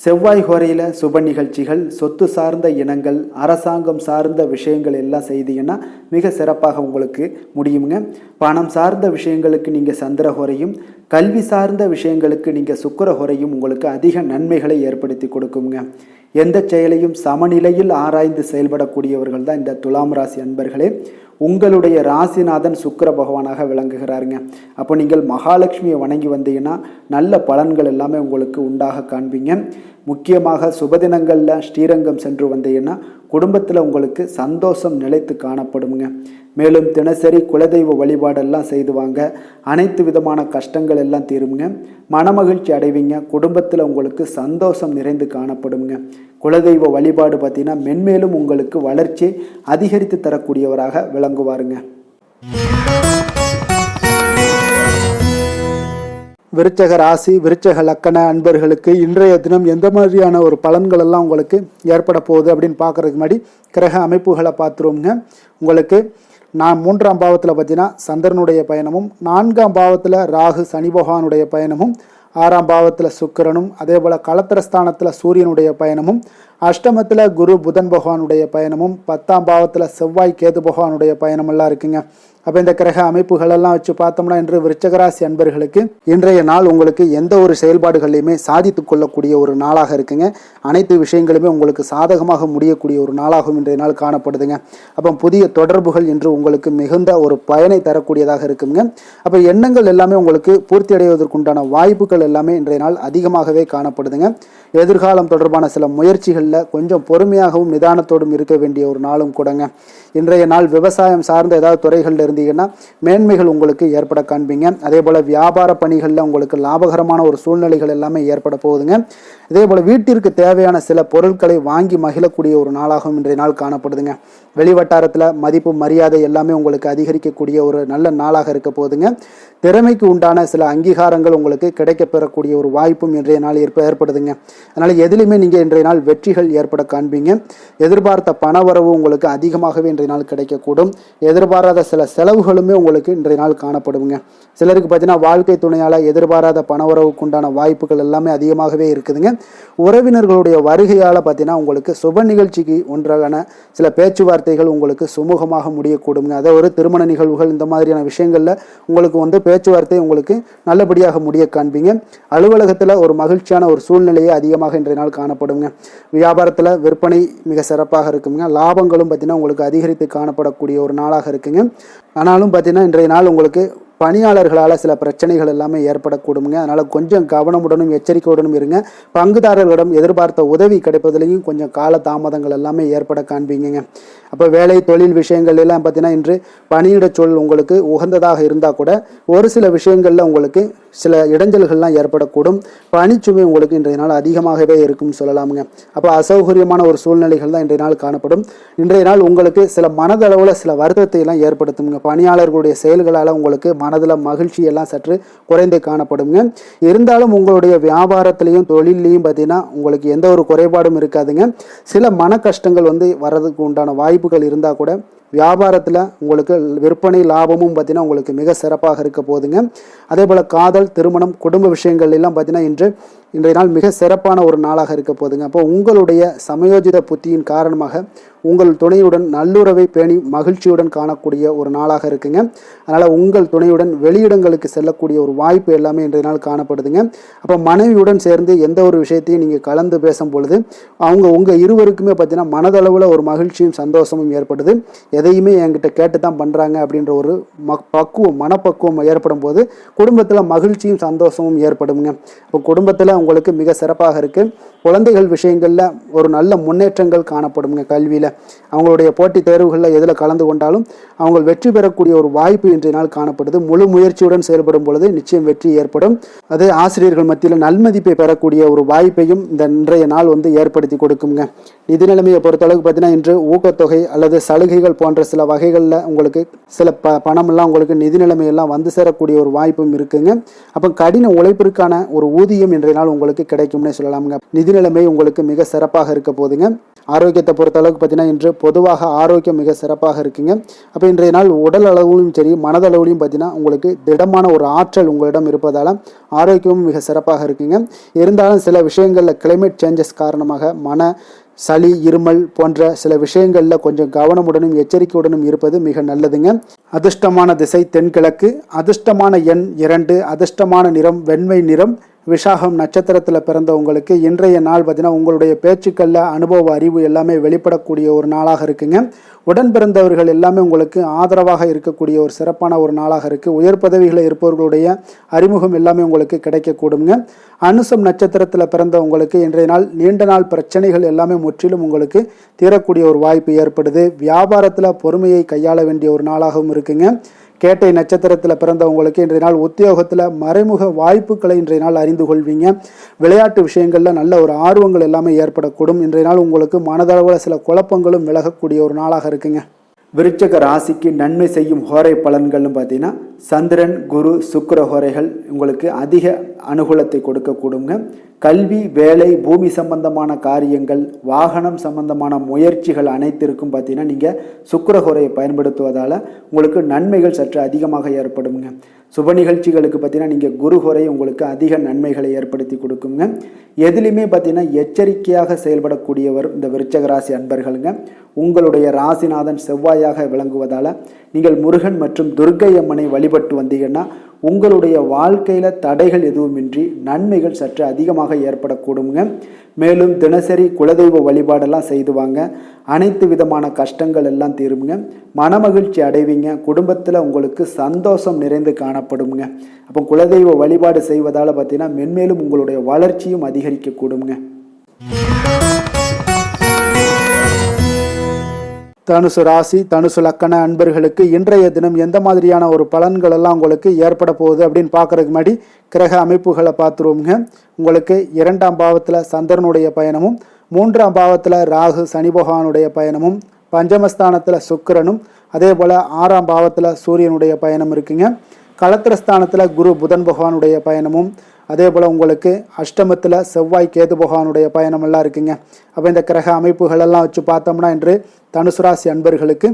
செவ்வாய் ஹோரையில் சுப நிகழ்ச்சிகள், சொத்து சார்ந்த இனங்கள், அரசாங்கம் சார்ந்த விஷயங்கள் எல்லாம் செய்தீங்கன்னா மிக சிறப்பாக உங்களுக்கு முடியுங்க. பணம் சார்ந்த விஷயங்களுக்கு நீங்கள் சந்திர ஹோரையும், கல்வி சார்ந்த விஷயங்களுக்கு நீங்கள் சுக்கிர ஹோரையும் உங்களுக்கு அதிக நன்மைகளை ஏற்படுத்தி கொடுக்குங்க. எந்த செயலையும் சமநிலையில் ஆராய்ந்து செயல்படக்கூடியவர்கள் தான் இந்த துலாம் ராசி அன்பர்களே. உங்களுடைய ராசிநாதன் சுக்கிர பகவானாக விளங்குகிறாருங்க. அப்போ நீங்கள் மகாலட்சுமியை வணங்கி வந்தீங்கன்னா நல்ல பலன்கள் எல்லாமே உங்களுக்கு உண்டாக காண்பீங்க. முக்கியமாக சுபதினங்களில் ஸ்ரீரங்கம் சென்று வந்தீங்கன்னா குடும்பத்தில் உங்களுக்கு சந்தோஷம் நிலைத்து காணப்படுங்க. மேலும் தினசரி குலதெய்வ வழிபாடெல்லாம் செய்து வாங்க. அனைத்து விதமான கஷ்டங்கள் எல்லாம் தீருங்க. மனமகிழ்ச்சி அடைவீங்க. குடும்பத்தில் உங்களுக்கு சந்தோஷம் நிறைந்து காணப்படுங்க. குலதெய்வ வழிபாடு பார்த்தீங்கன்னா மென்மேலும் உங்களுக்கு வளர்ச்சி அதிகரித்து தரக்கூடியவராக விளங்குவாருங்க. விருச்சக ராசி, விருச்சக லக்கண அன்பர்களுக்கு இன்றைய தினம் எந்த மாதிரியான ஒரு பலன்கள் எல்லாம் உங்களுக்கு ஏற்பட போகுது அப்படின்னு பார்க்கறதுக்கு முன்னாடி கிரக அமைப்புகளை பார்த்துருவோங்க. உங்களுக்கு 3ஆம் பாவத்தில் பார்த்தீங்கன்னா சந்திரனுடைய பயணமும், 4ஆம் பாவத்தில் ராகு சனி பகவானுடைய பயணமும், 6ஆம் பாவத்தில் சுக்கிரனும், அதே போல் களத்திரஸ்தானத்தில் சூரியனுடைய பயணமும், அஷ்டமத்தில் குரு புதன் பகவானுடைய பயணமும், 10ஆம் பாவத்தில் செவ்வாய் கேது பகவானுடைய பயணமெல்லாம் இருக்குங்க. அப்போ இந்த கிரக அமைப்புகளெல்லாம் வச்சு பார்த்தோம்னா இன்று விருச்சகராசி அன்பர்களுக்கு இன்றைய நாள் உங்களுக்கு எந்த ஒரு செயல்பாடுகளையுமே சாதித்து கொள்ளக்கூடிய ஒரு நாளாக இருக்குங்க. அனைத்து விஷயங்களுமே உங்களுக்கு சாதகமாக முடியக்கூடிய ஒரு நாளாகவும் இன்றைய நாள் காணப்படுதுங்க. அப்போ புதிய தொடர்புகள் இன்று உங்களுக்கு மிகுந்த ஒரு பயனை தரக்கூடியதாக இருக்குங்க. அப்போ எண்ணங்கள் எல்லாமே உங்களுக்கு பூர்த்தி அடைவதற்குண்டான வாய்ப்புகள் எல்லாமே இன்றைய நாள் அதிகமாகவே காணப்படுதுங்க. எதிர்காலம் தொடர்பான சில முயற்சிகளில் கொஞ்சம் பொறுமையாகவும் நிதானத்தோடும் இருக்க வேண்டிய ஒரு நாளும் கூடங்க. இன்றைய நாள் விவசாயம் சார்ந்த ஏதாவது துறைகளில் இருந்தீங்கன்னா மேன்மைகள் உங்களுக்கு ஏற்பட காண்பீங்க. அதே போல் வியாபார பணிகளில் உங்களுக்கு லாபகரமான ஒரு சூழ்நிலைகள் எல்லாமே ஏற்பட போகுதுங்க. இதே போல் வீட்டிற்கு தேவையான சில பொருட்களை வாங்கி மகிழக்கூடிய ஒரு நாளாகவும் இன்றைய நாள் காணப்படுதுங்க. வெளிவட்டாரத்தில் மதிப்பு மரியாதை எல்லாமே உங்களுக்கு அதிகரிக்கக்கூடிய ஒரு நல்ல நாளாக இருக்க போகுதுங்க. திறமைக்கு உண்டான சில அங்கீகாரங்கள் உங்களுக்கு கிடைக்க பெறக்கூடிய ஒரு வாய்ப்பும் இன்றைய நாள் ஏற்படுதுங்க. அதனால் எதிலுமே நீங்கள் இன்றைய நாள் வெற்றிகள் ஏற்பட காண்பீங்க. எதிர்பார்த்த பணவரவு உங்களுக்கு அதிகமாகவே இன்றைய நாள் கிடைக்கக்கூடும். எதிர்பாராத சில செலவுகளுமே உங்களுக்கு இன்றைய நாள் காணப்படுங்க. சிலருக்கு பார்த்தீங்கன்னா வாழ்க்கை துணையால் எதிர்பாராத பணவரவுக்கு உண்டான வாய்ப்புகள் எல்லாமே அதிகமாகவே இருக்குதுங்க. உறவினர்களுடைய வருகையால் பார்த்தீங்கன்னா உங்களுக்கு சுப நிகழ்ச்சிக்கு ஒன்றான சில பேச்சுவார்த்தைகள் உங்களுக்கு சுமூகமாக முடியக்கூடுங்க. அதாவது ஒரு திருமண நிகழ்வுகள் இந்த மாதிரியான விஷயங்களில் உங்களுக்கு பேச்சுவார்த்தை உங்களுக்கு நல்லபடியாக முடிய காண்பீங்க. அலுவலகத்தில் ஒரு மகிழ்ச்சியான ஒரு சூழ்நிலையே அதிகமாக இன்றைய நாள் காணப்படுங்க. வியாபாரத்தில் விற்பனை மிக சிறப்பாக இருக்குங்க. லாபங்களும் பார்த்தீங்கன்னா உங்களுக்கு அதிகரித்து காணப்படக்கூடிய ஒரு நாளாக இருக்குங்க. ஆனாலும் பார்த்தீங்கன்னா இன்றைய நாள் உங்களுக்கு பணியாளர்களால் சில பிரச்சனைகள் எல்லாமே ஏற்படக்கூடுங்க. அதனால் கொஞ்சம் கவனமுடனும் எச்சரிக்கையுடனும் இருங்க. பங்குதாரர்களிடம் எதிர்பார்த்த உதவி கிடைப்பதிலையும் கொஞ்சம் கால தாமதங்கள் எல்லாமே ஏற்பட காண்பீங்க. அப்போ வேலை தொழில் விஷயங்கள் எல்லாம் பார்த்தீங்கன்னா இன்று பணியிட சூழல் உங்களுக்கு உகந்ததாக இருந்தால் கூட ஒரு சில விஷயங்களில் உங்களுக்கு சில இடைஞ்சல்கள்லாம் ஏற்படக்கூடும். பணிச்சுமை உங்களுக்கு இன்றைய நாள் அதிகமாகவே இருக்கும்னு சொல்லலாமுங்க. அப்போ அசௌகரியமான ஒரு சூழ்நிலைகள் தான் இன்றைய நாள் காணப்படும். இன்றைய நாள் உங்களுக்கு சில மனதளவில் சில வருத்தத்தை எல்லாம் ஏற்படுத்துங்க. பணியாளர்களுடைய செயல்களால் உங்களுக்கு மனதில் மகிழ்ச்சி எல்லாம் சற்று குறைந்து காணப்படுங்க. இருந்தாலும் உங்களுடைய வியாபாரத்திலையும் தொழிலையும் பார்த்தீங்கன்னா உங்களுக்கு எந்த ஒரு குறைபாடும் இருக்காதுங்க. சில மன கஷ்டங்கள் வர்றதுக்கு உண்டான வாய்ப்புகள் இருந்தால் கூட வியாபாரத்தில் உங்களுக்கு விற்பனை லாபமும் பார்த்தீங்கன்னா உங்களுக்கு மிக சிறப்பாக இருக்க போகுதுங்க. அதே போல் காதல், திருமணம், குடும்ப விஷயங்கள் எல்லாம் பார்த்தீங்கன்னா இன்றைய நாள் மிக சிறப்பான ஒரு நாளாக இருக்க போகுதுங்க. அப்போ உங்களுடைய சமயோஜித புத்தியின் காரணமாக உங்கள் துணையுடன் நல்லுறவை பேணி மகிழ்ச்சியுடன் காணக்கூடிய ஒரு நாளாக இருக்குங்க. அதனால் உங்கள் துணையுடன் வெளியிடங்களுக்கு செல்லக்கூடிய ஒரு வாய்ப்பு எல்லாமே இன்றைய நாள் காணப்படுதுங்க. அப்போ மனைவியுடன் சேர்ந்து எந்த ஒரு விஷயத்தையும் நீங்கள் கலந்து பேசும் பொழுது உங்கள் இருவருக்குமே பார்த்தீங்கன்னா மனதளவில் ஒரு மகிழ்ச்சியும் சந்தோஷமும் ஏற்படுது. எதையுமே என்கிட்ட கேட்டு தான் பண்ணுறாங்க அப்படின்ற ஒரு மனப்பக்குவம் ஏற்படும் போது குடும்பத்தில் மகிழ்ச்சியும் சந்தோஷமும் ஏற்படுங்க. இப்போ குடும்பத்தில் உங்களுக்கு மிக சிறப்பாக இருக்குது. குழந்தைகள் விஷயங்களில் ஒரு நல்ல முன்னேற்றங்கள் காணப்படுங்க. கல்வியில் அவங்களுடைய போட்டித் தேர்வுகளில் எதில் கலந்து கொண்டாலும் அவங்க வெற்றி பெறக்கூடிய ஒரு வாய்ப்பு இன்றைய நாள் காணப்படுது. முழு முயற்சியுடன் செயல்படும் பொழுது நிச்சயம் வெற்றி ஏற்படும். அதே ஆசிரியர்கள் மத்தியில் நல்மதிப்பை பெறக்கூடிய ஒரு வாய்ப்பையும் இந்த இன்றைய நாள் ஏற்படுத்தி கொடுக்குங்க. நிதி நிலைமையை பொறுத்தளவுக்கு பார்த்தீங்கன்னா இன்று ஊக்கத்தொகை அல்லது சலுகைகள் போன்ற சில வகைகளில் உங்களுக்கு சில பணமெல்லாம் உங்களுக்கு நிதி நிலைமையெல்லாம் சேரக்கூடிய ஒரு வாய்ப்பும் இருக்குங்க. அப்போ கடின உழைப்பிற்கான ஒரு ஊதியம் இன்றைய நாள் உங்களுக்கு கிடைக்கும்னே சொல்லலாமுங்க. நிதி நிலைமை உங்களுக்கு மிக சிறப்பாக இருக்க போதுங்க. ஆரோக்கியத்தை பொறுத்த அளவுக்கு பார்த்தீங்கன்னா இன்று பொதுவாக ஆரோக்கியம் மிக சிறப்பாக இருக்குங்க. அப்போ இன்றைய நாள் உடல் அளவிலும் சரி மனதளவுலையும் பார்த்தீங்கன்னா உங்களுக்கு திடமான ஒரு ஆற்றல் உங்களிடம் இருப்பதால் ஆரோக்கியமும் மிக சிறப்பாக இருக்குங்க. இருந்தாலும் சில விஷயங்களில் கிளைமேட் சேஞ்சஸ் காரணமாக சளி, இருமல் போன்ற சில விஷயங்களில் கொஞ்சம் கவனமுடனும் எச்சரிக்கையுடனும் இருப்பது மிக நல்லதுங்க. அதிர்ஷ்டமான திசை தென்கிழக்கு, அதிர்ஷ்டமான எண் 2, அதிர்ஷ்டமான நிறம் வெண்மை நிறம். விசாகம் நட்சத்திரத்தில் பிறந்த உங்களுக்கு இன்றைய நாள் பார்த்தீங்கன்னா உங்களுடைய பேச்சுக்களில் அனுபவ அறிவு எல்லாமே வெளிப்படக்கூடிய ஒரு நாளாக இருக்குங்க. உடன் பிறந்தவர்கள் எல்லாமே உங்களுக்கு ஆதரவாக இருக்கக்கூடிய ஒரு சிறப்பான ஒரு நாளாக இருக்குது. உயர் பதவிகளில் இருப்பவர்களுடைய அறிமுகம் எல்லாமே உங்களுக்கு கிடைக்கக்கூடுங்க. அனுசம் நட்சத்திரத்தில் பிறந்த உங்களுக்கு இன்றைய நாள் நீண்ட நாள் பிரச்சனைகள் எல்லாமே முற்றிலும் உங்களுக்கு தீரக்கூடிய ஒரு வாய்ப்பு ஏற்படுது. வியாபாரத்தில் பொறுமையை கையாள வேண்டிய ஒரு நாளாகவும் இருக்குங்க. கேட்டை நட்சத்திரத்தில் பிறந்தவங்களுக்கு இன்றைய நாள் உத்தியோகத்தில் மறைமுக வாய்ப்புகளை இன்றைய நாள் அறிந்து கொள்வீங்க. விளையாட்டு விஷயங்களில் நல்ல ஒரு ஆர்வங்கள் எல்லாமே ஏற்படக்கூடும். இன்றைய நாள் உங்களுக்கு மனதளவில் சில குழப்பங்களும் விலகக்கூடிய ஒரு நாளாக இருக்குங்க. விருச்சக ராசிக்கு நன்மை செய்யும் ஹோரை பலன்கள்னு பார்த்தீங்கன்னா சந்திரன், குரு, சுக்கிர ஹோரைகள் உங்களுக்கு அதிக அனுகூலத்தை கொடுக்கக்கூடுங்க. கல்வி, வேலை, பூமி சம்பந்தமான காரியங்கள், வாகனம் சம்பந்தமான முயற்சிகள் அனைத்திற்கும் பார்த்தீங்கன்னா நீங்கள் சுக்கிர ஹோரையை பயன்படுத்துவதால் உங்களுக்கு நன்மைகள் சற்று அதிகமாக ஏற்படுங்க. சுப நிகழ்ச்சிகளுக்கு பார்த்தீங்கன்னா நீங்கள் குரு ஹோரை உங்களுக்கு அதிக நன்மைகளை ஏற்படுத்தி கொடுக்குங்க. எதுலையுமே பார்த்தீங்கன்னா எச்சரிக்கையாக செயல்படக்கூடியவர் இந்த விருச்சக ராசி அன்பர்களுங்க. உங்களுடைய ராசிநாதன் செவ்வாயாக விளங்குவதால் நீங்கள் முருகன் மற்றும் துர்க்கை அம்மனை வழிபட்டு வந்தீங்கன்னா உங்களுடைய வாழ்க்கையில் தடைகள் எதுவுமின்றி நன்மைகள் சற்று அதிகமாக ஏற்படக்கூடுங்க. மேலும் தினசரி குலதெய்வ வழிபாடெல்லாம் செய்து வாங்க. அனைத்து விதமான கஷ்டங்கள் எல்லாம் தீருங்க. மனமகிழ்ச்சி அடைவீங்க. குடும்பத்தில் உங்களுக்கு சந்தோஷம் நிறைந்து காணப்படுங்க. அப்போ குலதெய்வ வழிபாடு செய்வதால் பார்த்தீங்கன்னா மென்மேலும் உங்களுடைய வளர்ச்சியும் அதிகரிக்கக்கூடுங்க. தனுசு ராசி, தனுசு லக்கண அன்பர்களுக்கு இன்றைய தினம் எந்த மாதிரியான ஒரு பலன்கள் எல்லாம் உங்களுக்கு ஏற்பட போகுது அப்படின்னு பார்க்கறதுக்கு முன்னாடி கிரக அமைப்புகளை பார்த்துருவோங்க. உங்களுக்கு 2ஆம் பாவத்தில் சந்திரனுடைய பயணமும், 3ஆம் பாவத்தில் ராகு சனி பகவானுடைய பயணமும், பஞ்சமஸ்தானத்தில் சுக்கிரனும், அதே போல் 6ஆம் பாவத்தில் சூரியனுடைய பயணம் இருக்குங்க. களத்திரஸ்தானத்தில் குரு புதன் பகவானுடைய பயணமும், அதே போல் உங்களுக்கு அஷ்டமத்தில் செவ்வாய் கேது பகவானுடைய பயணமெல்லாம் இருக்குங்க. அப்போ இந்த கிரக அமைப்புகளெல்லாம் வச்சு பார்த்தோம்னா இன்று தனுசு ராசி அன்பர்களுக்கு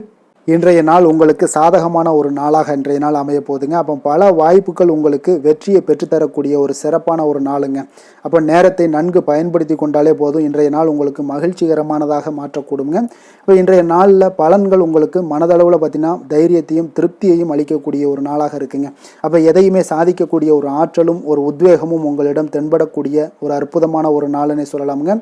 இன்றைய நாள் உங்களுக்கு சாதகமான ஒரு நாளாக இன்றைய நாள் அமைய போகுதுங்க. அப்போ பல வாய்ப்புகள் உங்களுக்கு வெற்றியை பெற்றுத்தரக்கூடிய ஒரு சிறப்பான ஒரு நாளுங்க. அப்போ நேரத்தை நன்கு பயன்படுத்தி கொண்டாலே போதும். இன்றைய நாள் உங்களுக்கு மகிழ்ச்சிகரமானதாக மாற்றக்கூடுங்க. இப்போ இன்றைய நாளில் பலன்கள் உங்களுக்கு மனதளவில் பார்த்தீங்கன்னா தைரியத்தையும் திருப்தியையும் அளிக்கக்கூடிய ஒரு நாளாக இருக்குங்க. அப்போ எதையுமே சாதிக்கக்கூடிய ஒரு ஆற்றலும் ஒரு உத்வேகமும் உங்களிடம் தென்படக்கூடிய ஒரு அற்புதமான ஒரு நாளுன்னே சொல்லலாமுங்க.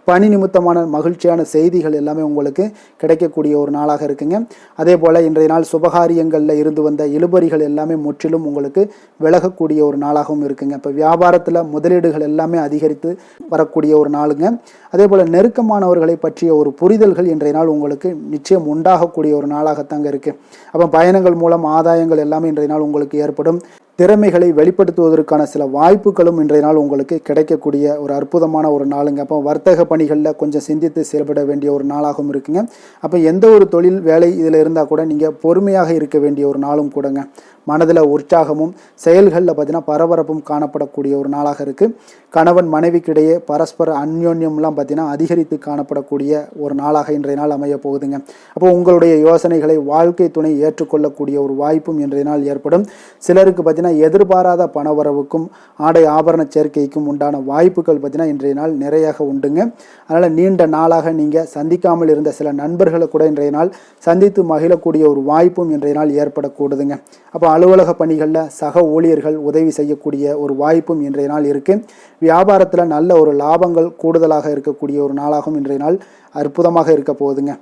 பணி நிமித்தமான மகிழ்ச்சியான செய்திகள் எல்லாமே உங்களுக்கு கிடைக்கக்கூடிய ஒரு நாளாக இருக்குங்க. அதே போல் இன்றைய நாள் சுபகாரியங்களில் இருந்து வந்த இழுபறிகள் எல்லாமே முற்றிலும் உங்களுக்கு விலகக்கூடிய ஒரு நாளாகவும் இருக்குங்க. இப்போ வியாபாரத்தில் முதலீடுகள் எல்லாமே அதிகரித்து வரக்கூடிய ஒரு நாளுங்க. அதே போல் நெருக்கமானவர்களை பற்றிய ஒரு புரிதல்கள் இன்றைய நாள் உங்களுக்கு நிச்சயம் உண்டாகக்கூடிய ஒரு நாளாகத்தாங்க இருக்குது. அப்போ பயணங்கள் மூலம் ஆதாயங்கள் எல்லாமே இன்றைய நாள் உங்களுக்கு ஏற்படும். திறமைகளை வெளிப்படுத்துவதற்கான சில வாய்ப்புகளும் இன்றைய நாள் உங்களுக்கு கிடைக்கக்கூடிய ஒரு அற்புதமான ஒரு நாளுங்க. அப்போ வர்த்தக பணிகளில் கொஞ்சம் சிந்தித்து செயல்பட வேண்டிய ஒரு நாளாகவும் இருக்குங்க. அப்போ எந்த ஒரு தொழில் வேலை இதில் இருந்தால் கூட நீங்கள் பொறுமையாக இருக்க வேண்டிய ஒரு நாளும் கூடங்க. மனதில் உற்சாகமும் செயல்களில் பார்த்தீங்கன்னா பரபரப்பும் காணப்படக்கூடிய ஒரு நாளாக இருக்குது. கணவன் மனைவிக்கிடையே பரஸ்பர அந்யோன்யம்லாம் பார்த்தீங்கன்னா அதிகரித்து காணப்படக்கூடிய ஒரு நாளாக இன்றைய நாள் அமைய போகுதுங்க. அப்போ உங்களுடைய யோசனைகளை வாழ்க்கை துணை ஏற்றுக்கொள்ளக்கூடிய ஒரு வாய்ப்பும் இன்றைய நாள் ஏற்படும். சிலருக்கு பார்த்தீங்கன்னா எதிர்பாராத பணவரவுக்கும் ஆடை ஆபரண சேர்க்கைக்கும் உண்டான வாய்ப்புகள் பார்த்தீங்கன்னா இன்றைய நாள் நிறையாக உண்டுங்க. அதனால் நீண்ட நாளாக நீங்கள் சந்திக்காமல் இருந்த சில நண்பர்களை கூட இன்றைய நாள் சந்தித்து மகிழக்கூடிய ஒரு வாய்ப்பும் இன்றைய நாள் ஏற்படக்கூடுதுங்க. அப்போ அலுவலக பணிகளில் சக ஊழியர்கள் உதவி செய்யக்கூடிய ஒரு வாய்ப்பும் இன்றைய நாள் இருக்குது. வியாபாரத்தில் நல்ல ஒரு லாபங்கள் கூடுதலாக இருக்கக்கூடிய ஒரு நாளாகவும் இன்றைய நாள் அற்புதமாக இருக்க போகுதுங்க.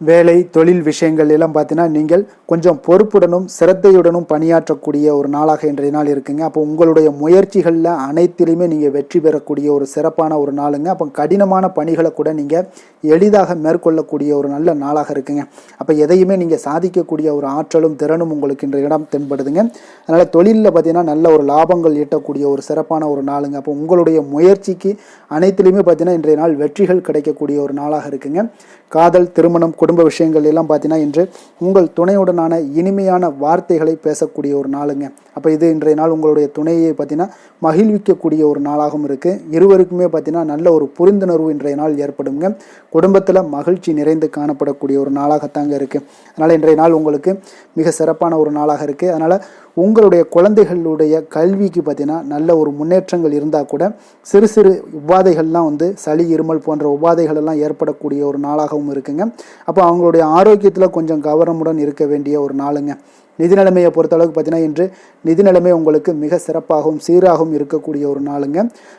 வேலை தொழில் விஷயங்கள் எல்லாம் பார்த்தீங்கன்னா நீங்கள் கொஞ்சம் பொறுப்புடனும் சிரத்தையுடனும் பணியாற்றக்கூடிய ஒரு நாளாக இன்றைய நாள் இருக்குங்க. அப்போ உங்களுடைய முயற்சிகளில் அனைத்திலுமே நீங்கள் வெற்றி பெறக்கூடிய ஒரு சிறப்பான ஒரு நாளுங்க. அப்போ கடினமான பணிகளை கூட நீங்கள் எளிதாக மேற்கொள்ளக்கூடிய ஒரு நல்ல நாளாக இருக்குங்க. அப்போ எதையுமே நீங்கள் சாதிக்கக்கூடிய ஒரு ஆற்றலும் திறனும் உங்களுக்கு இன்றைய இடம் தென்படுதுங்க. அதனால் தொழிலில் பார்த்தீங்கன்னா நல்ல ஒரு லாபங்கள் ஈட்டக்கூடிய ஒரு சிறப்பான ஒரு நாளுங்க. அப்போ உங்களுடைய முயற்சிக்கு அனைத்திலுமே பார்த்தீங்கன்னா இன்றைய நாள் வெற்றிகள் கிடைக்கக்கூடிய ஒரு நாளாக இருக்குங்க. காதல், திருமணம், குடும்ப விஷயங்கள் எல்லாம் பார்த்தீங்கன்னா இன்று உங்கள் துணையுடனான இனிமையான வார்த்தைகளை பேசக்கூடிய ஒரு நாளுங்க. அப்போ இது இன்றைய நாள் உங்களுடைய துணையை பார்த்தீங்கன்னா மகிழ்விக்கக்கூடிய ஒரு நாளாகவும் இருக்குது. இருவருக்குமே பார்த்தீங்கன்னா நல்ல ஒரு புரிந்துணர்வு இன்றைய நாள் ஏற்படுங்க. குடும்பத்தில் மகிழ்ச்சி நிறைந்து காணப்படக்கூடிய ஒரு நாளாகத்தாங்க இருக்குது. அதனால் இன்றைய நாள் உங்களுக்கு மிக சிறப்பான ஒரு நாளாக இருக்குது. அதனால் உங்களுடைய குழந்தைகளுடைய கல்விக்கு பார்த்தீங்கன்னா நல்ல ஒரு முன்னேற்றங்கள் இருந்தால் கூட சிறு சிறு உபாதைகள்லாம் சளி, இருமல் போன்ற உபாதைகள் எல்லாம் ஏற்படக்கூடிய ஒரு நாளாகவும் இருக்குங்க. அப்போ அவங்களுடைய ஆரோக்கியத்தில் கொஞ்சம் கவனமுடன் இருக்க வேண்டிய ஒரு நாளுங்க. நிதி நிலைமையை பொறுத்தளவுக்கு பார்த்தீங்கன்னா இன்று நிதி நிலைமை உங்களுக்கு மிக சிறப்பாகவும் சீராகவும் இருக்கக்கூடிய ஒரு நாளுங்க.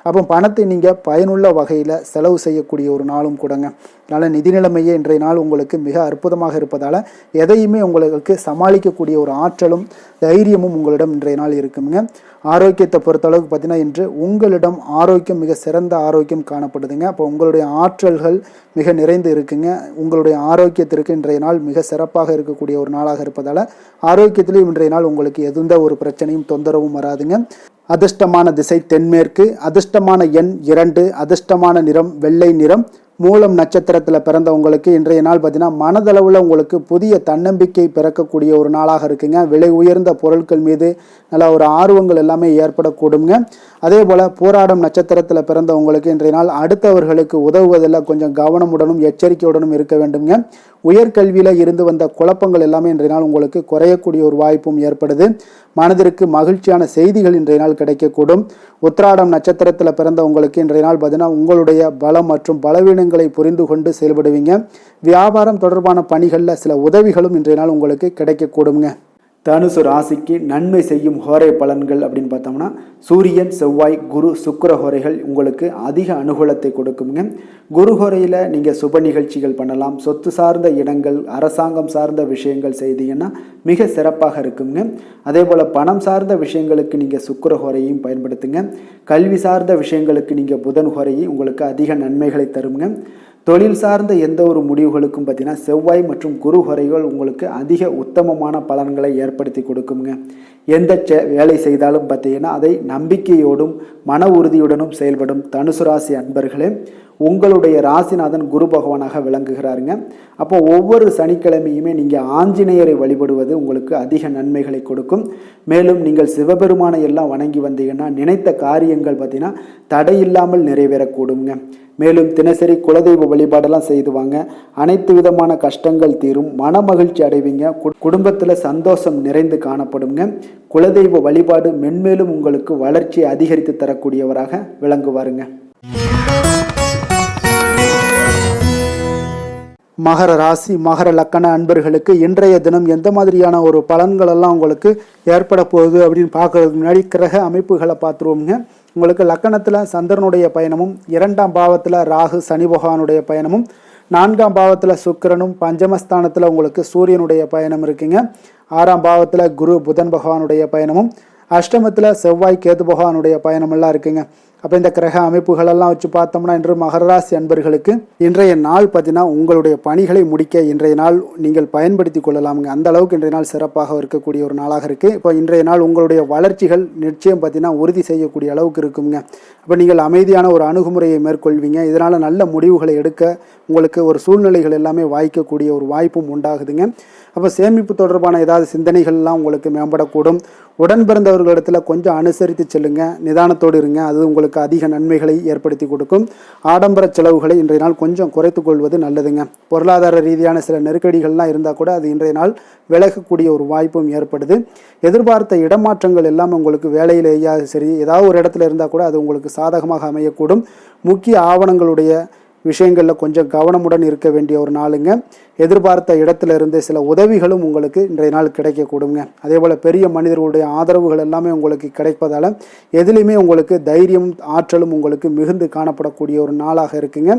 அப்போ பணத்தை நீங்கள் பயனுள்ள வகையில் செலவு செய்யக்கூடிய ஒரு நாளும் கூடங்க. அதனால் நிதி நிலைமையே இன்றைய நாள் உங்களுக்கு மிக அற்புதமாக இருப்பதால் எதையுமே உங்களுக்கு சமாளிக்கக்கூடிய ஒரு ஆற்றலும் தைரியமும் உங்களிடம் இன்றைய நாள் இருக்குங்க. ஆரோக்கியத்தை பொறுத்தளவுக்கு பார்த்தீங்கன்னா இன்று உங்களிடம் ஆரோக்கியம் மிக சிறந்த ஆரோக்கியம் காணப்படுதுங்க. அப்போ உங்களுடைய ஆற்றல்கள் மிக நிறைந்து இருக்குங்க. உங்களுடைய ஆரோக்கியத்திற்கு இன்றைய நாள் மிக சிறப்பாக இருக்கக்கூடிய ஒரு நாளாக இருப்பதால் ஆரோக்கியத்திலையும் இன்றைய நாள் உங்களுக்கு எந்த ஒரு பிரச்சனையும் தொந்தரவும் வராதுங்க. அதிர்ஷ்டமான திசை தென்மேற்கு, அதிர்ஷ்டமான எண் 2, அதிர்ஷ்டமான நிறம் வெள்ளை நிறம். மூலம் நட்சத்திரத்தில் பிறந்தவங்களுக்கு இன்றைய நாள் பார்த்தீங்கன்னா மனதளவில் உங்களுக்கு புதிய தன்னம்பிக்கை பிறக்கக்கூடிய ஒரு நாளாக இருக்குங்க. விலை உயர்ந்த பொருட்கள் மீது நல்ல ஒரு ஆர்வங்கள் எல்லாமே ஏற்படக்கூடுங்க. அதே போல் போராடும் நட்சத்திரத்தில் பிறந்தவங்களுக்கு இன்றைய நாள் அடுத்தவர்களுக்கு உதவுவதில் கொஞ்சம் கவனமுடனும் எச்சரிக்கையுடனும் இருக்க வேண்டுங்க. உயர்கல்வியில் இருந்து வந்த குழப்பங்கள் எல்லாமே இன்றைய நாள் உங்களுக்கு குறையக்கூடிய ஒரு வாய்ப்பும் ஏற்படுது. மனதிற்கு மகிழ்ச்சியான செய்திகள் இன்றைய நாள் கிடைக்கக்கூடும். உத்திராடம் நட்சத்திரத்தில் பிறந்தவங்களுக்கு இன்றைய நாள் பார்த்தீங்கன்னா உங்களுடைய பலம் மற்றும் பலவீனங்களை புரிந்து கொண்டு செயல்படுவீங்க. வியாபாரம் தொடர்பான பணிகளில் சில உதவிகளும் இன்றைய நாள் உங்களுக்கு கிடைக்கக்கூடுங்க. தனுசு ராசிக்கு நன்மை செய்யும் ஹோரை பலன்கள் அப்படின்னு பார்த்தோம்னா சூரியன், செவ்வாய், குரு, சுக்கிர ஹோரைகள் உங்களுக்கு அதிக அனுகூலத்தை கொடுக்குங்க. குரு ஹோரையில் நீங்கள் சுப நிகழ்ச்சிகள் பண்ணலாம். சொத்து சார்ந்த இடங்கள், அரசாங்கம் சார்ந்த விஷயங்கள் செய்தீங்கன்னா மிக சிறப்பாக இருக்குங்க. அதே போல் பணம் சார்ந்த விஷயங்களுக்கு நீங்கள் சுக்கிர ஹோரையும் பயன்படுத்துங்க. கல்வி சார்ந்த விஷயங்களுக்கு நீங்கள் புதன் ஹோரையும் உங்களுக்கு அதிக நன்மைகளை தருங்க. தொழில் சார்ந்த எந்த ஒரு முடிவுகளுக்கும் பார்த்தீங்கன்னா செவ்வாய் மற்றும் குரு ஹோரைகள் உங்களுக்கு அதிக உத்தமமான பலன்களை ஏற்படுத்தி கொடுக்குங்க. எந்த வேலை செய்தாலும் பார்த்தீங்கன்னா அதை நம்பிக்கையோடும் மன உறுதியுடனும் செயல்படும் தனுசு ராசி அன்பர்களே, உங்களுடைய ராசிநாதன் குரு பகவானாக விளங்குகிறாருங்க. அப்போ ஒவ்வொரு சனிக்கிழமையுமே நீங்கள் ஆஞ்சநேயரை வழிபடுவது உங்களுக்கு அதிக நன்மைகளை கொடுக்கும். மேலும் நீங்கள் சிவபெருமானை எல்லாம் வணங்கி வந்தீங்கன்னா நினைத்த காரியங்கள் பார்த்தீங்கன்னா தடையில்லாமல் நிறைவேறக்கூடுங்க. மேலும் தினசரி குலதெய்வ வழிபாடெல்லாம் செய்துவாங்க. அனைத்து விதமான கஷ்டங்கள் தீரும், மன மகிழ்ச்சி அடைவீங்க. குடும்பத்தில் சந்தோஷம் நிறைந்து காணப்படுங்க. குலதெய்வ வழிபாடு மென்மேலும் உங்களுக்கு வளர்ச்சியை அதிகரித்து தரக்கூடியவராக விளங்குவாருங்க. மகர ராசி மகர லக்கண அன்பர்களுக்கு இன்றைய தினம் எந்த மாதிரியான ஒரு பலன்கள் எல்லாம் உங்களுக்கு ஏற்பட போகுது அப்படின்னு பார்க்கறதுக்கு முன்னாடி கிரக அமைப்புகளை பார்த்துருவோங்க. உங்களுக்கு லக்கணத்தில் சந்திரனுடைய பயணமும், 2ஆம் பாவத்தில் ராகு சனி பகவானுடைய பயணமும், 4ஆம் பாவத்தில் சுக்கிரனும், பஞ்சமஸ்தானத்தில் உங்களுக்கு சூரியனுடைய பயணம் இருக்குங்க. 6ஆம் பாவத்தில் குரு புதன் பகவானுடைய பயணமும், அஷ்டமத்தில் செவ்வாய் கேது பகவானுடைய பயணமெல்லாம் இருக்குங்க. அப்போ இந்த கிரக அமைப்புகளெல்லாம் வச்சு பார்த்தோம்னா இன்று மகர ராசி அன்பர்களுக்கு இன்றைய நாள் பார்த்தீங்கன்னா உங்களுடைய பணிகளை முடிக்க இன்றைய நாள் நீங்கள் பயன்படுத்தி கொள்ளலாமுங்க. அந்த அளவுக்கு இன்றைய நாள் சிறப்பாக இருக்கக்கூடிய ஒரு நாளாக இருக்குது. இப்போ இன்றைய நாள் உங்களுடைய வளர்ச்சிகள் நிச்சயம் பார்த்தீங்கன்னா உறுதி செய்யக்கூடிய அளவுக்கு இருக்குங்க. அப்போ நீங்கள் அமைதியான ஒரு அணுகுமுறையை மேற்கொள்வீங்க. இதனால் நல்ல முடிவுகளை எடுக்க உங்களுக்கு ஒரு சூழ்நிலைகள் எல்லாமே வாய்க்கக்கூடிய ஒரு வாய்ப்பும் உண்டாகுதுங்க. அப்போ சேமிப்பு தொடர்பான ஏதாவது சிந்தனைகள்லாம் உங்களுக்கு மேம்படக்கூடும். உடன் பிறந்தவர்களிடத்தில் கொஞ்சம் அனுசரித்து செல்லுங்க, நிதானத்தோடு இருங்க. அது உங்களுக்கு அதிக நன்மைகளை ஏற்படுத்தி கொடுக்கும். ஆடம்பர செலவுகளை இன்றைய நாள் கொஞ்சம் குறைத்து கொள்வது நல்லதுங்க. பொருளாதார ரீதியான சில நெருக்கடிகள்லாம் இருந்தால் கூட அது இன்றைய நாள் விலகக்கூடிய ஒரு வாய்ப்பும் ஏற்படுது. எதிர்பார்த்த இடமாற்றங்கள் எல்லாம் உங்களுக்கு வேலையிலேயே சரி ஏதாவது ஒரு இடத்துல இருந்தால் கூட அது உங்களுக்கு சாதகமாக அமையக்கூடும். முக்கிய ஆவணங்களுடைய விஷயங்களில் கொஞ்சம் கவனமுடன் இருக்க வேண்டிய ஒரு நாளுங்க. எதிர்பார்த்த இடத்துல இருந்து சில உதவிகளும் உங்களுக்கு இன்றைய நாள் கிடைக்கக்கூடுங்க. அதே போல் பெரிய மனிதர்களுடைய ஆதரவுகள் எல்லாமே உங்களுக்கு கிடைப்பதால் எதுலேயுமே உங்களுக்கு தைரியம் ஆற்றலும் உங்களுக்கு மிகுந்து காணப்படக்கூடிய ஒரு நாளாக இருக்குங்க.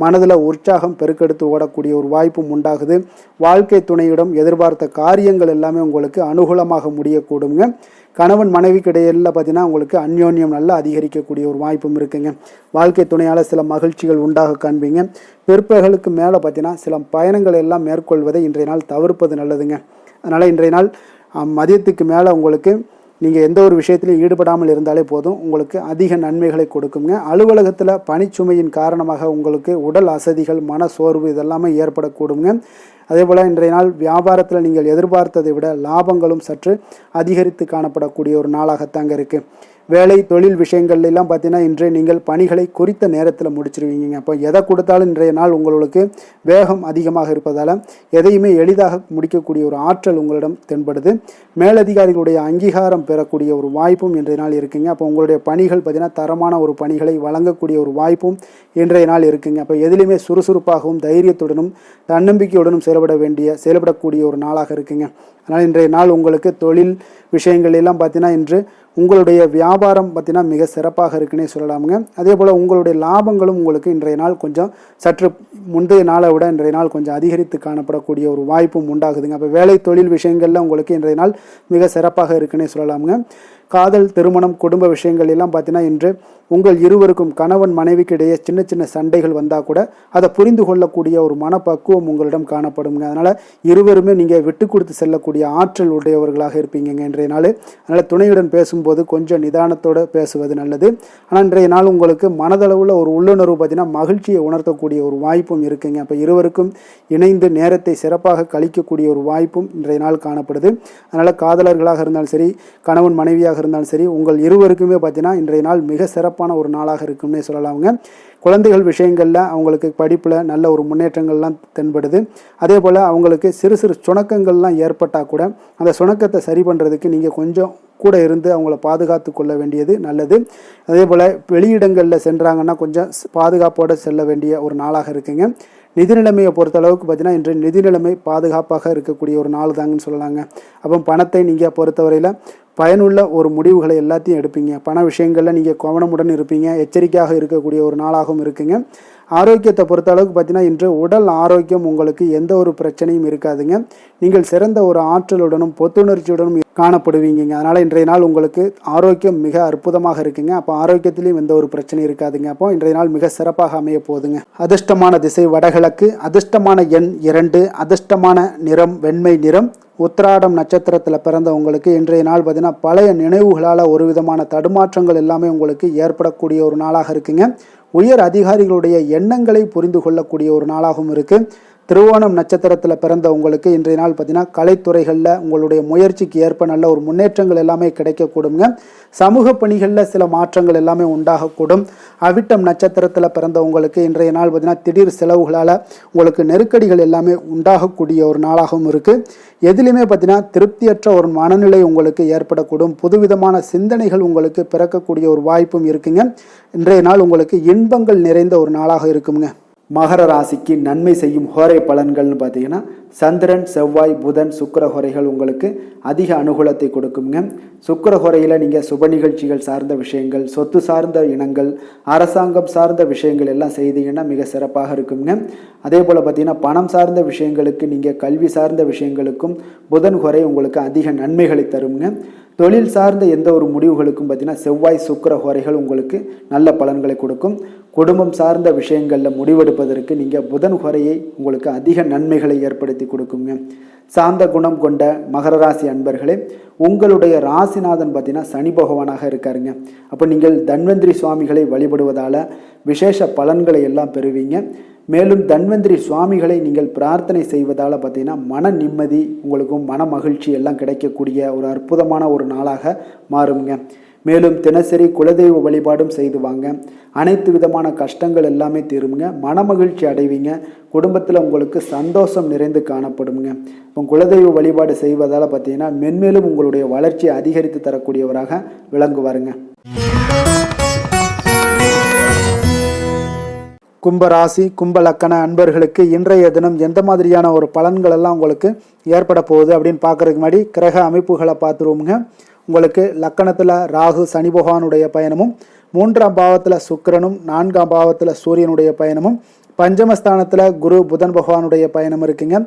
மனதில் உற்சாகம் பெருக்கெடுத்து ஓடக்கூடிய ஒரு வாய்ப்பும் உண்டாகுது. வாழ்க்கை துணையிடம் எதிர்பார்த்த காரியங்கள் எல்லாமே உங்களுக்கு அனுகூலமாக முடியக்கூடுங்க. கணவன் மனைவிக்கு இடையில பார்த்தீங்கன்னா உங்களுக்கு அந்யோன்யம் நல்லா அதிகரிக்கக்கூடிய ஒரு வாய்ப்பும் இருக்குங்க. வாழ்க்கை துணையால் சில மகிழ்ச்சிகள் உண்டாக காண்பீங்க. பிற்பகலுக்கு மேலே பார்த்தீங்கன்னா சில பயணங்கள் எல்லாம் மேற்கொள்வதை இன்றைய நாள் தவிர்ப்பது நல்லதுங்க. அதனால் இன்றைய நாள் மதியத்துக்கு மேலே உங்களுக்கு நீங்கள் எந்த ஒரு விஷயத்திலையும் ஈடுபடாமல் இருந்தாலே போதும், உங்களுக்கு அதிக நன்மைகளை கொடுக்குங்க. அலுவலகத்தில் பணிச்சுமையின் காரணமாக உங்களுக்கு உடல் அசதிகள், மன சோர்வு இதெல்லாமே ஏற்படக்கூடுங்க. அதே போல் இன்றைய நாள் வியாபாரத்தில் நீங்கள் எதிர்பார்த்ததை விட லாபங்களும் சற்று அதிகரித்து காணப்படக்கூடிய ஒரு நாளாகத்தாங்க இருக்குது. வேலை தொழில் விஷயங்கள்லாம் பார்த்தீங்கன்னா இன்று நீங்கள் பணிகளை குறித்த நேரத்தில் முடிச்சிருவீங்க. அப்போ எதை கொடுத்தாலும் இன்றைய நாள் உங்களுக்கு வேகம் அதிகமாக இருப்பதால் எதையுமே எளிதாக முடிக்கக்கூடிய ஒரு ஆற்றல் உங்களிடம் தென்படுது. மேலதிகாரிகளுடைய அங்கீகாரம் பெறக்கூடிய ஒரு வாய்ப்பும் இன்றைய நாள் இருக்குங்க. அப்போ உங்களுடைய பணிகள் பார்த்தீங்கன்னா தரமான ஒரு பணிகளை வழங்கக்கூடிய ஒரு வாய்ப்பும் இன்றைய நாள் இருக்குங்க. அப்போ எதிலுமே சுறுசுறுப்பாகவும் தைரியத்துடனும் தன்னம்பிக்கையுடனும் செயல்படக்கூடிய ஒரு நாளாக இருக்குங்க. அதனால் இன்றைய நாள் உங்களுக்கு தொழில் விஷயங்கள் எல்லாம் பார்த்தீங்கன்னா இன்று உங்களுடைய வியாபாரம் பார்த்தீங்கன்னா மிக சிறப்பாக இருக்குன்னே சொல்லலாமுங்க. அதே போல் உங்களுடைய லாபங்களும் உங்களுக்கு இன்றைய நாள் கொஞ்சம் சற்று முந்தைய நாளை விட இன்றைய நாள் கொஞ்சம் அதிகரித்து காணப்படக்கூடிய ஒரு வாய்ப்பும் உண்டாகுதுங்க. அப்போ வேலை தொழில் விஷயங்கள்ல உங்களுக்கு இன்றைய நாள் மிக சிறப்பாக இருக்குன்னே சொல்லலாமுங்க. காதல், திருமணம், குடும்ப விஷயங்கள் எல்லாம் பார்த்தீங்கன்னா இன்று உங்கள் இருவருக்கும் கணவன் மனைவிக்கு இடையே சின்ன சின்ன சண்டைகள் வந்தால் கூட அதை புரிந்து கொள்ளக்கூடிய ஒரு மனப்பக்குவம் உங்களிடம் காணப்படுங்க. அதனால் இருவருமே நீங்கள் விட்டு கொடுத்து செல்லக்கூடிய ஆற்றல் உடையவர்களாக இருப்பீங்க இன்றைய நாள். அதனால் துணையுடன் பேசும்போது கொஞ்சம் நிதானத்தோடு பேசுவது நல்லது. ஆனால் இன்றைய நாள் உங்களுக்கு மனதளவில் ஒரு உள்ளுணர்வு பார்த்தீங்கன்னா மகிழ்ச்சியை உணர்த்தக்கூடிய ஒரு வாய்ப்பும் இருக்குங்க. அப்போ இருவருக்கும் இணைந்து நேரத்தை சிறப்பாக கழிக்கக்கூடிய ஒரு வாய்ப்பும் இன்றைய நாள் காணப்படுது. அதனால் காதலர்களாக இருந்தாலும் சரி, கணவன் மனைவியாக இருந்தாலும் சரி, உங்கள் இருவருக்குமே பார்த்தீங்கன்னா இன்றைய நாள் மிக சிறப்பான ஒரு நாளாக இருக்கும்னே சொல்லலாமுங்க. குழந்தைகள் விஷயங்களில் அவங்களுக்கு படிப்பில் நல்ல ஒரு முன்னேற்றங்கள்லாம் தென்படுது. அதே போல் அவங்களுக்கு சிறு சிறு சுணக்கங்கள்லாம் ஏற்பட்டால் கூட அந்த சுணக்கத்தை சரி பண்ணுறதுக்கு நீங்கள் கொஞ்சம் கூட இருந்து அவங்கள பாதுகாத்து கொள்ள வேண்டியது நல்லது. அதே போல் வெளியிடங்களில் சென்றாங்கன்னா கொஞ்சம் பாதுகாப்போடு செல்ல வேண்டிய ஒரு நாளாக இருக்குங்க. நிதி நிலைமையை பொறுத்தளவுக்கு பார்த்தீங்கன்னா இன்று நிதி நிலைமை பாதுகாப்பாக இருக்கக்கூடிய ஒரு நாள் தாங்கன்னு சொல்லலாங்க. அப்போ பணத்தை நீங்கள் பொறுத்தவரையில் பயனுள்ள ஒரு முடிவுகளை எல்லாத்தையும் எடுப்பீங்க. பண விஷயங்களில் நீங்கள் கவனமுடன் இருப்பீங்க. எச்சரிக்கையாக இருக்கக்கூடிய ஒரு நாளாகவும் இருக்குங்க. ஆரோக்கியத்தை பொறுத்த அளவுக்கு பார்த்தீங்கன்னா இன்று உடல் ஆரோக்கியம் உங்களுக்கு எந்த ஒரு பிரச்சனையும் இருக்காதுங்க. நீங்கள் சிறந்த ஒரு ஆற்றலுடனும் புத்துணர்ச்சியுடனும் காணப்படுவீங்க. அதனால் இன்றைய நாள் உங்களுக்கு ஆரோக்கியம் மிக அற்புதமாக இருக்குங்க. அப்போ ஆரோக்கியத்திலையும் எந்த ஒரு பிரச்சனையும் இருக்காதுங்க. அப்போ இன்றைய நாள் மிக சிறப்பாக அமைய போகுதுங்க. அதிர்ஷ்டமான திசை வடகிழக்கு, அதிர்ஷ்டமான எண் 2, அதிர்ஷ்டமான நிறம் வெண்மை நிறம். உத்திராடம் நட்சத்திரத்தில் பிறந்த உங்களுக்கு இன்றைய நாள் பார்த்தீங்கன்னா பழைய நினைவுகளால் ஒரு விதமான தடுமாற்றங்கள் எல்லாமே உங்களுக்கு ஏற்படக்கூடிய ஒரு நாளாக இருக்குங்க. உயர் அதிகாரிகளுடைய எண்ணங்களை புரிந்து கொள்ளக்கூடிய ஒரு நாளாகவும் இருக்குது. திருவோணம் நட்சத்திரத்தில் பிறந்த உங்களுக்கு இன்றைய நாள் பார்த்தீங்கன்னா கலைத்துறைகளில் உங்களுடைய முயற்சிக்கு ஏற்ப நல்ல ஒரு முன்னேற்றங்கள் எல்லாமே கிடைக்கக்கூடுங்க. சமூக பணிகளில் சில மாற்றங்கள் எல்லாமே உண்டாகக்கூடும். அவிட்டம் நட்சத்திரத்தில் பிறந்த உங்களுக்கு இன்றைய நாள் பார்த்தீங்கன்னா திடீர் செலவுகளால் உங்களுக்கு நெருக்கடிகள் எல்லாமே உண்டாகக்கூடிய ஒரு நாளாகவும் இருக்குது. எதிலுமே பார்த்தீங்கன்னா திருப்தியற்ற ஒரு மனநிலை உங்களுக்கு ஏற்படக்கூடும். புதுவிதமான சிந்தனைகள் உங்களுக்கு பிறக்கக்கூடிய ஒரு வாய்ப்பும் இருக்குங்க. இன்றைய நாள் உங்களுக்கு இன்பங்கள் நிறைந்த ஒரு நாளாக இருக்குங்க. மகர ராசிக்கு நன்மை செய்யும் ஹோரை பலன்கள்னு பார்த்தீங்கன்னா சந்திரன் செவ்வாய் புதன் சுக்கிரஹோரைகள் உங்களுக்கு அதிக அனுகூலத்தை கொடுக்குங்க. சுக்கிரஹோரையில் நீங்கள் சுப நிகழ்ச்சிகள் சார்ந்த விஷயங்கள், சொத்து சார்ந்த இனங்கள், அரசாங்கம் சார்ந்த விஷயங்கள் எல்லாம் செய்தீங்கன்னா மிக சிறப்பாக இருக்குங்க. அதே போல் பார்த்தீங்கன்னா பணம் சார்ந்த விஷயங்களுக்கு, நீங்கள் கல்வி சார்ந்த விஷயங்களுக்கும் புதன் ஹோரை உங்களுக்கு அதிக நன்மைகளை தருங்க. தொழில் சார்ந்த எந்த ஒரு முடிவுகளுக்கும் பார்த்தீங்கன்னா செவ்வாய் சுக்கிர ஹோரைகள் உங்களுக்கு நல்ல பலன்களை கொடுக்கும். குடும்பம் சார்ந்த விஷயங்களில் முடிவெடுப்பதற்கு நீங்கள் புதன் ஹோரையை உங்களுக்கு அதிக நன்மைகளை ஏற்படுத்தி கொடுக்குங்க. சாந்த குணம் கொண்ட மகர ராசி அன்பர்களே, உங்களுடைய ராசிநாதன் பார்த்தீங்கன்னா சனி பகவானாக இருக்காருங்க. அப்போ நீங்கள் தன்வந்திரி சுவாமிகளை வழிபடுவதால் விசேஷ பலன்களை எல்லாம் பெறுவீங்க. மேலும் தன்வந்திரி சுவாமிகளை நீங்கள் பிரார்த்தனை செய்வதால் பார்த்தீங்கன்னா மன நிம்மதி, உங்களுக்கும் மன மகிழ்ச்சி எல்லாம் கிடைக்கக்கூடிய ஒரு அற்புதமான ஒரு நாளாக மாறுங்க. மேலும் தினசரி குலதெய்வ வழிபாடும் செய்து வாங்க. அனைத்து விதமான கஷ்டங்கள் எல்லாமே தீருங்க. மன மகிழ்ச்சி அடைவீங்க. குடும்பத்தில் உங்களுக்கு சந்தோஷம் நிறைந்து காணப்படுங்க. இப்போ குலதெய்வ வழிபாடு செய்வதால் பார்த்தீங்கன்னா மென்மேலும் உங்களுடைய வளர்ச்சியை அதிகரித்து தரக்கூடியவராக விளங்குவாருங்க. கும்பராசி கும்ப லக்கண அன்பர்களுக்கு இன்றைய தினம் எந்த மாதிரியான ஒரு பலன்கள் எல்லாம் உங்களுக்கு ஏற்பட போகுது அப்படின்னு பார்க்கறதுக்கு முன்னாடி கிரக அமைப்புகளை பார்த்துருவோமுங்க. உங்களுக்கு லக்கணத்தில் ராகு சனி பகவானுடைய பயணமும், 3ஆம் பாவத்தில் சுக்கிரனும், 4ஆம் பாவத்தில் சூரியனுடைய பயணமும், பஞ்சமஸ்தானத்தில் குரு புதன் பகவானுடைய பயணம் இருக்குங்க.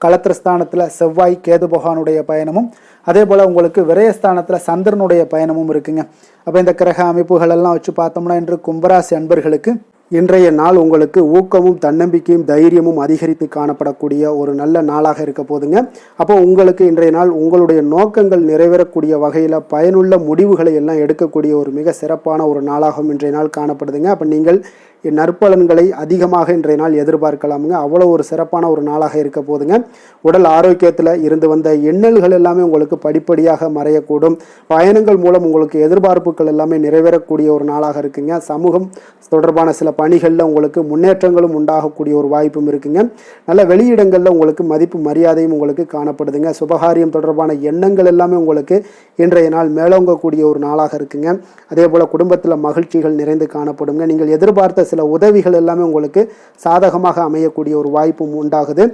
களத்திரஸ்தானத்தில் செவ்வாய் கேது பகவானுடைய பயணமும், அதே போல் உங்களுக்கு விரயஸ்தானத்தில் சந்திரனுடைய பயணமும் இருக்குங்க. அப்போ இந்த கிரக அமைப்புகள் எல்லாம் வச்சு பார்த்தோம்னா இன்று கும்பராசி அன்பர்களுக்கு இன்றைய நாள் உங்களுக்கு ஊக்கமும் தன்னம்பிக்கையும் தைரியமும் அதிகரித்து காணப்படக்கூடிய ஒரு நல்ல நாளாக இருக்க போதுங்க. அப்போ உங்களுக்கு இன்றைய நாள் உங்களுடைய நோக்கங்கள் நிறைவேறக்கூடிய வகையில் பயனுள்ள முடிவுகளை எல்லாம் எடுக்கக்கூடிய ஒரு மிக சிறப்பான ஒரு நாளாகவும் இன்றைய நாள் காணப்படுதுங்க. அப்போ நீங்கள் நற்பலன்களை அதிகமாக இன்றைய நாள் எதிர்பார்க்கலாமுங்க. அவ்வளோ ஒரு சிறப்பான ஒரு நாளாக இருக்க போதுங்க. உடல் ஆரோக்கியத்தில் இருந்து வந்த எண்ணல்கள் எல்லாமே உங்களுக்கு படிப்படியாக மறையக்கூடும். பயணங்கள் மூலம் உங்களுக்கு எதிர்பார்ப்புகள் எல்லாமே நிறைவேறக்கூடிய ஒரு நாளாக இருக்குங்க. சமூகம் தொடர்பான சில பணிகளில் உங்களுக்கு முன்னேற்றங்களும் உண்டாகக்கூடிய ஒரு வாய்ப்பும் இருக்குங்க. நல்ல வெளியிடங்களில் உங்களுக்கு மதிப்பு மரியாதையும் உங்களுக்கு காணப்படுதுங்க. சுபகாரியம் தொடர்பான எண்ணங்கள் எல்லாமே உங்களுக்கு இன்றைய நாள் மேலோங்கக்கூடிய ஒரு நாளாக இருக்குங்க. அதே போல் குடும்பத்தில் மகிழ்ச்சிகள் நிறைந்து காணப்படுங்க. நீங்கள் எதிர்பார்த்த சில உதவிகள் எல்லாமே உங்களுக்கு சாதகமாக அமையக்கூடிய ஒரு வாய்ப்பும் உண்டாகுது.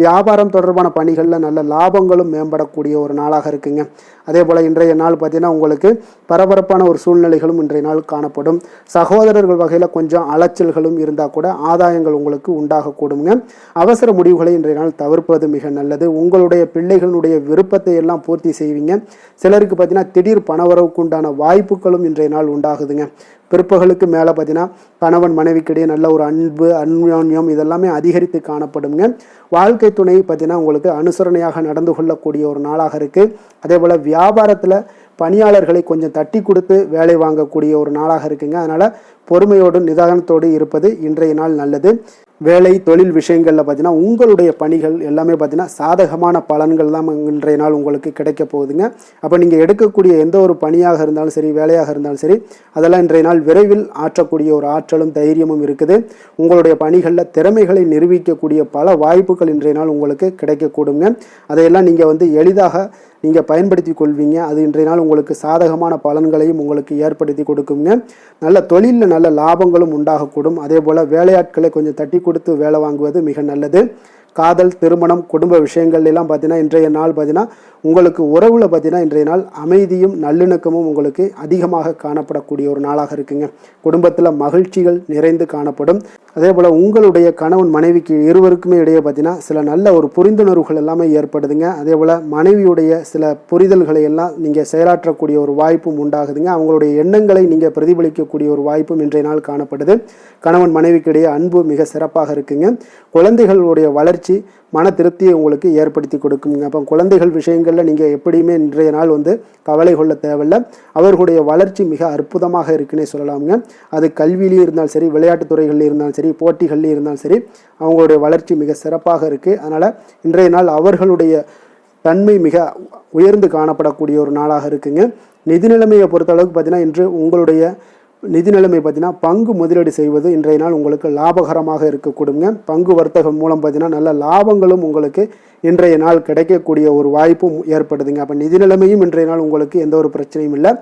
வியாபாரம் தொடர்பான பணிகளில் நல்ல லாபங்களும் மேம்படக்கூடிய ஒரு நாளாக இருக்குங்க. அதே போல் இன்றைய நாள் பார்த்தீங்கன்னா உங்களுக்கு பரபரப்பான ஒரு சூழ்நிலைகளும் இன்றைய நாள் காணப்படும். சகோதரர்கள் வகையில் கொஞ்சம் அலைச்சல்களும் இருந்தால் கூட ஆதாயங்கள் உங்களுக்கு உண்டாகக்கூடுங்க. அவசர முடிவுகளை இன்றைய நாள் தவிர்ப்பது மிக நல்லது. உங்களுடைய பிள்ளைகளுடைய விருப்பத்தை எல்லாம் பூர்த்தி செய்வீங்க. சிலருக்கு பார்த்தீங்கன்னா திடீர் பணவரவுக்கு உண்டான வாய்ப்புகளும் இன்றைய நாள் உண்டாகுதுங்க. பிற்பகலுக்கு மேலே பார்த்தீங்கன்னா கணவன் மனைவிக்கிடையே நல்ல ஒரு அன்பு அந்யோன்யம் இதெல்லாமே அதிகரித்து காணப்படுங்க. வாழ்க்கை துணை பார்த்தீங்கன்னா உங்களுக்கு அனுசரணையாக நடந்து கொள்ளக்கூடிய ஒரு நாளாக இருக்குது. அதே போல் வியாபாரத்தில் பணியாளர்களை கொஞ்சம் தட்டி கொடுத்து வேலை வாங்கக்கூடிய ஒரு நாளாக இருக்குங்க. அதனால் பொறுமையோடு நிதானத்தோடு இருப்பது இன்றைய நாள் நல்லது. வேலை தொழில் விஷயங்களில் பார்த்தீங்கன்னா உங்களுடைய பணிகள் எல்லாமே பார்த்தீங்கன்னா சாதகமான பலன்கள் தான் இன்றைய நாள் உங்களுக்கு கிடைக்க போகுதுங்க. அப்போ நீங்கள் எடுக்கக்கூடிய எந்த ஒரு பணியாக இருந்தாலும் சரி, வேலையாக இருந்தாலும் சரி, அதெல்லாம் இன்றைய நாள் விரைவில் ஆற்றக்கூடிய ஒரு ஆற்றலும் தைரியமும் இருக்குது. உங்களுடைய பணிகளில் திறமைகளை நிரூபிக்கக்கூடிய பல வாய்ப்புகள் இன்றைய நாள் உங்களுக்கு கிடைக்கக்கூடுங்க. அதையெல்லாம் நீங்கள் எளிதாக நீங்கள் பயன்படுத்தி கொள்வீங்க. அது இன்றைய நாள் உங்களுக்கு சாதகமான பலன்களையும் உங்களுக்கு ஏற்படுத்தி கொடுக்குங்க. நல்ல தொழிலில் நல்ல லாபங்களும் உண்டாகக்கூடும். அதே போல் வேலையாட்களை கொஞ்சம் தட்டி கொடுத்து வேலை வாங்குவது மிக நல்லது. காதல், திருமணம், குடும்ப விஷயங்கள் எல்லாம் பார்த்தீங்கன்னா இன்றைய நாள் பார்த்தீங்கன்னா உங்களுக்கு உறவில் பார்த்தீங்கன்னா இன்றைய நாள் அமைதியும் நல்லிணக்கமும் உங்களுக்கு அதிகமாக காணப்படக்கூடிய ஒரு நாளாக இருக்குங்க. குடும்பத்தில் மகிழ்ச்சிகள் நிறைந்து காணப்படும். அதே போல் உங்களுடைய கணவன் மனைவிக்கு இருவருக்குமே இடையே பார்த்தீங்கன்னா சில நல்ல ஒரு புரிந்துணர்வுகள் எல்லாமே ஏற்படுதுங்க. அதே போல் மனைவியுடைய சில புரிதல்களை எல்லாம் நீங்கள் செயலாற்றக்கூடிய ஒரு வாய்ப்பும் உண்டாகுதுங்க. அவங்களுடைய எண்ணங்களை நீங்கள் பிரதிபலிக்கக்கூடிய ஒரு வாய்ப்பும் இன்றைய நாள் காணப்படுது. கணவன் மனைவிக்கு இடையே அன்பு மிக சிறப்பாக இருக்குங்க. குழந்தைகளுடைய வளர்ச்சி மன திருப்தியை உங்களுக்கு ஏற்படுத்தி கொடுக்குங்க. அப்போ குழந்தைகள் விஷயங்களில் நீங்கள் எப்படியுமே இன்றைய நாள் கவலை கொள்ள தேவையில்லை. அவர்களுடைய வளர்ச்சி மிக அற்புதமாக இருக்குன்னே சொல்லலாமுங்க. அது கல்வியிலையும் இருந்தாலும் சரி, விளையாட்டுத் துறைகளில் இருந்தாலும் சரி, போட்டிகள்லையும் இருந்தாலும் சரி, அவங்களுடைய வளர்ச்சி மிக சிறப்பாக இருக்குது. அதனால் இன்றைய நாள் அவர்களுடைய தன்மை மிக உயர்ந்து காணப்படக்கூடிய ஒரு நாளாக இருக்குங்க. நிதி நிலைமையை பொறுத்தளவுக்கு பார்த்தீங்கன்னா இன்று உங்களுடைய நிதி நிலைமை பார்த்தீங்கன்னா பங்கு முதலீடு செய்வது இன்றைய நாள் உங்களுக்கு லாபகரமாக இருக்கக்கூடுங்க. பங்கு வர்த்தகம் மூலம் பார்த்தீங்கன்னா நல்ல லாபங்களும் உங்களுக்கு இன்றைய நாள் கிடைக்கக்கூடிய ஒரு வாய்ப்பும் ஏற்படுதுங்க. அப்போ நிதி நிலைமையும் இன்றைய நாள் உங்களுக்கு எந்த ஒரு பிரச்சனையும் இல்லை.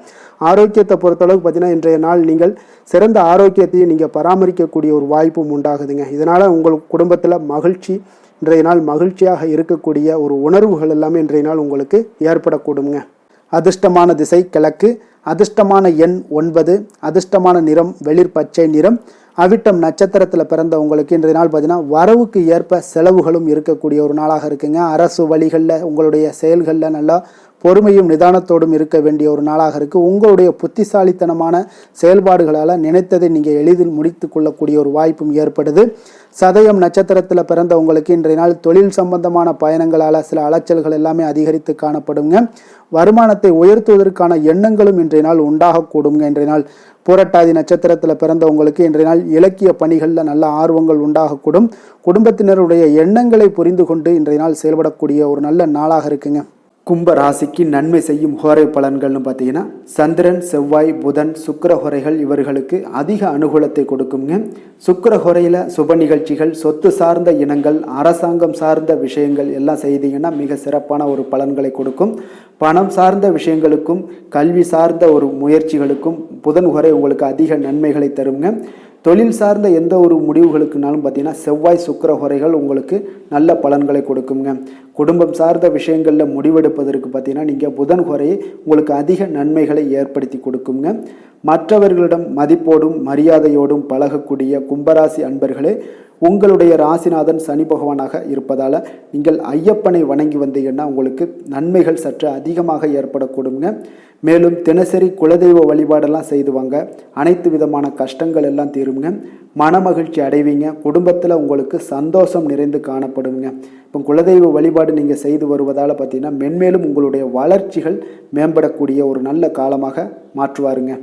ஆரோக்கியத்தை பொறுத்தளவுக்கு பார்த்தீங்கன்னா இன்றைய நாள் நீங்கள் சிறந்த ஆரோக்கியத்தையும் நீங்கள் பராமரிக்கக்கூடிய ஒரு வாய்ப்பும் உண்டாகுதுங்க. இதனால் உங்கள் குடும்பத்தில் மகிழ்ச்சி இன்றைய நாள் மகிழ்ச்சியாக இருக்கக்கூடிய ஒரு உணர்வுகள் எல்லாமே இன்றைய நாள் உங்களுக்கு ஏற்படக்கூடுங்க. அதிர்ஷ்டமான திசை கிழக்கு, அதிர்ஷ்டமான எண் 9, அதிர்ஷ்டமான நிறம் வெளிர் பச்சை நிறம். அவிட்டம் நட்சத்திரத்தில் பிறந்த உங்களுக்கு இன்றைய நாள் பார்த்தீங்கன்னா வரவுக்கு ஏற்ப செலவுகளும் இருக்கக்கூடிய ஒரு நாளாக இருக்குங்க. அரசு வழிகளில் உங்களுடைய செயல்களில் நல்லா பொறுமையும் நிதானத்தோடும் இருக்க வேண்டிய ஒரு நாளாக இருக்குது. உங்களுடைய புத்திசாலித்தனமான செயல்பாடுகளால் நினைத்ததை நீங்கள் எளிதில் முடித்து கொள்ளக்கூடிய ஒரு வாய்ப்பும் ஏற்படுது. சதயம் நட்சத்திரத்தில் பிறந்த உங்களுக்கு இன்றைய நாள் தொழில் சம்பந்தமான பயணங்களால் சில அலைச்சல்கள் எல்லாமே அதிகரித்து காணப்படுங்க. வருமானத்தை உயர்த்துவதற்கான எண்ணங்களும் இன்றைய நாள் உண்டாகக்கூடுங்க. இன்றைய நாள் பூரட்டாதி நட்சத்திரத்தில் பிறந்த உங்களுக்கு இன்றைய நாள் இலக்கிய பணிகளில் நல்ல ஆர்வங்கள் உண்டாகக்கூடும். குடும்பத்தினருடைய எண்ணங்களை புரிந்து கொண்டு இன்றைய நாள் செயல்படக்கூடிய ஒரு நல்ல நாளாக இருக்குங்க. கும்ப ராசிக்கு நன்மை செய்யும் ஹோரை பலன்கள்னு பார்த்தீங்கன்னா சந்திரன், செவ்வாய், புதன், சுக்கிர ஹோரைகள் இவர்களுக்கு அதிக அனுகூலத்தை கொடுக்குங்க. சுக்கிர ஹோரையில் சுப நிகழ்ச்சிகள், சொத்து சார்ந்த இனங்கள், அரசாங்கம் சார்ந்த விஷயங்கள் எல்லாம் செய்தீங்கன்னா மிக சிறப்பான ஒரு பலன்களை கொடுக்கும். பணம் சார்ந்த விஷயங்களுக்கும் கல்வி சார்ந்த ஒரு முயற்சிகளுக்கும் புதன் ஹோரை உங்களுக்கு அதிக நன்மைகளை தருங்க. தொழில் சார்ந்த எந்த ஒரு முடிவுகளுக்குனாலும் பார்த்தீங்கன்னா செவ்வாய், சுக்கிர ஹோரைகள் உங்களுக்கு நல்ல பலன்களை கொடுக்குங்க. குடும்பம் சார்ந்த விஷயங்களில் முடிவெடுப்பதற்கு பார்த்தீங்கன்னா நீங்கள் புதன் ஹோரையை உங்களுக்கு அதிக நன்மைகளை ஏற்படுத்தி கொடுக்குங்க. மற்றவர்களிடம் மதிப்போடும் மரியாதையோடும் பழகக்கூடிய கும்பராசி அன்பர்களே, உங்களுடைய ராசிநாதன் சனி பகவானாக இருப்பதால் நீங்கள் ஐயப்பனை வணங்கி வந்தீங்கன்னா உங்களுக்கு நன்மைகள் சற்று அதிகமாக ஏற்படக்கூடுங்க. மேலும் தினசரி குலதெய்வ வழிபாடெல்லாம் செய்து வாங்க, அனைத்து விதமான கஷ்டங்கள் எல்லாம் தீருங்க, மனமகிழ்ச்சி அடைவீங்க, குடும்பத்தில் உங்களுக்கு சந்தோஷம் நிறைந்து காணப்படுங்க. இப்போ குலதெய்வ வழிபாடு நீங்கள் செய்து வருவதால் பார்த்தீங்கன்னா மென்மேலும் உங்களுடைய வளர்ச்சிகள் மேம்படக்கூடிய ஒரு நல்ல காலமாக மாற்றுவாருங்க.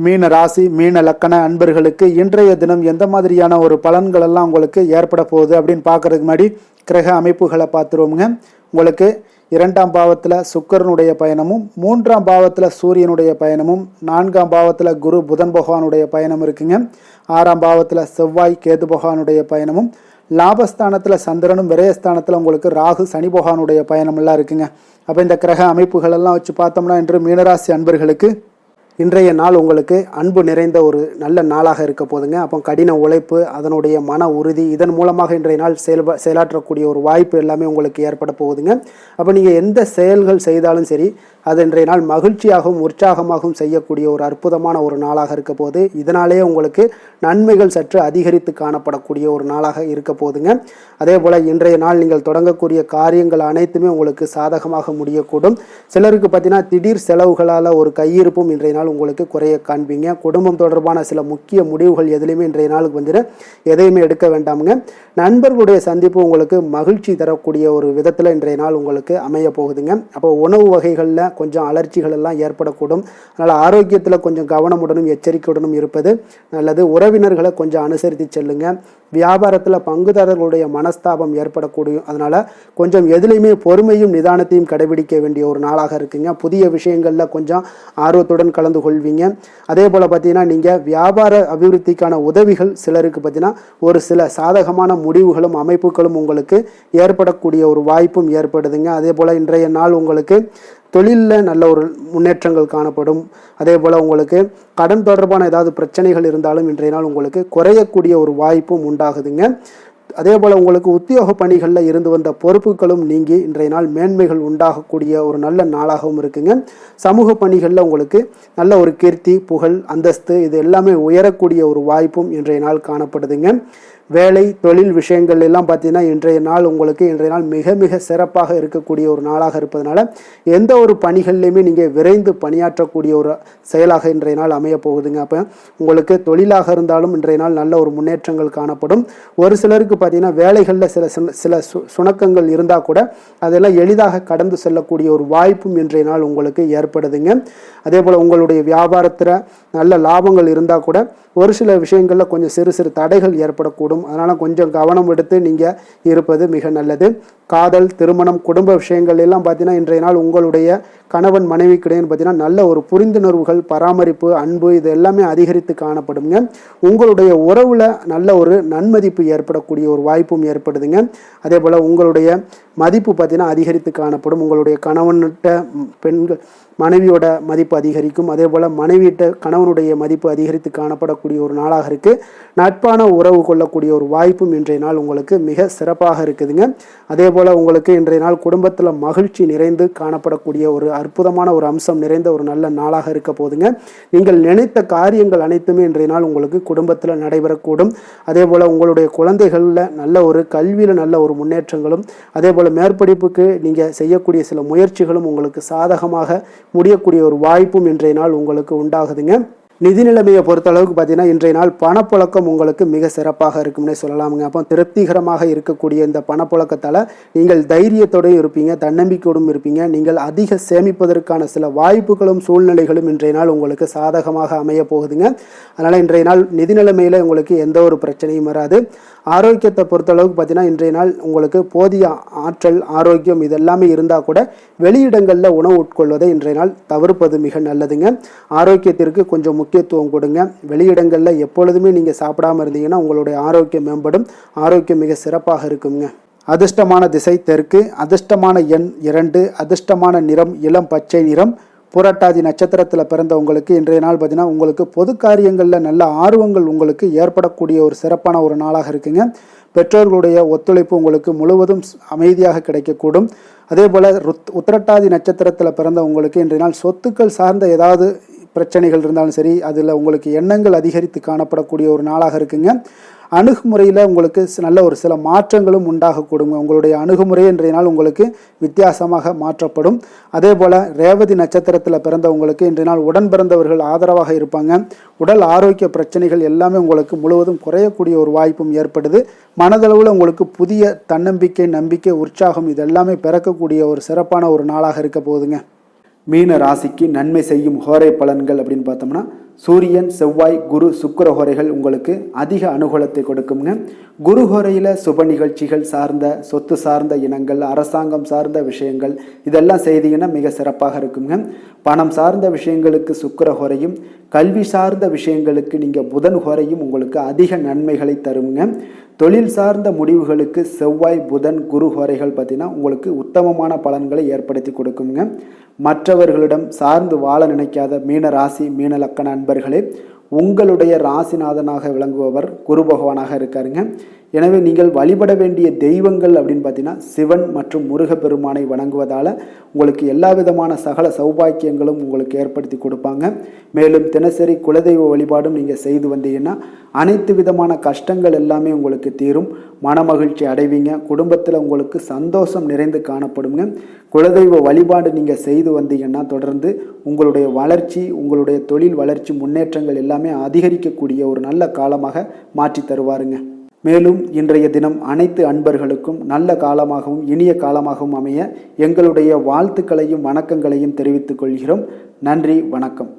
மீன ராசி, மீன லக்கண அன்பர்களுக்கு இன்றைய தினம் எந்த மாதிரியான ஒரு பலன்கள் எல்லாம் உங்களுக்கு ஏற்பட போகுது அப்படின்னு பார்க்கறதுக்கு முன்னாடி கிரக அமைப்புகளை பார்த்துருவோங்க. உங்களுக்கு 2ஆம் பாவத்தில் சுக்கிரனுடைய பயணமும், 3ஆம் பாவத்தில் சூரியனுடைய பயணமும், 4ஆம் பாவத்தில் குரு புதன் பகவானுடைய பயணம் இருக்குங்க. 6ஆம் பாவத்தில் செவ்வாய் கேது பகவானுடைய பயணமும், லாபஸ்தானத்தில் சந்திரனும், விரயஸ்தானத்தில் உங்களுக்கு ராகு சனி பகவானுடைய பயணமெல்லாம் இருக்குங்க. அப்போ இந்த கிரக அமைப்புகள் எல்லாம் வச்சு பார்த்தோம்னா இன்று மீனராசி அன்பர்களுக்கு இன்றைய நாள் உங்களுக்கு அன்பு நிறைந்த ஒரு நல்ல நாளாக இருக்க போதுங்க. அப்போ கடின உழைப்பு, அதனுடைய மன உறுதி, இதன் மூலமாக இன்றைய நாள் செயலாற்றக்கூடிய ஒரு வாய்ப்பு எல்லாமே உங்களுக்கு ஏற்பட போகுதுங்க. அப்போ நீங்கள் எந்த செயல்கள் செய்தாலும் சரி, அது இன்றைய நாள் மகிழ்ச்சியாகவும் உற்சாகமாகவும் செய்யக்கூடிய ஒரு அற்புதமான ஒரு நாளாக இருக்க போது. இதனாலேயே உங்களுக்கு நன்மைகள் சற்று அதிகரித்து காணப்படக்கூடிய ஒரு நாளாக இருக்க போதுங்க. அதே போல் இன்றைய நாள் நீங்கள் தொடங்கக்கூடிய காரியங்கள் அனைத்துமே உங்களுக்கு சாதகமாக முடியக்கூடும். சிலருக்கு பார்த்தீங்கன்னா திடீர் செலவுகளால் ஒரு கையிருப்பும் இன்றைய நாள் உங்களுக்கு குறைய காண்பீங்க. குடும்பம் தொடர்பான சில முக்கிய முடிவுகள் எதுலையுமே இன்றைய நாளுக்கு வந்துட்டு எதையுமே எடுக்க வேண்டாமுங்க. நண்பர்களுடைய சந்திப்பு உங்களுக்கு மகிழ்ச்சி தரக்கூடிய ஒரு விதத்தில் இன்றைய நாள் உங்களுக்கு அமைய போகுதுங்க. அப்போ உணவு வகைகளில் கொஞ்சம் அலர்ச்சிகள் எல்லாம் ஏற்படக்கூடும். அதனால் ஆரோக்கியத்தில் கொஞ்சம் கவனமுடனும் எச்சரிக்கையுடனும் இருப்பது நல்லது. உறவினர்களை கொஞ்சம் அனுசரித்து செல்லுங்க. வியாபாரத்தில் பங்குதாரர்களுடைய மனஸ்தாபம் ஏற்படக்கூடும். அதனால் கொஞ்சம் எதுலையுமே பொறுமையும் நிதானத்தையும் கடைபிடிக்க வேண்டிய ஒரு நாளாக இருக்குங்க. புதிய விஷயங்களில் கொஞ்சம் ஆர்வத்துடன் கலந்து கொள்வீங்க. அதே போல் பார்த்தீங்கன்னா நீங்கள் வியாபார அபிவிருத்திக்கான உதவிகள் சிலருக்கு பார்த்தீங்கன்னா ஒரு சில சாதகமான முடிவுகளும் அமைப்புகளும் உங்களுக்கு ஏற்படக்கூடிய ஒரு வாய்ப்பும் ஏற்படுதுங்க. அதே போல் இன்றைய நாள் உங்களுக்கு தொழிலில் நல்ல ஒரு முன்னேற்றங்கள் காணப்படும். அதே போல் உங்களுக்கு கடன் தொடர்பான ஏதாவது பிரச்சனைகள் இருந்தாலும் இன்றைய நாள் உங்களுக்கு குறையக்கூடிய ஒரு வாய்ப்பும் உண்டாகுதுங்க. அதே போல் உங்களுக்கு உத்தியோக பணிகளில் இருந்து வந்த பொறுப்புகளும் நீங்கி இன்றைய நாள் மேன்மைகள் உண்டாகக்கூடிய ஒரு நல்ல நாளாகவும் இருக்குங்க. சமூக பணிகளில் உங்களுக்கு நல்ல ஒரு கீர்த்தி, புகழ், அந்தஸ்து இது எல்லாமே உயரக்கூடிய ஒரு வாய்ப்பும் இன்றைய நாள் காணப்படுதுங்க. வேலை தொழில் விஷயங்கள் எல்லாம் பார்த்தீங்கன்னா இன்றைய நாள் உங்களுக்கு இன்றைய நாள் மிக மிக சிறப்பாக இருக்கக்கூடிய ஒரு நாளாக இருப்பதனால எந்த ஒரு பணிகள்லையுமே நீங்கள் விரைந்து பணியாற்றக்கூடிய ஒரு செயலாக இன்றைய நாள் அமைய போகுதுங்க. அப்போ உங்களுக்கு தொழிலாக இருந்தாலும் இன்றைய நாள் நல்ல ஒரு முன்னேற்றங்கள் காணப்படும். ஒரு சிலருக்கு பார்த்தீங்கன்னா வேலைகளில் சில சுணக்கங்கள் இருந்தால் கூட அதெல்லாம் எளிதாக கடந்து செல்லக்கூடிய ஒரு வாய்ப்பும் இன்றைய நாள் உங்களுக்கு ஏற்படுதுங்க. அதே போல் உங்களுடைய வியாபாரத்தில் நல்ல லாபங்கள் இருந்தால் கூட ஒரு சில விஷயங்களில் கொஞ்சம் சிறு சிறு தடைகள் ஏற்படக்கூடும். காணப்படும். அதனால் கொஞ்சம் கவனம் எடுத்து நீங்கள் இருப்பது மிக நல்லது. காதல், திருமணம், குடும்ப விஷயங்கள் எல்லாம் பார்த்தீங்கன்னா இன்றைய நாள் உங்களுடைய கணவன் மனைவிக்கிடையே பார்த்தீங்கன்னா நல்ல ஒரு புரிந்துணர்வுகள், பராமரிப்பு, அன்பு இது எல்லாமே அதிகரித்து காணப்படுங்க. உங்களுடைய உறவில் நல்ல ஒரு நன்மதிப்பு ஏற்படக்கூடிய ஒரு வாய்ப்பும் ஏற்படுதுங்க. அதே போல் உங்களுடைய மதிப்பு பார்த்தீங்கன்னா அதிகரித்து காணப்படும். உங்களுடைய கணவன்கிட்ட பெண்கள் மனைவியோட மதிப்பு அதிகரிக்கும். அதே போல் மனைவியிட்ட கணவனுடைய மதிப்பு அதிகரித்து காணப்படக்கூடிய ஒரு நாளாக இருக்குது. நட்பான உறவு கொள்ளக்கூடிய ஒரு வாய்ப்பும் இன்றைய நாள் உங்களுக்கு மிக சிறப்பாக இருக்குதுங்க. அதே போல் உங்களுக்கு இன்றைய நாள் குடும்பத்தில் மகிழ்ச்சி நிறைந்து காணப்படக்கூடிய ஒரு அற்புதமான ஒரு அம்சம் நிறைந்த ஒரு நல்ல நாளாக இருக்க போதுங்க. நீங்கள் நினைத்த காரியங்கள் அனைத்துமே இன்றைய நாள் உங்களுக்கு குடும்பத்தில் நடைபெறக்கூடும். அதே போல் உங்களுடைய குழந்தைகளில் நல்ல ஒரு கல்வியில் நல்ல ஒரு முன்னேற்றங்களும், அதே போல் மேற்படிப்புக்கு நீங்கள் செய்யக்கூடிய சில முயற்சிகளும் உங்களுக்கு சாதகமாக முடியக்கூடிய ஒரு வாய்ப்பும் இன்றைய நாள் உங்களுக்கு உண்டாகுதுங்க. நிதி நிலைமையை பொறுத்த அளவுக்கு பார்த்தீங்கன்னா இன்றைய நாள் பணப்புழக்கம் உங்களுக்கு மிக சிறப்பாக இருக்கும்னே சொல்லலாமுங்க. அப்போ திருப்திகரமாக இருக்கக்கூடிய இந்த பணப்புழக்கத்தால் நீங்கள் தைரியத்தோடு இருப்பீங்க, தன்னம்பிக்கையோடும் இருப்பீங்க. நீங்கள் அதிக சேமிப்பதற்கான சில வாய்ப்புகளும் சூழ்நிலைகளும் இன்றைய நாள் உங்களுக்கு சாதகமாக அமைய போகுதுங்க. அதனால் இன்றைய நாள் நிதி நிலைமையில் உங்களுக்கு எந்த ஒரு பிரச்சனையும் வராது. ஆரோக்கியத்தை பொறுத்தளவுக்கு பார்த்தீங்கன்னா இன்றைய நாள் உங்களுக்கு போதிய ஆற்றல், ஆரோக்கியம் இதெல்லாமே இருந்தால் கூட வெளியிடங்களில் உணவு உட்கொள்வதை இன்றைய நாள் தவிர்ப்பது மிக நல்லதுங்க. ஆரோக்கியத்திற்கு கொஞ்சம் முக்கியத்துவம் கொடுங்க. வெளியிடங்களில் எப்பொழுதுமே நீங்கள் சாப்பிடாமல் இருந்தீங்கன்னா உங்களுடைய ஆரோக்கியம் மேம்படும், ஆரோக்கியம் மிக சிறப்பாக இருக்குங்க. அதிர்ஷ்டமான திசை தெற்கு, அதிர்ஷ்டமான எண் 2, அதிர்ஷ்டமான நிறம் இளம் பச்சை நிறம். புரட்டாதி நட்சத்திரத்தில் பிறந்தவங்களுக்கு இன்றைய நாள் பார்த்தீங்கன்னா உங்களுக்கு பொது காரியங்களில் நல்ல ஆர்வங்கள் உங்களுக்கு ஏற்படக்கூடிய ஒரு சிறப்பான ஒரு நாளாக இருக்குங்க. பெற்றோர்களுடைய ஒத்துழைப்பு உங்களுக்கு முழுவதும் அமைதியாக கிடைக்கக்கூடும். அதே போல் உத்திரட்டாதி நட்சத்திரத்தில் பிறந்தவங்களுக்கு இன்றைய நாள் சொத்துக்கள் சார்ந்த ஏதாவது பிரச்சனைகள் இருந்தாலும் சரி, அதில் உங்களுக்கு எண்ணங்கள் அதிகரித்து காணப்படக்கூடிய ஒரு நாளாக இருக்குங்க. அணுகுமுறையில் உங்களுக்கு நல்ல ஒரு சில மாற்றங்களும் உண்டாகக்கூடுங்க. உங்களுடைய அணுகுமுறை இன்றைய நாள் உங்களுக்கு வித்தியாசமாக மாற்றப்படும். அதே போல் ரேவதி நட்சத்திரத்தில் பிறந்தவங்களுக்கு இன்றைய நாள் உடன் பிறந்தவர்கள் ஆதரவாக இருப்பாங்க. உடல் ஆரோக்கிய பிரச்சனைகள் எல்லாமே உங்களுக்கு முழுவதும் குறையக்கூடிய ஒரு வாய்ப்பும் ஏற்படுது. மனதளவில் உங்களுக்கு புதிய தன்னம்பிக்கை, நம்பிக்கை, உற்சாகம் இதெல்லாமே பிறக்கக்கூடிய ஒரு சிறப்பான ஒரு நாளாக இருக்க போகுதுங்க. மீன ராசிக்கு நன்மை செய்யும் ஹோரை பலன்கள் அப்படின்னு பார்த்தோம்னா சூரியன், செவ்வாய், குரு, சுக்கிர ஹோரைகள் உங்களுக்கு அதிக அனுகூலத்தை கொடுக்குங்க. குரு ஹோரையில் சுப நிகழ்ச்சிகள் சார்ந்த, சொத்து சார்ந்த இனங்கள், அரசாங்கம் சார்ந்த விஷயங்கள் இதெல்லாம் செய்தீங்கன்னா மிக சிறப்பாக இருக்குங்க. பணம் சார்ந்த விஷயங்களுக்கு சுக்கிர ஹோரையும், கல்வி சார்ந்த விஷயங்களுக்கு நீங்கள் புதன் ஹோரையும் உங்களுக்கு அதிக நன்மைகளை தருங்க. தொழில் சார்ந்த முடிவுகளுக்கு செவ்வாய், புதன், குரு ஹோரைகள் பார்த்தீங்கன்னா உங்களுக்கு உத்தமமான பலன்களை ஏற்படுத்தி கொடுக்குங்க. மற்றவர்களிடம் சார்ந்து வாழ நினைக்காத மீன ராசி, மீன லக்கண அன்பர்களே, உங்களுடைய ராசிநாதனாக விளங்குபவர் குரு பகவானாக இருக்காருங்க. எனவே நீங்கள் வழிபட வேண்டிய தெய்வங்கள் அப்படின்னு பார்த்தீங்கன்னா சிவன் மற்றும் முருகப்பெருமானை வணங்குவதால் உங்களுக்கு எல்லா விதமான சகல சௌபாக்கியங்களும் உங்களுக்கு ஏற்படுத்தி கொடுப்பாங்க. மேலும் தினசரி குலதெய்வ வழிபாடும் நீங்கள் செய்து வந்தீங்கன்னா அனைத்து விதமான கஷ்டங்கள் எல்லாமே உங்களுக்கு தீரும், மனமகிழ்ச்சி அடைவீங்க, குடும்பத்தில் உங்களுக்கு சந்தோஷம் நிறைந்து காணப்படுங்க. குலதெய்வ வழிபாடு நீங்கள் செய்து வந்தீங்கன்னா தொடர்ந்து உங்களுடைய வளர்ச்சி, உங்களுடைய தொழில் வளர்ச்சி, முன்னேற்றங்கள் எல்லாமே அதிகரிக்கக்கூடிய ஒரு நல்ல காலமாக மாற்றி தருவாருங்க. மேலும் இன்றைய தினம் அனைத்து அன்பர்களுக்கும் நல்ல காலமாகவும் இனிய காலமாகவும் அமைய எங்களுடைய வாழ்த்துக்களையும் வணக்கங்களையும் தெரிவித்துக் கொள்கிறோம். நன்றி, வணக்கம்.